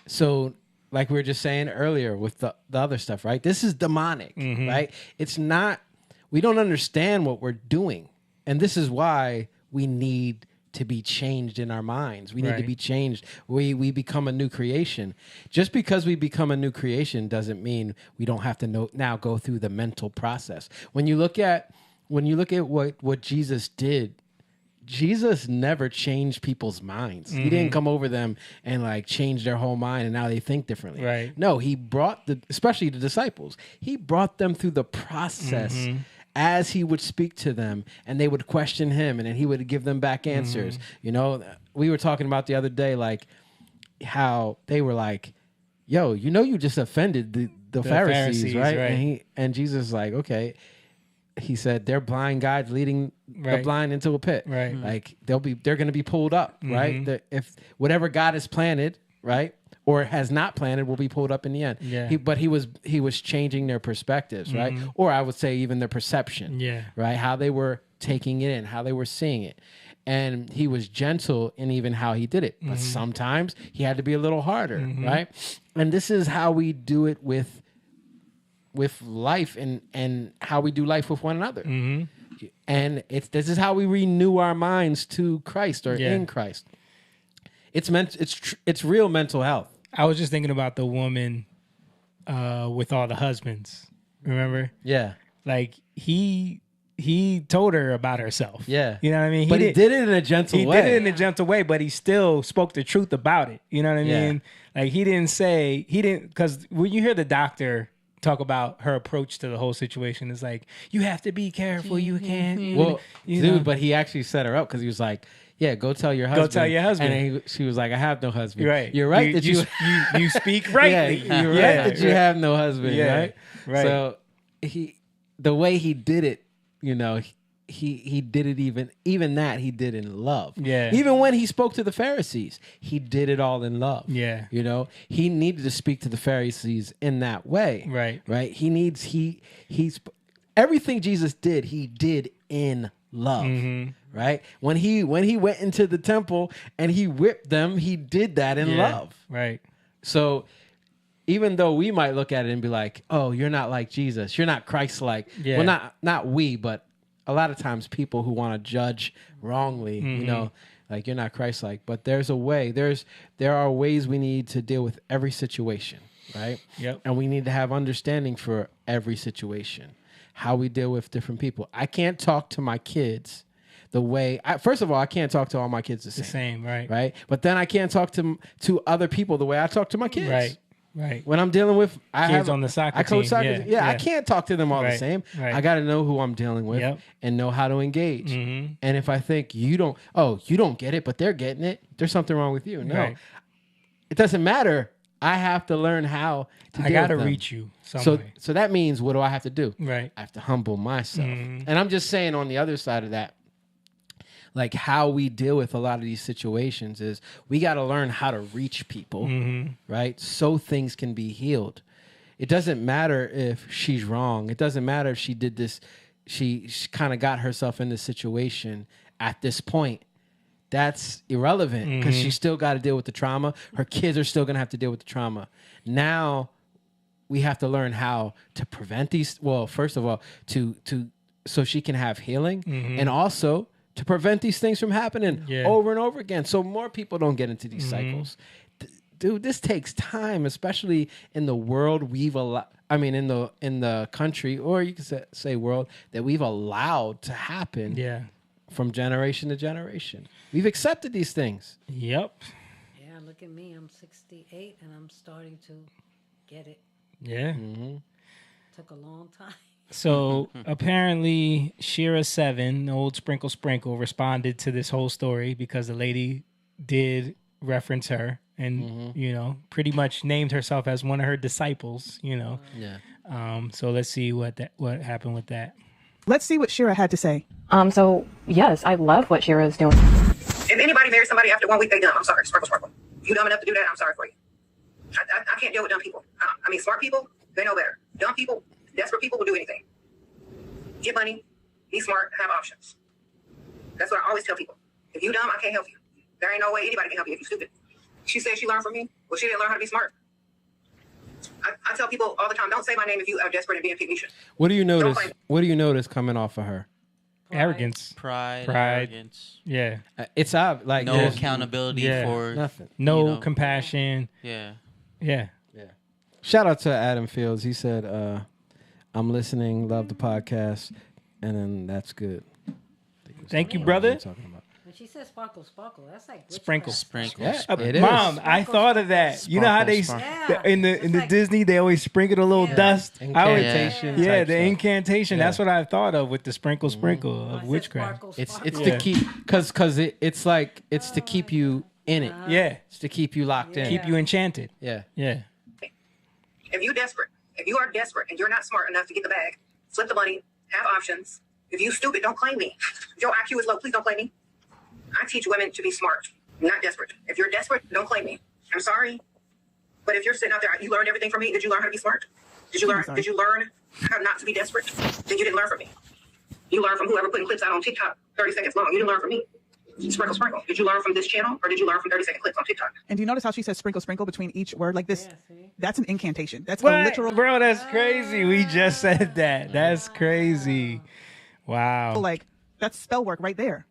So like we were just saying earlier with the other stuff, right? This is demonic, right? It's not, we don't understand what we're doing. And this is why we need to be changed in our minds. We need to be changed. We become a new creation. Just because we become a new creation doesn't mean we don't have to now go through the mental process. When you look at what Jesus did, Jesus never changed people's minds. He didn't come over them and like change their whole mind and now they think differently. Right. No, he brought especially the disciples, he brought them through the process as he would speak to them, and they would question him and then he would give them back answers. You know, we were talking about the other day, like how they were like, yo, you know, you just offended the Pharisees, right? And Jesus is like, okay. He said they're blind guides leading the blind into a pit. Right. Like they're going to be pulled up, right? If whatever God has planted, right, or has not planted, will be pulled up in the end. Yeah. But he was changing their perspectives, right? Or I would say even their perception. Yeah. Right. How they were taking it in, how they were seeing it. And he was gentle in even how he did it. But sometimes he had to be a little harder, right? And this is how we do it with life and how we do life with one another. And this is how we renew our minds to Christ or in Christ. It's real mental health. I was just thinking about the woman with all the husbands. Remember? Yeah. Like he told her about herself. Yeah. You know what I mean? But he did it in a gentle way. He did it in a gentle way, but he still spoke the truth about it. You know what I mean? Like he didn't, because when you hear the doctor talk about her approach to the whole situation, it's like, you have to be careful. You can't. Well, you dude, know. but he actually set her up because he was like, yeah, go tell your husband. Go tell your husband. And she was like, I have no husband. Right. You're right that you speak rightly. Yeah, you're right that you have no husband, right? Right. So the way he did it, you know, he did it even that he did in love. Yeah. Even when he spoke to the Pharisees, he did it all in love. Yeah. You know, he needed to speak to the Pharisees in that way. Right. Right. He's everything Jesus did, he did in love. Right. When he went into the temple and he whipped them, he did that in love. Right. So even though we might look at it and be like, oh, you're not like Jesus, you're not Christ-like. Yeah. Well, not we, but a lot of times people who want to judge wrongly, you know, like you're not Christ-like. But there's a way. There are ways we need to deal with every situation, right? Yep. And we need to have understanding for every situation, how we deal with different people. I can't talk to my kids the way first of all, I can't talk to all my kids the same. Right. But then I can't talk to other people the way I talk to my kids. Right. When I'm dealing with kids on the soccer I coach team. soccer. Yeah, I can't talk to them all the same. Right. I got to know who I'm dealing with and know how to engage. And if I think you don't get it, but they're getting it, there's something wrong with you. No, Right. it doesn't matter. I have to learn how to. I got to deal with them. reach you some way. So that means, what do I have to do? Right. I have to humble myself. And I'm just saying, on the other side of that, like how we deal with a lot of these situations is we got to learn how to reach people, right? So things can be healed. It doesn't matter if she's wrong. It doesn't matter if she did this. She kind of got herself in this situation at this point. That's irrelevant because she's still got to deal with the trauma. Her kids are still going to have to deal with the trauma. Now we have to learn how to prevent these. Well, first of all, so she can have healing, and also to prevent these things from happening over and over again, so more people don't get into these cycles. Dude, this takes time, especially in the world we've allowed. I mean, in the country, or you could say world, that we've allowed to happen. Yeah. from generation to generation. We've accepted these things. Yep. Yeah, look at me. I'm 68 and I'm starting to get it. Yeah. Took a long time. So apparently, Shira7, old Sprinkle Sprinkle, responded to this whole story because the lady did reference her and, you know, pretty much named herself as one of her disciples, you know. Yeah. So let's see what happened with that. Let's see what Shira had to say. So yes, I love what Shira is doing. If anybody marries somebody after 1 week, they dumb. I'm sorry. Sprinkle, sprinkle. If you dumb enough to do that, I'm sorry for you. I can't deal with dumb people. I mean, smart people, they know better. Dumb people, desperate people will do anything. Get money, be smart, have options. That's what I always tell people. If you dumb, I can't help you. There ain't no way anybody can help you if you're stupid. She said she learned from me. Well, she didn't learn how to be smart. I tell people all the time, don't say my name if you are desperate and being pygmy. What do you notice? What do you notice coming off of her? Arrogance. Pride. Arrogance. Yeah. It's like no accountability for nothing. No you know, compassion. Yeah. Yeah. Shout out to Adam Fields. He said, I'm listening, love the podcast, and then that's good. Thank you, brother. When she says sparkle, sparkle, that's like Sprinkle. witchcraft. Yeah, it is. Mom, I thought of that. You know how they in the Disney they always sprinkle a little dust. Incantation Yeah, type the stuff. incantation. Yeah. That's what I thought of with the sprinkle of witchcraft. It's to keep because it's like it's to keep you in it. Yeah, it's to keep you locked in, keep you enchanted. Yeah. If you are desperate and you're not smart enough to get the bag, flip the money, have options. If you stupid, don't claim me. If your IQ is low, please don't claim me. I teach women to be smart, not desperate. If you're desperate, don't claim me. I'm sorry. But if you're sitting out there, you learned everything from me. Did you learn how to be smart? Did you learn how not to be desperate? Then you didn't learn from me. You learned from whoever putting clips out on TikTok 30 seconds long. You didn't learn from me. Sprinkle, sprinkle. Did you learn from this channel or did you learn from 30-second clips on TikTok? And do you notice how she says sprinkle, sprinkle between each word like this? That's an incantation. That's What? a literal. Bro, that's crazy. We just said that. That's crazy. Wow. Like, that's spell work right there.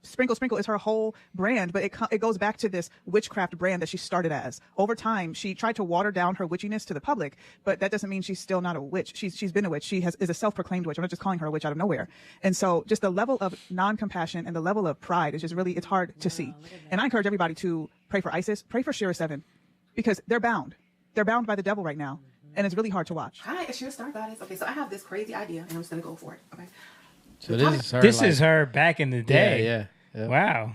Sprinkle Sprinkle is her whole brand, but it goes back to this witchcraft brand that she started as. Over time, she tried to water down her witchiness to the public, but that doesn't mean she's still not a witch. She's been a witch. She is a self-proclaimed witch. I'm not just calling her a witch out of nowhere. And so just the level of non-compassion and the level of pride is just really, it's hard to see. And I encourage everybody to pray for ISIS, pray for Shira7, because they're bound. They're bound by the devil right now, and it's really hard to watch. Hi, it's your star goddess. Okay, so I have this crazy idea, and I'm just gonna go for it. Okay. So this is her. This is her back in the day. Yeah. Wow.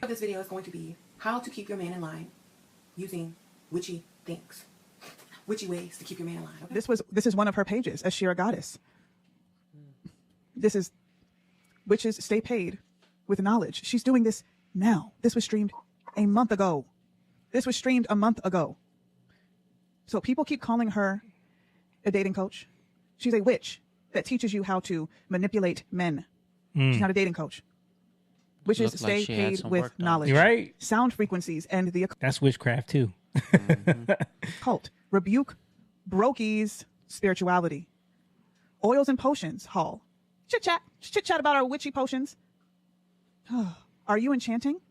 This video is going to be how to keep your man in line using witchy things, witchy ways to keep your man in line. Okay? This is one of her pages, a Shira goddess. This is witches stay paid with knowledge. She's doing this now. This was streamed a month ago. So people keep calling her a dating coach. She's a witch that teaches you how to manipulate men. She's not a dating coach. Witches stay paid with knowledge. Right? Sound frequencies and the That's witchcraft too. Cult. Rebuke Brokey's spirituality. Oils and potions hall. Chit chat about our witchy potions. Are you enchanting?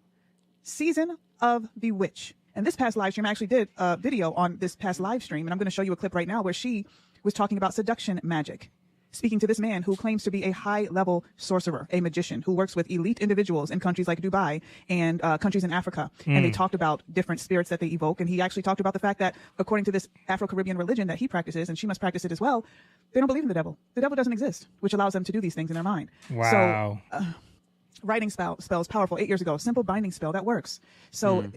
Season of the Witch. And this past live stream, I actually did a video on this past live stream, and I'm going to show you a clip right now where she was talking about seduction magic. Speaking to this man who claims to be a high-level sorcerer, a magician, who works with elite individuals in countries like Dubai and countries in Africa. And they talked about different spirits that they evoke. And he actually talked about the fact that, according to this Afro-Caribbean religion that he practices, and she must practice it as well, they don't believe in the devil. The devil doesn't exist, which allows them to do these things in their mind. Wow. So, writing spells, powerful, 8 years ago, simple binding spell, that works. So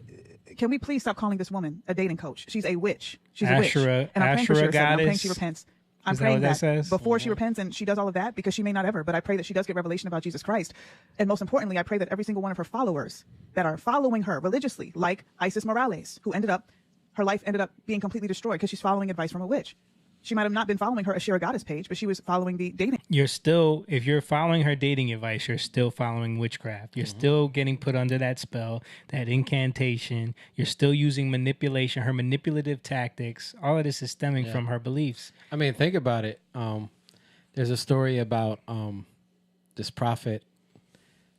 can we please stop calling this woman a dating coach? She's a witch. She's a witch. And I'm praying for Shira7. I'm praying she repents. I'm praying that before she repents and she does all of that, because she may not ever, but I pray that she does get revelation about Jesus Christ. And most importantly, I pray that every single one of her followers that are following her religiously, like Isis Morales, who her life ended up being completely destroyed because she's following advice from a witch. She might have not been following her Ashira Goddess page, but she was following the dating. If you're following her dating advice, you're still following witchcraft. You're still getting put under that spell, that incantation. You're still using manipulation, her manipulative tactics. All of this is stemming from her beliefs. I mean, think about it. There's a story about this prophet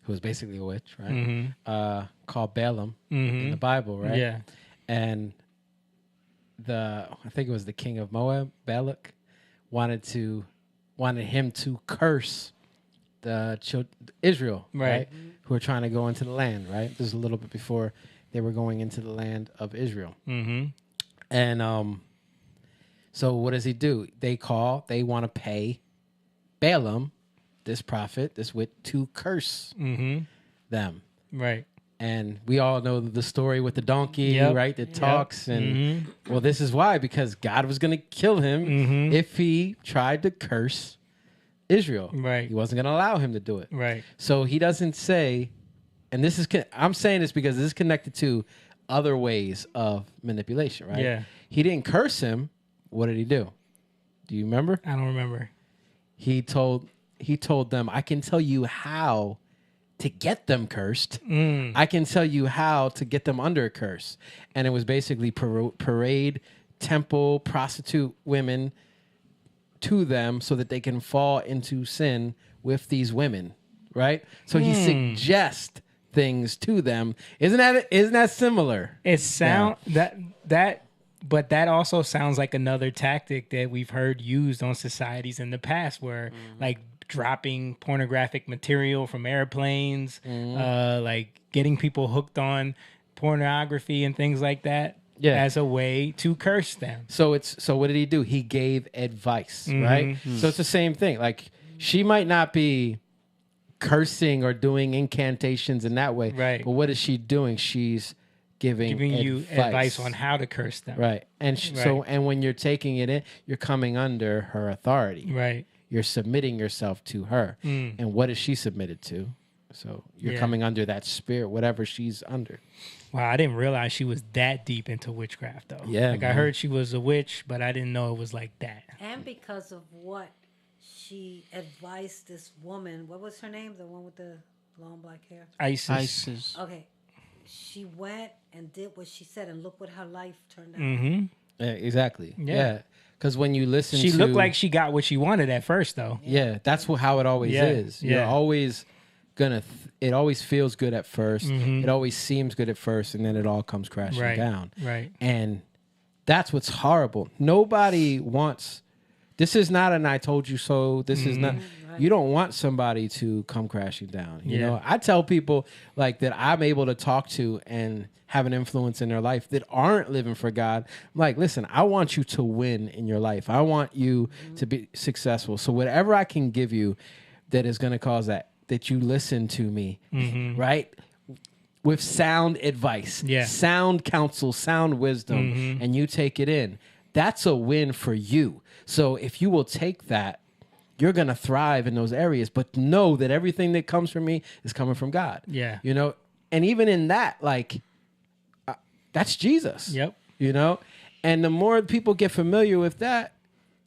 who was basically a witch, right? Called Balaam in the Bible, right? Yeah. And I think it was the king of Moab, Balak, wanted him to curse Israel, Right. who are trying to go into the land, right? This is a little bit before they were going into the land of Israel. Mm-hmm. And so what does he do? They want to pay Balaam, this prophet, this witch, to curse them. Right. And we all know the story with the donkey, Yep. right? That Yep. talks. And well, this is why, because God was going to kill him if he tried to curse Israel. Right. He wasn't going to allow him to do it. Right. So he doesn't say, and this is, I'm saying this because this is connected to other ways of manipulation, right? Yeah. He didn't curse him. What did he do? Do you remember? I don't remember. He told them, I can tell you how to get them cursed. I can tell you how to get them under a curse. And it was basically parade, temple, prostitute women to them so that they can fall into sin with these women, right? So he suggests things to them. Isn't that similar? It sound but that also sounds like another tactic that we've heard used on societies in the past, where like dropping pornographic material from airplanes, like getting people hooked on pornography and things like that, as a way to curse them. So what did he do? He gave advice, right? So it's the same thing. Like she might not be cursing or doing incantations in that way, right? But what is she doing? She's giving you advice on how to curse them, right? And so, and when you're taking it in, you're coming under her authority, right? You're submitting yourself to her, and what is she submitted to? So you're coming under that spirit, whatever she's under. Wow, I didn't realize she was that deep into witchcraft, though. Yeah, like I heard she was a witch, but I didn't know it was like that. And because of what she advised this woman, what was her name? The one with the long black hair? Isis. Okay. She went and did what she said, and look what her life turned out. Yeah, exactly. Yeah. Because when you listen, she looked like she got what she wanted at first, though. Yeah, that's how it always is. You're always gonna. It always feels good at first. It always seems good at first, and then it all comes crashing down. Right. And that's what's horrible. Nobody wants. This is not an "I told you so." This is not. You don't want somebody to come crashing down. You know, I tell people like that I'm able to talk to and have an influence in their life that aren't living for God. I'm like, listen, I want you to win in your life. I want you to be successful. So whatever I can give you that is going to cause that you listen to me, right? With sound advice, sound counsel, sound wisdom, and you take it in. That's a win for you. So if you will take that, you're going to thrive in those areas, but know that everything that comes from me is coming from God. Yeah. You know, and even in that, like, that's Jesus. Yep. You know, and the more people get familiar with that,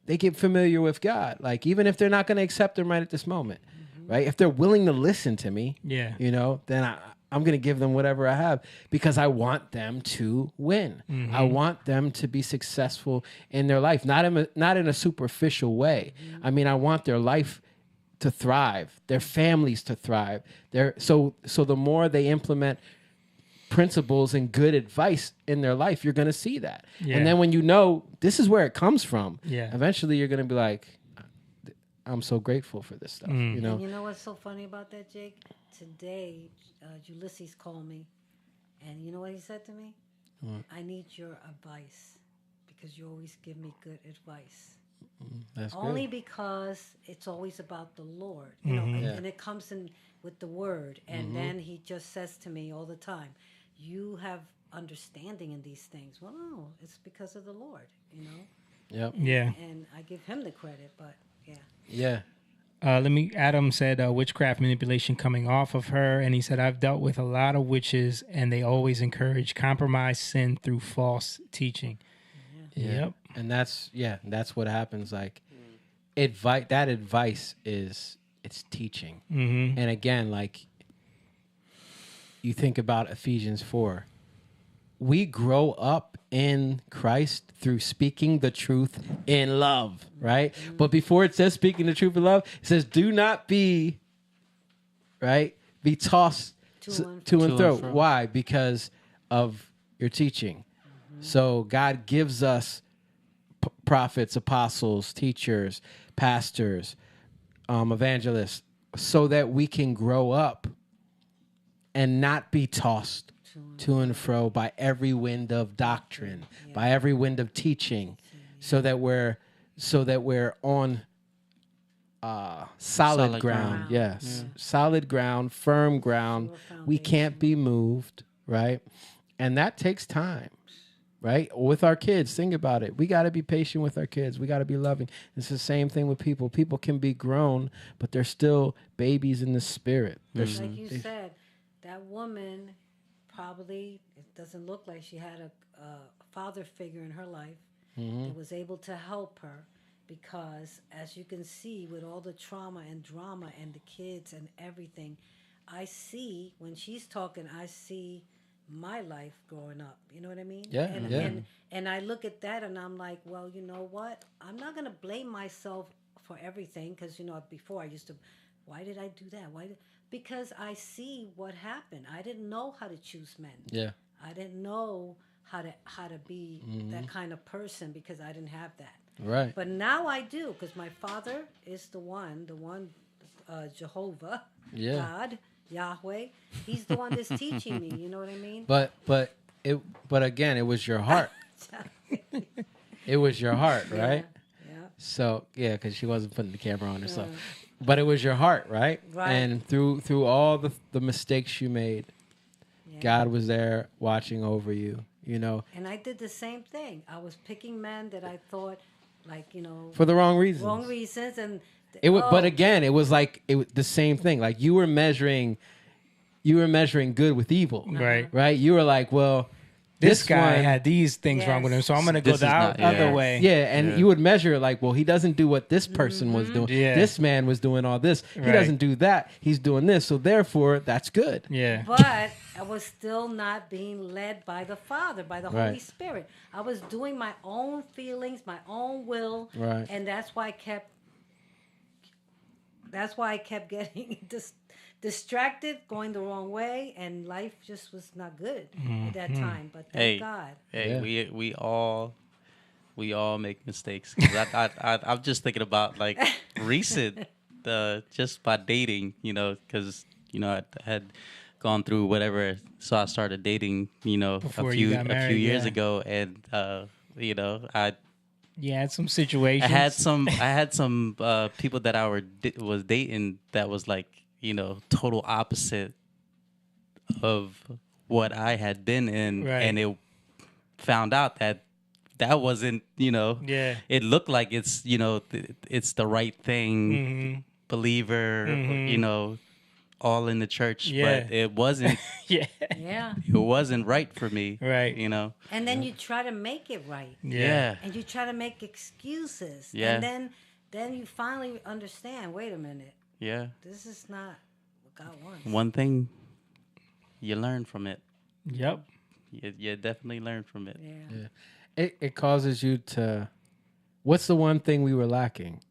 they get familiar with God. Like, even if they're not going to accept him right at this moment, right? If they're willing to listen to me, you know, then I'm going to give them whatever I have because I want them to win. I want them to be successful in their life, not in a superficial way. I mean, I want their life to thrive, their families to thrive. So the more they implement principles and good advice in their life, you're going to see that. And then when you know this is where it comes from, eventually you're going to be like, I'm so grateful for this stuff. You know? And you know what's so funny about that, Jake? Today, Ulysses called me, and you know what he said to me? I need your advice because you always give me good advice. That's only good. because it's always about the Lord, you know, and it comes in with the word. And then he just says to me all the time, you have understanding in these things. Well, no, it's because of the Lord, you know? Yep. And I give him the credit, but yeah. Yeah. Adam said witchcraft manipulation coming off of her, and he said, I've dealt with a lot of witches, and they always encourage compromise sin through false teaching. Yep. And that's what happens. Like, that advice it's teaching. And again, like, you think about Ephesians 4. We grow up in Christ through speaking the truth in love, right? But before it says speaking the truth in love, it says do not be tossed to and fro. Why? Because of your teaching. So God gives us prophets, apostles, teachers, pastors, evangelists, so that we can grow up and not be tossed to and fro by every wind of doctrine, by every wind of teaching, so that we're on solid ground. Yes, solid ground, firm ground. We can't be moved, right? And that takes time, right? With our kids, think about it. We got to be patient with our kids. We got to be loving. It's the same thing with people. People can be grown, but they're still babies in the spirit. Like you said, that woman probably, it doesn't look like she had a father figure in her life that was able to help her, because as you can see with all the trauma and drama and the kids and everything, I see when she's talking, I see my life growing up. You know what I mean? Yeah, And I look at that and I'm like, well, you know what? I'm not going to blame myself for everything, because, you know, before I used to, why did I do that? Because I see what happened. I didn't know how to choose men. Yeah. I didn't know how to be that kind of person, because I didn't have that. Right. But now I do, because my father is the one, Jehovah, God, Yahweh. He's the one that's teaching me. You know what I mean? But again, it was your heart. It was your heart, right? Yeah. So because she wasn't putting the camera on herself, but it was your heart, right? Right. And through all the mistakes you made, God was there watching over you. You know. And I did the same thing. I was picking men that I thought, like, you know, for the wrong reasons. Wrong reasons, and But again, it was like the same thing. Like you were measuring good with evil, right? Right. You were like, well, this guy had these things wrong with him, so I'm going to go the other way. Yeah, and you would measure like, well, he doesn't do what this person was doing. Yeah. This man was doing all this. He Right. doesn't do that. He's doing this. So therefore, that's good. Yeah. But I was still not being led by the Father, by the Holy Right. Spirit. I was doing my own feelings, my own will, Right. and that's why I kept getting distracted, going the wrong way, and life just was not good at that time. But thank God. Hey, we all make mistakes. 'Cause I'm just thinking about like recent, just by dating, you know, because I had gone through whatever, so I started dating, you know, Before a you few got married, years yeah. ago, and You had some situations. I had some people that I was dating that was like, you know, total opposite of what I had been in, Right. and it found out that wasn't, you know, it looked like it's, you know, it's the right thing, believer, you know, all in the church, but it wasn't. Yeah. It wasn't right for me, right? You know, And then you try to make it right. Yeah. And you try to make excuses. Yeah. And then you finally understand, wait a minute. Yeah. This is not what God wants. One thing you learn from it. Yep. You definitely learn from it. Yeah. It causes you to. What's the one thing we were lacking?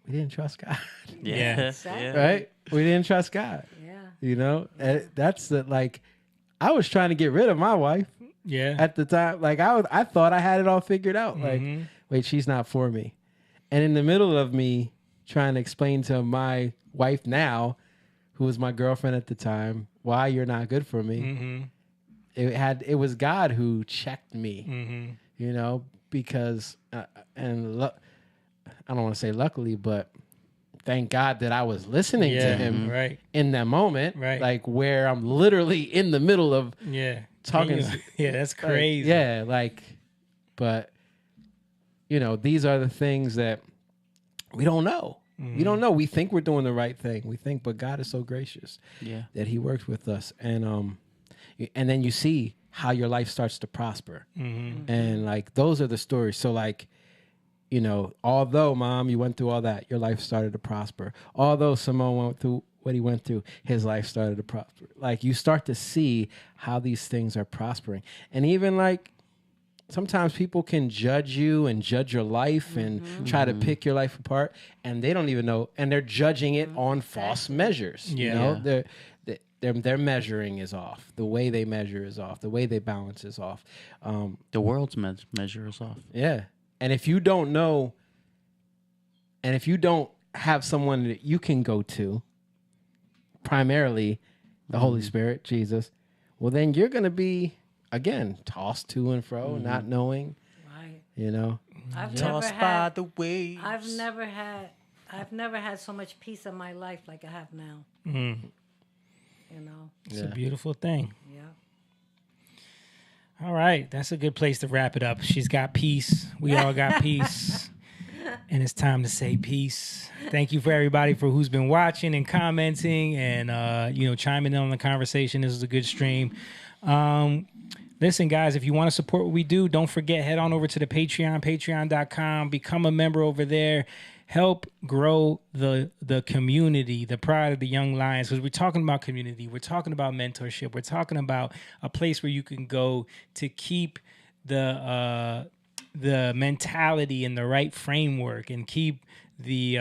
We didn't trust God. Yeah. Exactly. Right? We didn't trust God. Yeah. You know, and that's like, I was trying to get rid of my wife. Yeah. At the time, like I thought I had it all figured out. Like, wait, she's not for me. And in the middle of me trying to explain to my wife now, who was my girlfriend at the time, why you're not good for me. It was God who checked me. You know, because I don't want to say luckily, but thank God that I was listening to him right. in that moment, right. like where I'm literally in the middle of talking. Yeah, that's crazy. But you know, these are the things that we don't know. We don't know. We think we're doing the right thing. We think, but God is so gracious that He works with us, and then you see how your life starts to prosper, and like those are the stories. So like, you know, although Mom, you went through all that, your life started to prosper. Although Simone went through what he went through, his life started to prosper. Like you start to see how these things are prospering, and even like sometimes people can judge you and judge your life and try to pick your life apart, and they don't even know, and they're judging it on false measures. You know, their measuring is off. The way they measure is off. The way they balance is off. The world's measure is off. Yeah. And if you don't know, and if you don't have someone that you can go to, primarily the Holy Spirit, Jesus, well, then you're going to be, again, tossed to and fro, not knowing. Right. You know? I've never had so much peace in my life like I have now. Mm. You know? It's a beautiful thing. Yeah. All right. That's a good place to wrap it up. She's got peace. We all got peace. And it's time to say peace. Thank you for everybody for who's been watching and commenting and chiming in on the conversation. This is a good stream. Listen, guys, if you want to support what we do, don't forget, head on over to the Patreon, patreon.com, become a member over there. Help grow the community, the pride of the Young Lions, because we're talking about community. We're talking about mentorship. We're talking about a place where you can go to keep the mentality and the right framework and keep the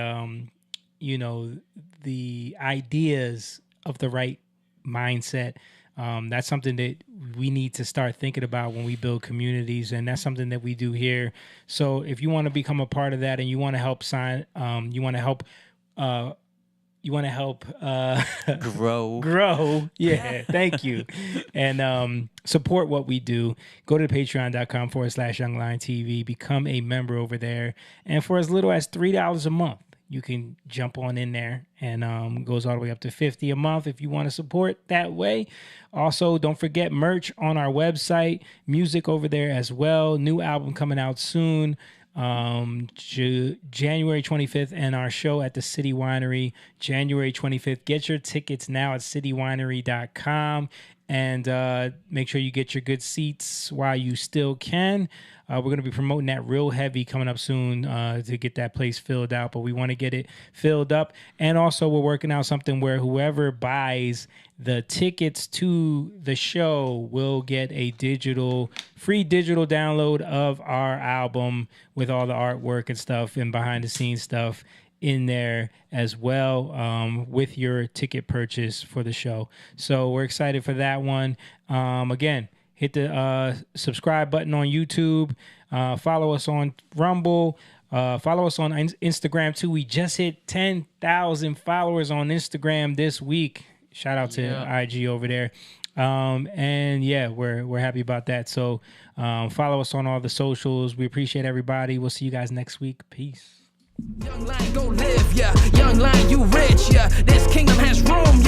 the ideas of the right mindset. That's something that we need to start thinking about when we build communities, and that's something that we do here. So if you want to become a part of that and you want to help grow. Yeah, thank you. And support what we do. Go to patreon.com/youngliontv, become a member over there. And for as little as $3 a month, you can jump on in there, and goes all the way up to $50 a month if you want to support that way. Also, don't forget merch on our website, music over there as well. New album coming out soon, January 25th, and our show at the City Winery, January 25th. Get your tickets now at citywinery.com, and make sure you get your good seats while you still can. We're going to be promoting that real heavy coming up soon to get that place filled out, but we want to get it filled up. And also, we're working out something where whoever buys the tickets to the show will get a free digital download of our album with all the artwork and stuff and behind the scenes stuff in there as well, with your ticket purchase for the show. So we're excited for that one. Again, hit the subscribe button on YouTube. Follow us on Rumble. Follow us on Instagram too. We just hit 10,000 followers on Instagram this week. Shout out to IG over there. And yeah, we're happy about that. So follow us on all the socials. We appreciate everybody. We'll see you guys next week. Peace. Young lion, go live, yeah. Young lion, you rich, yeah. This kingdom has room.